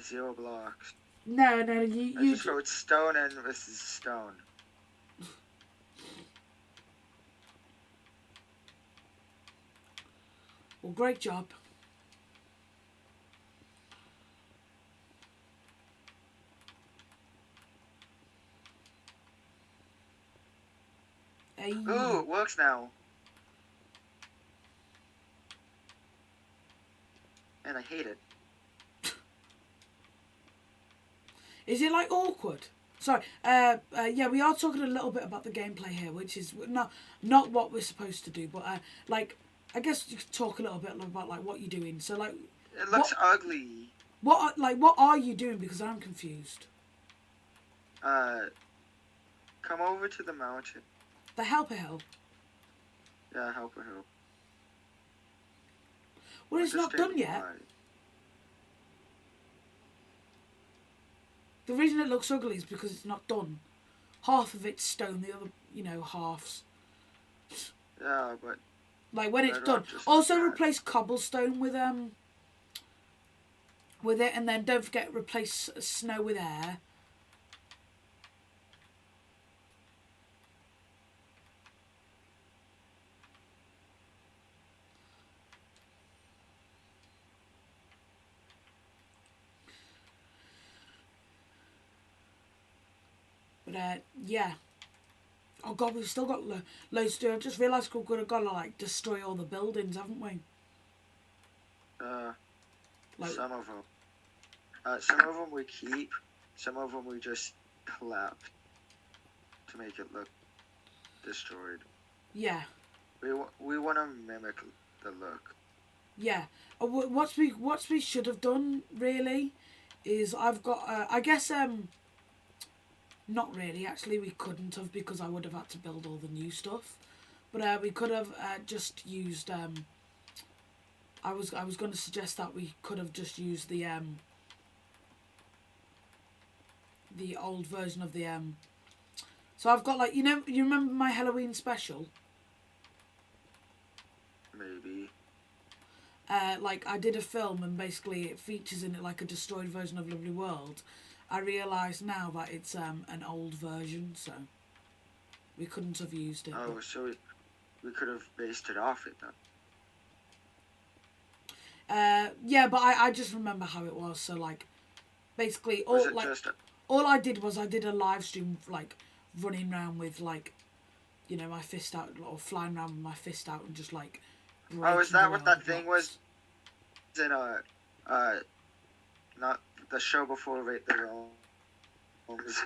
0 blocks. No, I you just wrote stone and this is stone. Well, great job. Hey. Ooh, it works now. And I hate it. Is it like awkward? Sorry. Yeah, we are talking a little bit about the gameplay here, which is not what we're supposed to do. But like, I guess you could talk a little bit about like what you're doing. So like, It looks ugly. what are you doing? Because I'm confused. Come over to the mountain. The Helper Hill. Yeah, Helper Hill. Well, it's Just not done standing yet. by. The reason it looks ugly is because it's not done. Half of it's stone, the other, you know, halves. Yeah, but Like when it's Better done. off just Also like that. replace cobblestone with it, and then don't forget replace snow with air. But yeah. Oh god, we've still got loads to do. I just realised we've got to like destroy all the buildings, haven't we? Like, some of them. Some of them we keep. Some of them we just clap to make it look destroyed. yeah, We want to mimic the look. yeah. What we should have done really is I've got I guess not really actually we couldn't have because I would have had to build all the new stuff, but we could have just used I was going to suggest that we could have just used the old version of the so I've got like, you know, you remember my Halloween special? Maybe. Like I did a film and basically it features in it like a destroyed version of Lovely World. I realise now that it's an old version, so we couldn't have used it. Oh, so we could have based it off it then. Yeah, but I just remember how it was. So like, basically, Was it just all I did was I did a live stream like running around with like, you know, my fist out or flying around with my fist out and just like. Oh, is that what that breaking thing blocks. was? In not the show before Rate the Realms.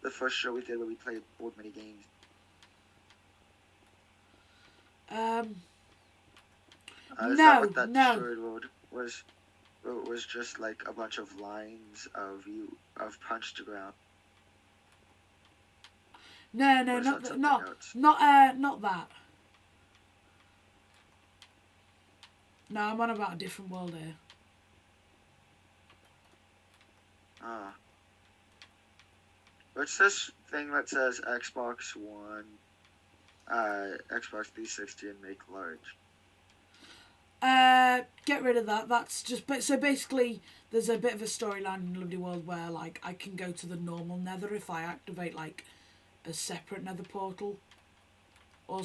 The first show we did where we played board mini games. Is that what that no. destroyed world was? It was just like a bunch of lines of punch to ground. No, Or is that not something not else? not that. No, I'm on about a different world here. Ah. What's this thing that says Xbox One, Xbox 360 and make large? Get rid of that. That's just... So basically, there's a bit of a storyline in Lovely World where, like, I can go to the normal nether if I activate, like, a separate nether portal. Or...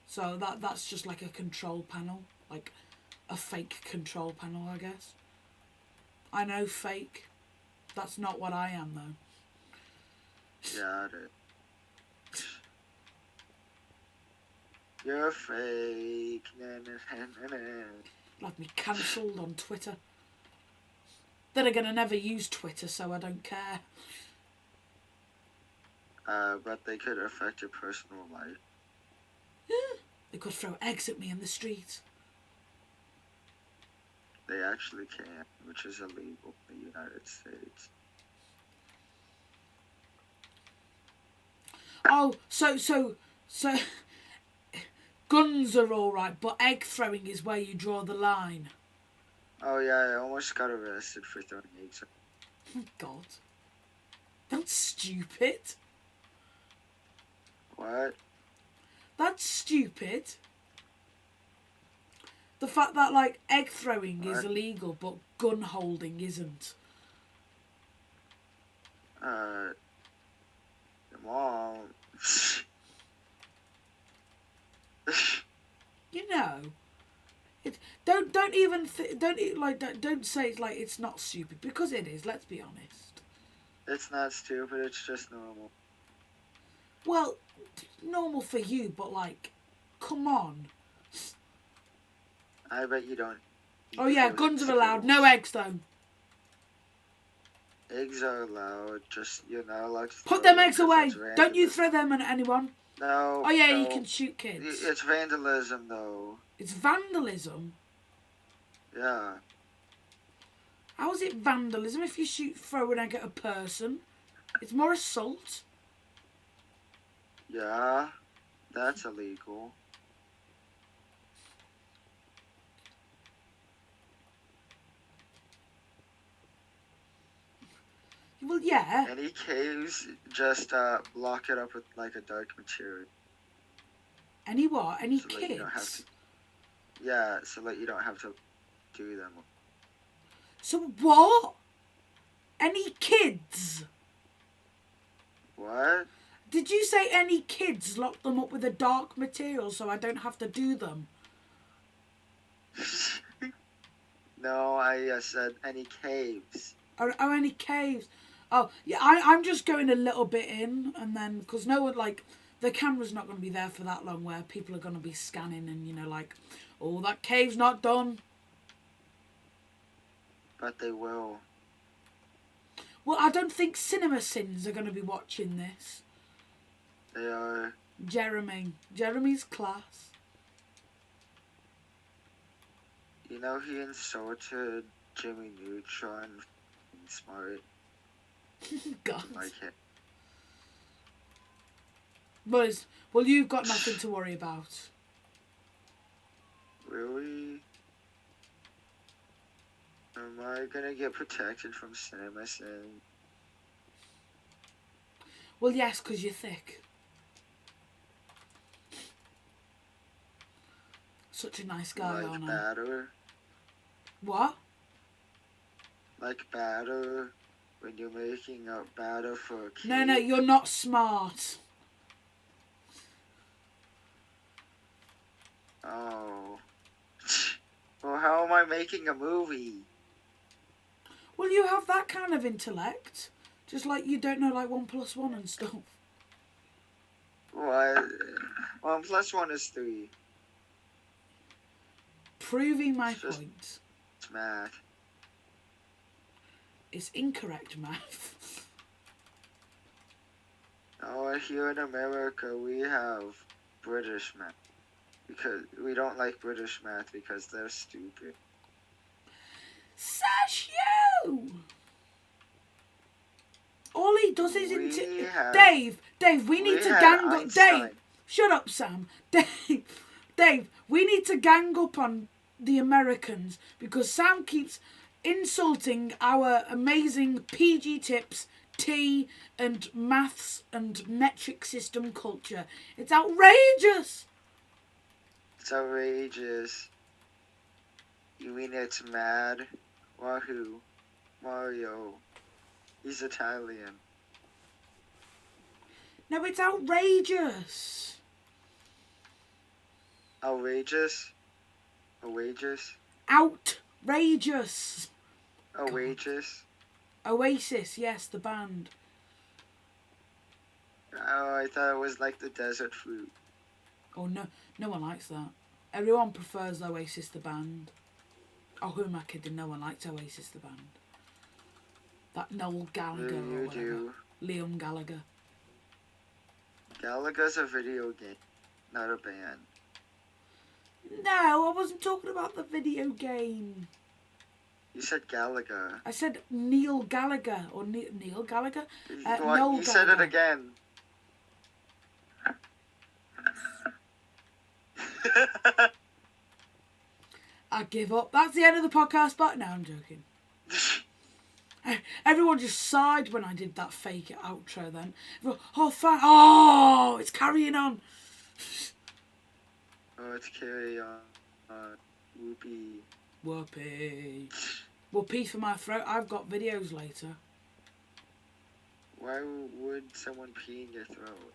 So that's just like a control panel. Like, a fake control panel, I guess. I know, fake. That's not what I am, though. Got it. You're fake. Like me cancelled on Twitter. Then again, I never use Twitter, so I don't care. But they could affect your personal life. They could throw eggs at me in the street. They actually can, which is illegal in the United States. Oh, so guns are all right, but egg throwing is where you draw the line. Oh yeah, I almost got arrested for throwing eggs. Oh, God. That's stupid. What? That's stupid. The fact that, like, egg throwing is What? illegal, but gun holding isn't. Mom. You know, don't say it's like it's not stupid, because it is. Let's be honest. It's not stupid. It's just normal. Well, normal for you, but like, come on. I bet you don't. Oh yeah, guns are allowed. No eggs though. Eggs are allowed. Just you're not allowed to. Put them eggs away. Don't you throw them at anyone. No. Oh yeah, no. you can shoot kids. It's vandalism, though. It's vandalism. Yeah. How is it vandalism if you throw an egg at a person? It's more assault. Yeah. That's illegal. Well, yeah. Any caves, just block it up with like a dark material. Any what? Any So that you don't have kids? to, yeah, so that you don't have to do them. So what? Any kids? What? Did you say any kids? Lock them up with a dark material so I don't have to do them. No, I said any caves. Or any caves? Oh, yeah, I'm just going a little bit in, and then, because no one, like, the camera's not going to be there for that long where people are going to be scanning and, you know, like, oh, that cave's not done. But they will. Well, I don't think Cinema Sins are going to be watching this. They are. Jeremy's class. You know, he insulted Jimmy Neutron being smart. God. Like it. Boys, well, you've got nothing to worry about. Really? Am I gonna get protected from Cinema Sin? Well, yes, because you're thick. Such a nice guy, Like aren't I? batter? What? Like batter? When you're making up batter for a cake? No, you're not smart. Oh. Well, how am I making a movie? Well, you have that kind of intellect. Just like you don't know, like, 1 + 1 and stuff. What? 1 + 1 is 3. Proving my It's just- point. It's math. It's incorrect math. Oh, here in America, we have British math. Because we don't like British math because they're stupid. Sash you! All he does is... We have- Dave, we need we to had gang up... Einstein. Dave, shut up, Sam. Dave, we need to gang up on the Americans because Sam keeps insulting our amazing PG Tips tea and maths and metric system culture. It's outrageous. It's outrageous. You mean it's mad? Wahoo. Mario. He's Italian. No, it's outrageous. Outrageous? Outrageous? Outrageous. Outrageous? Oasis, yes, the band. Oh, I thought it was like the desert fruit. Oh, no one likes that. Everyone prefers Oasis, the band. Oh, who am I kidding? No one likes Oasis, the band. That Noel Gallagher or You whatever. do. Liam Gallagher. Gallagher's a video game, not a band. No, I wasn't talking about the video game. You said Gallagher. I said Neil Gallagher or Neil Gallagher. What? Noel You said it Gallagher. again. I give up. That's the end of the podcast, but no, I'm joking. Everyone just sighed when I did that fake outro then. Everyone, oh, fine. Oh, it's carrying on. Oh, it's carry on. Whoopee. Whoopee. Whoopee for my throat. I've got videos later. Why would someone pee in your throat?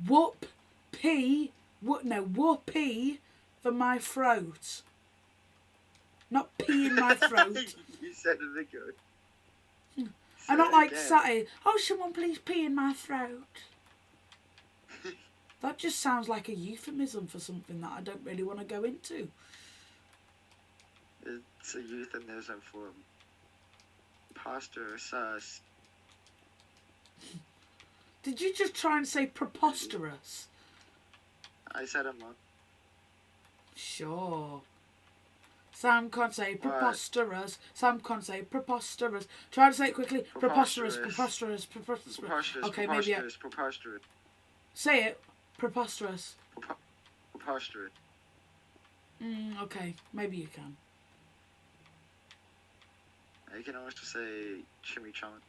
Whoopee. Whoopee for my throat. Not pee in my throat. You said it again. I'm not like Saturday. Oh, someone please pee in my throat. That just sounds like a euphemism for something that I don't really want to go into. It's a euphemism for imposter sus. Did you just try and say preposterous? I said I'm up. Sure. Sam can't say What? preposterous. Sam can't say preposterous. Try to say it quickly. Preposterous. Preposterous. Preposterous. Preposterous. Okay, maybe preposterous. Preposterous. say it. Preposterous. Preposterous. Okay, maybe you can. You can also say chimichanga.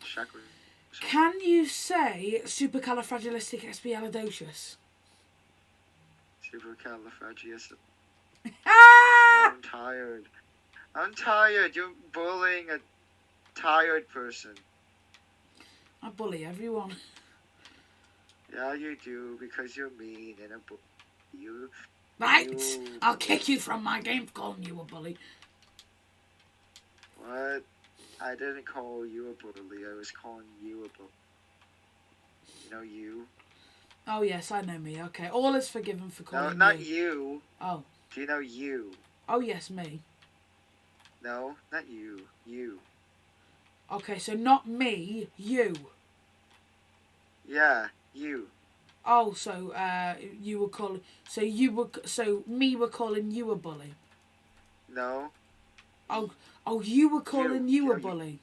Chakra. Can you say supercalifragilisticexpialidocious? Supercalifragilistic. Ah! I'm tired. I'm tired. You're bullying a tired person. I bully everyone. Yeah, you do, because you're mean and a bully. You. Right, You- I'll kick you from my game for calling you a bully. What? I didn't call you a bully. I was calling you a bully. You know you? Oh yes, I know me. Okay, all is forgiven for No, calling not you. you. Oh, Do you know you? oh yes, me. No, not you. You. Okay, so not me, you. Yeah, you. Oh, so you were calling. So me were calling you a bully. No. Oh, you were calling you a No, bully.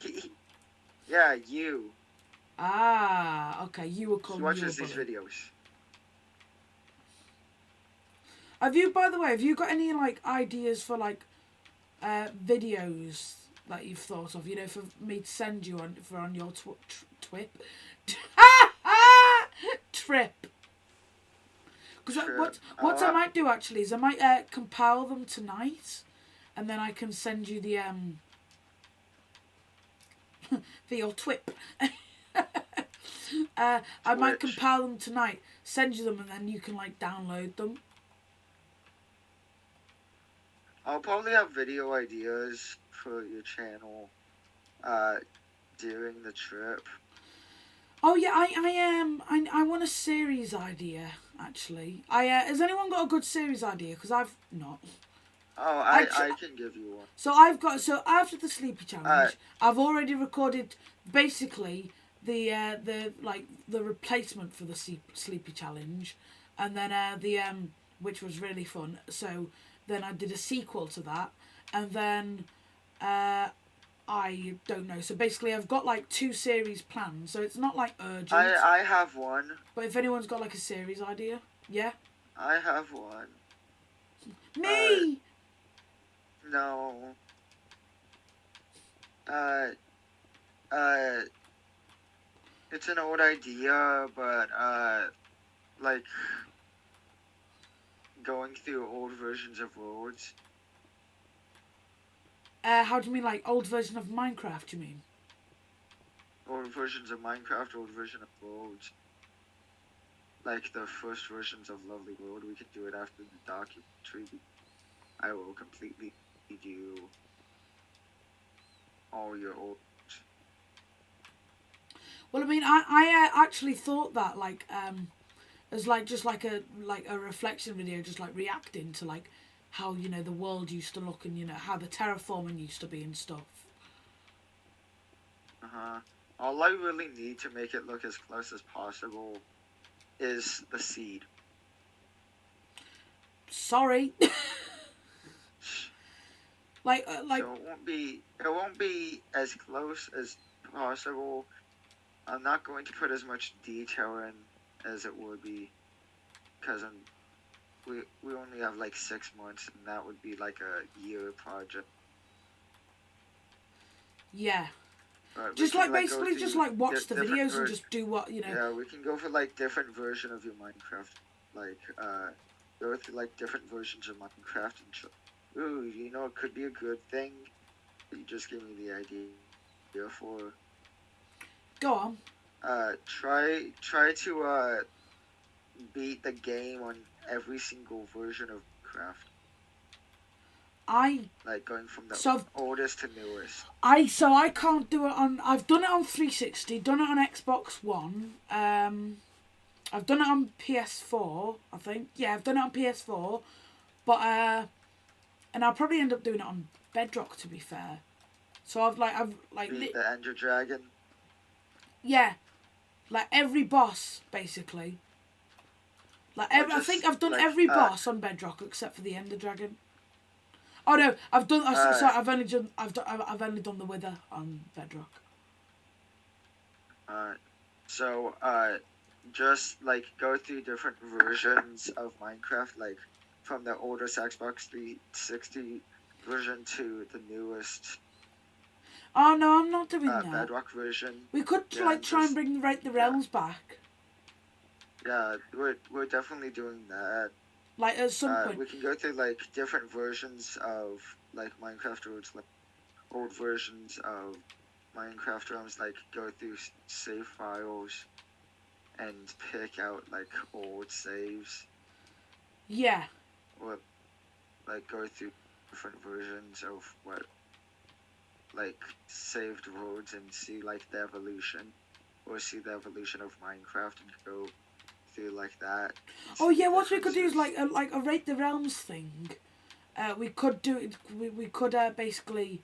Yeah, you. Ah, okay, you were He calling you a watches these bully. videos. Have you, by the way, have you got any like ideas for like videos that you've thought of? You know, for me to send you on your trip. Trip. Because Trip. what I might do actually is I might compile them tonight, and then I can send you the for your twip. I might Twitch. compile them tonight, send you them, and then you can like download them. I'll probably have video ideas for your channel during the trip. Oh yeah, I want a series idea actually. Has anyone got a good series idea? Because I've not. Oh, I I can give you one. So after the sleepy challenge, I've already recorded basically the replacement for the sleepy challenge, and then which was really fun. So then I did a sequel to that, and then I don't know. So basically, I've got like 2 series planned. So it's not like urgent. I have one. But if anyone's got like a series idea, yeah. I have one. Me. No. it's an old idea, but like going through old versions of roads. How do you mean, like old version of Minecraft? You mean? Old versions of Minecraft, old version of roads. Like the first versions of Lovely Road, we could do it after the documentary. I will completely do all your old. Well, I mean, I actually thought that like as like just like a reflection video, just like reacting to like how the world used to look and how the terraforming used to be and stuff. All I really need to make it look as close as possible is the seed. Sorry. like So it won't be as close as possible. I'm not going to put as much detail in as it would be, because we only have like 6 months, and that would be like a year project. Yeah. But just like basically just like watch the videos and just do what Yeah, we can go for like different version of your Minecraft, like go through like different versions of Minecraft and ooh, it could be a good thing. You just gave me the idea for. Go on. Try to beat the game on every single version of Minecraft. Like going from the oldest to newest. I can't do it on. I've done it on 360, done it on Xbox One. I've done it on PS4. I think I've done it on PS4, but and I'll probably end up doing it on Bedrock, to be fair. So I've beat the Ender Dragon. Yeah, like every boss basically. I think I've done every boss on Bedrock except for the Ender Dragon. Oh no, I've done. Sorry, I've only done the Wither on Bedrock. So just like go through different versions of Minecraft, like from the oldest Xbox 360 version to the newest. Oh no, I'm not doing that. Bedrock version. We could try and bring the Realms back. Yeah, we're definitely doing that. Like at some point, we can go through like different versions of like Minecraft roads, like old versions of Minecraft realms. Like go through save files and pick out like old saves. Yeah. Or like go through different versions of what like saved roads and see like the evolution, or see the evolution of Minecraft and go through like that. Oh yeah, what we could do is like a Rate the Realms thing. We could do it. We could basically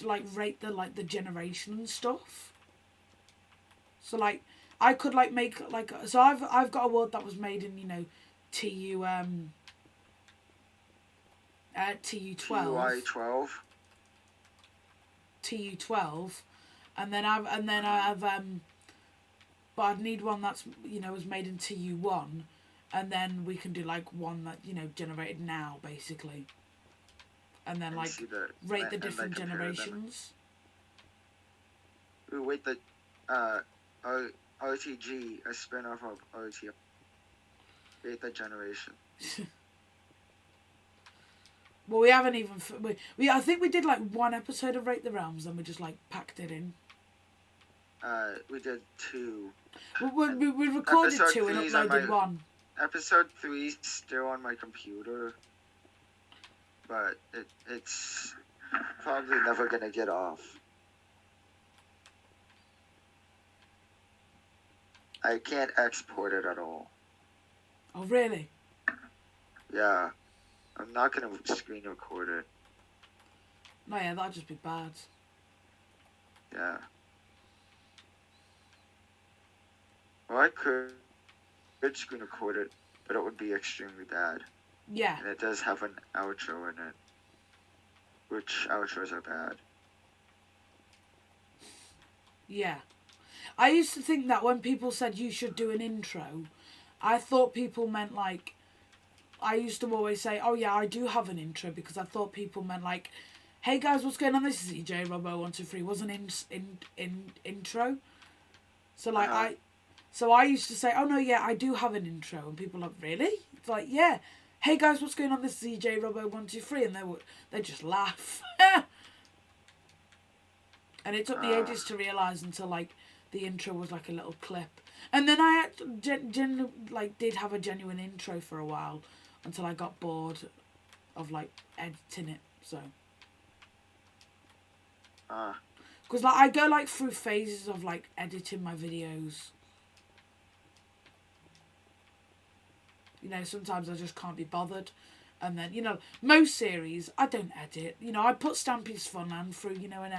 like rate the generation and stuff. So like I could like make like so I've got a world that was made in TU TU12. TU12, and then I've but I'd need one that's was made in TU1, and then we can do like one that generated now basically, and then like rate the different generations. Ooh, wait, the RTG, a spin-off of RTG. Rate the generation. Well, we haven't even I think we did like one episode of Rate the Realms, and we just like packed it in. We did 2. We recorded 2 and uploaded 1. Episode 3's still on my computer, but it's probably never gonna get off. I can't export it at all. Oh really? Yeah, I'm not gonna screen record it. No, yeah, that'd just be bad. Yeah. Well, I could screen record it, but it would be extremely bad. Yeah. And it does have an outro in it, which outros are bad. Yeah. I used to think that when people said you should do an intro, I thought people meant like, I used to always say, oh yeah, I do have an intro, because I thought people meant like, hey guys, what's going on? This is EJ Robo123. Was an intro. So like I used to say, oh no, yeah, I do have an intro, and people are like, really? It's like, yeah. Hey guys, what's going on? This is EJ Robbo 123, and they just laugh. And it took me ages to realise until like the intro was like a little clip, and then I did have a genuine intro for a while until I got bored of like editing it. So because like I go like through phases of like editing my videos. You know, sometimes I just can't be bothered. And then, you know, most series I don't edit. You know, I put Stampy's Fun and through, you know, and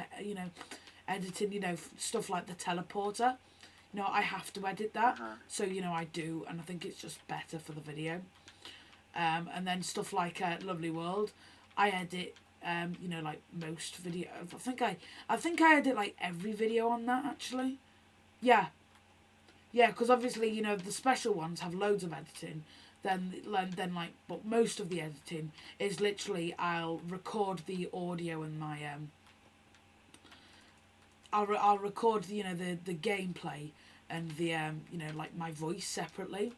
editing, you know, stuff like the teleporter. You know, I have to edit that. So, you know, I do, and I think it's just better for the video. And then stuff like Lovely World, I edit you know, like most video. I think I edit like every video on that actually. Yeah, because obviously, you know, the special ones have loads of editing. Then like, but most of the editing is literally I'll record the audio and my I'll record you know the gameplay and the you know like my voice separately,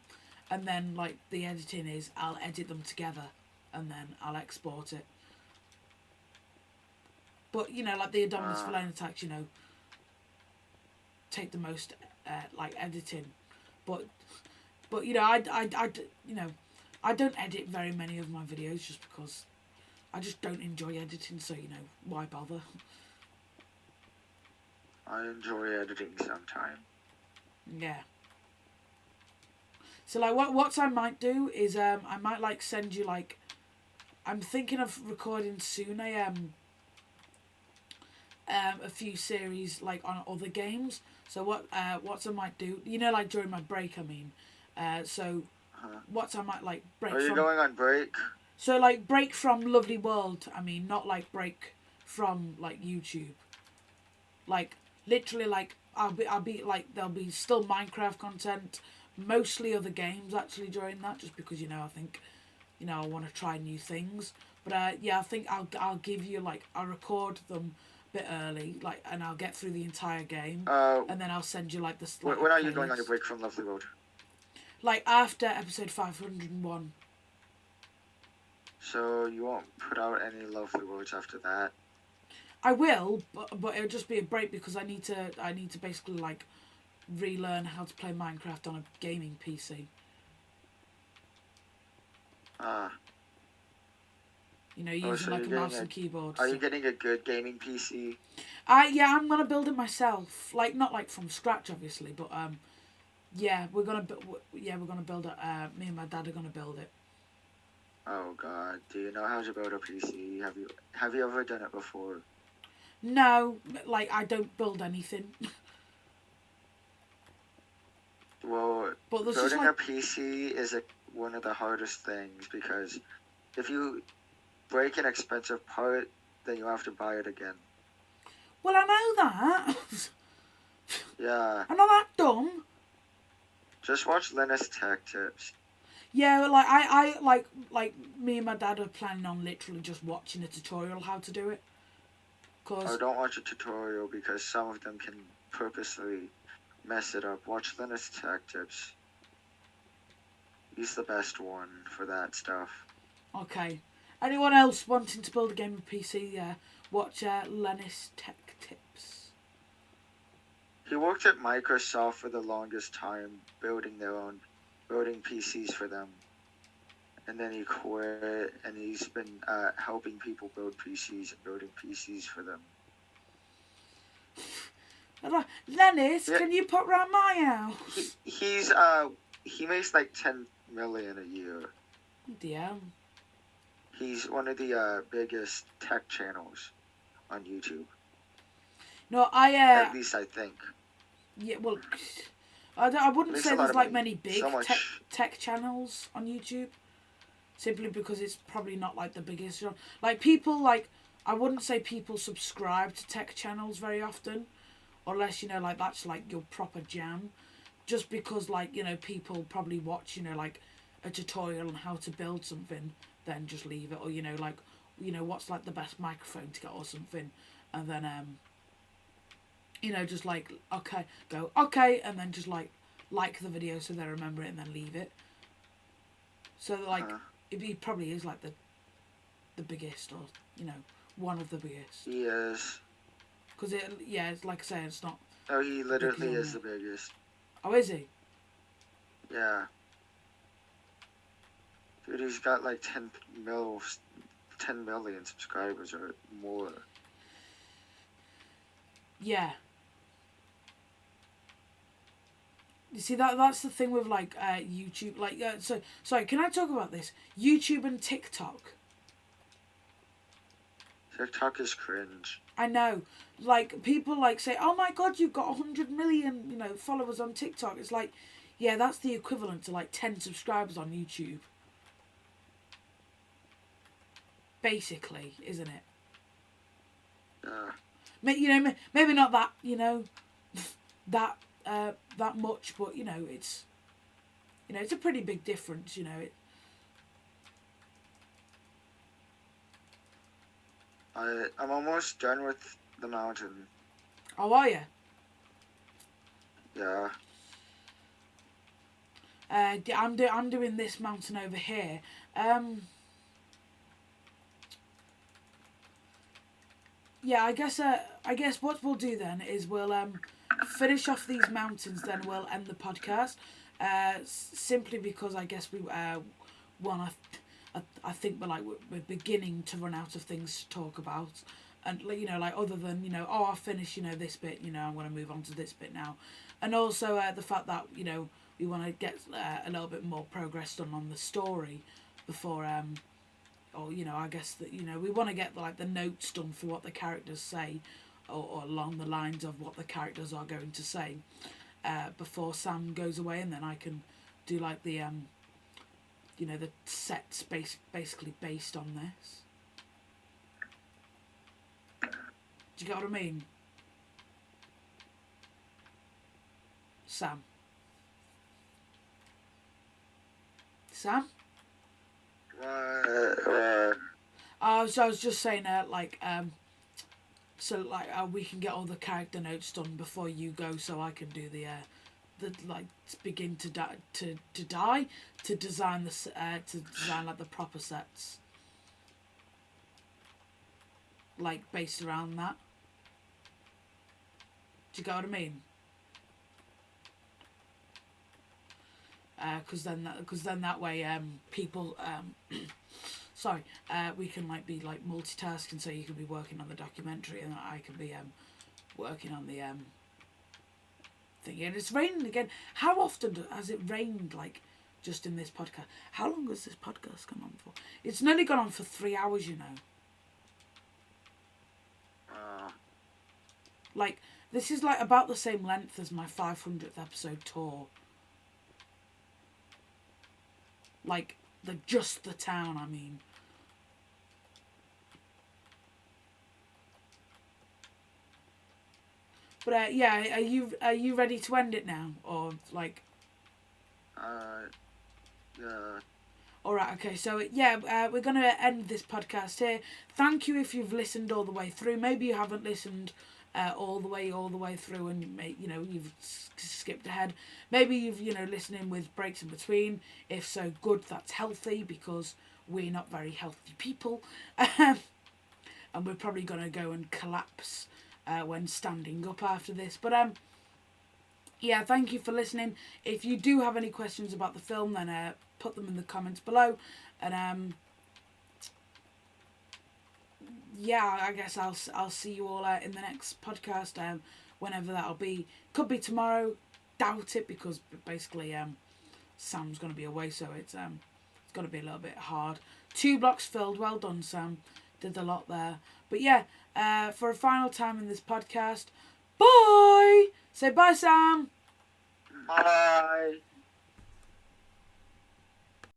and then like the editing is I'll edit them together and then I'll export it. But you know, like the Adominus Villain attacks, you know, take the most like editing, but you know I you know I don't edit very many of my videos just because I just don't enjoy editing. So you know why bother? I enjoy editing sometime. Yeah. So like what I might do is I might like send you like I'm thinking of recording soon a few series like on other games. So what I might do, you know, like during my break, I mean, so what I might like break. Are you going on break? So like break from Lovely World. I mean, not like break from like YouTube. Like literally, like I'll be like there'll be still Minecraft content, mostly other games actually during that, just because you know I think, you know, I want to try new things. But yeah, I think I'll give you like I'll record them bit early, like, and I'll get through the entire game, and then I'll send you like this. Like, when are you going on your break from Lovely World? Like after episode 501. So you won't put out any Lovely Worlds after that? I will, but it'll just be a break because I need to basically like relearn how to play Minecraft on a gaming PC. You know, using like a mouse and keyboard. Are you getting a good gaming PC? Yeah, I'm gonna build it myself. Like not like from scratch, obviously, but yeah, we're gonna build it. Me and my dad are gonna build it. Oh God, do you know how to build a PC? Have you ever done it before? No, like I don't build anything. Well, but building a PC is one of the hardest things because if you break an expensive part, then you have to buy it again. Well, I know that. Yeah. I'm not that dumb. Just watch Linus Tech Tips. Yeah, like I like me and my dad are planning on literally just watching a tutorial how to do it. Oh, don't watch a tutorial because some of them can purposely mess it up. Watch Linus Tech Tips. He's the best one for that stuff. Okay. Anyone else wanting to build a gaming PC? Watch Linus Tech Tips. He worked at Microsoft for the longest time, building PCs for them. And then he quit, and he's been helping people build PCs and building PCs for them. Linus, can you put round my house? He makes like 10 million a year. Damn. He's one of the biggest tech channels on YouTube. No, at least I think. Yeah, well, I wouldn't say there's like many big tech channels on YouTube. Simply because it's probably not like the biggest. Like people like, I wouldn't say people subscribe to tech channels very often, unless you know like that's like your proper jam. Just because like you know people probably watch you know like a tutorial on how to build something, then just leave it, or you know like you know what's like the best microphone to get or something, and then you know, just like, okay, go, okay, and then just like the video so they remember it and then leave it. So, like, he probably is, like, the biggest, or, you know, one of the biggest. He is. Because, it's like I say, it's not... Oh, he literally is the biggest. Oh, is he? Yeah. Dude, he's got like 10 million subscribers or more. Yeah. You see, that's the thing with, like, YouTube. Like, so, sorry, can I talk about this? YouTube and TikTok. TikTok is cringe. I know. Like, people, like, say, oh my god, you've got 100 million, you know, followers on TikTok. It's like, yeah, that's the equivalent to, like, 10 subscribers on YouTube. Basically, isn't it? You know, maybe not that, you know, that much, but, you know, it's a pretty big difference, you know. I'm almost done with the mountain. Oh, are you? Yeah. I'm doing this mountain over here. Yeah, I guess what we'll do then is we'll finish off these mountains, then we'll end the podcast. Simply because I guess we I think we're beginning to run out of things to talk about, and you know, like, other than, you know, oh, I'll finish, you know, this bit, you know, I'm going to move on to this bit now, and also the fact that, you know, we want to get a little bit more progress done on the story before or, you know, I guess that, you know, we want to get like the notes done for what the characters say, or along the lines of what the characters are going to say, before Sam goes away, and then I can do like the you know, the sets basically based on this. Do you get what I mean? Sam? I was just saying, like, so, like, we can get all the character notes done before you go, so I can do the like, begin to design like the proper sets, like, based around that. Do you get what I mean? Because then that way people sorry, we can like be like multitasking, so you can be working on the documentary and I can be working on the thing. And it's raining again. How often has it rained, like, just in this podcast? How long has this podcast gone on for? It's nearly gone on for 3 hours, you know. Like, this is like about the same length as my 500th episode tour. Like, just the town, I mean. But yeah, are you ready to end it now, or like? Yeah. All right. Okay. So yeah, we're gonna end this podcast here. Thank you if you've listened all the way through. Maybe you haven't listened all the way through, and you've skipped ahead. Maybe you've listening with breaks in between. If so, good. That's healthy, because we're not very healthy people, and we're probably gonna go and collapse when standing up after this. But yeah, thank you for listening. If you do have any questions about the film, then put them in the comments below, and yeah, I guess I'll see you all in the next podcast, whenever that'll be. Could be tomorrow. Doubt it, because basically Sam's gonna be away, so it's gonna be a little bit hard. 2 blocks filled. Well done, Sam. Did a lot there. But yeah, for a final time in this podcast, bye. Say bye, Sam. Bye.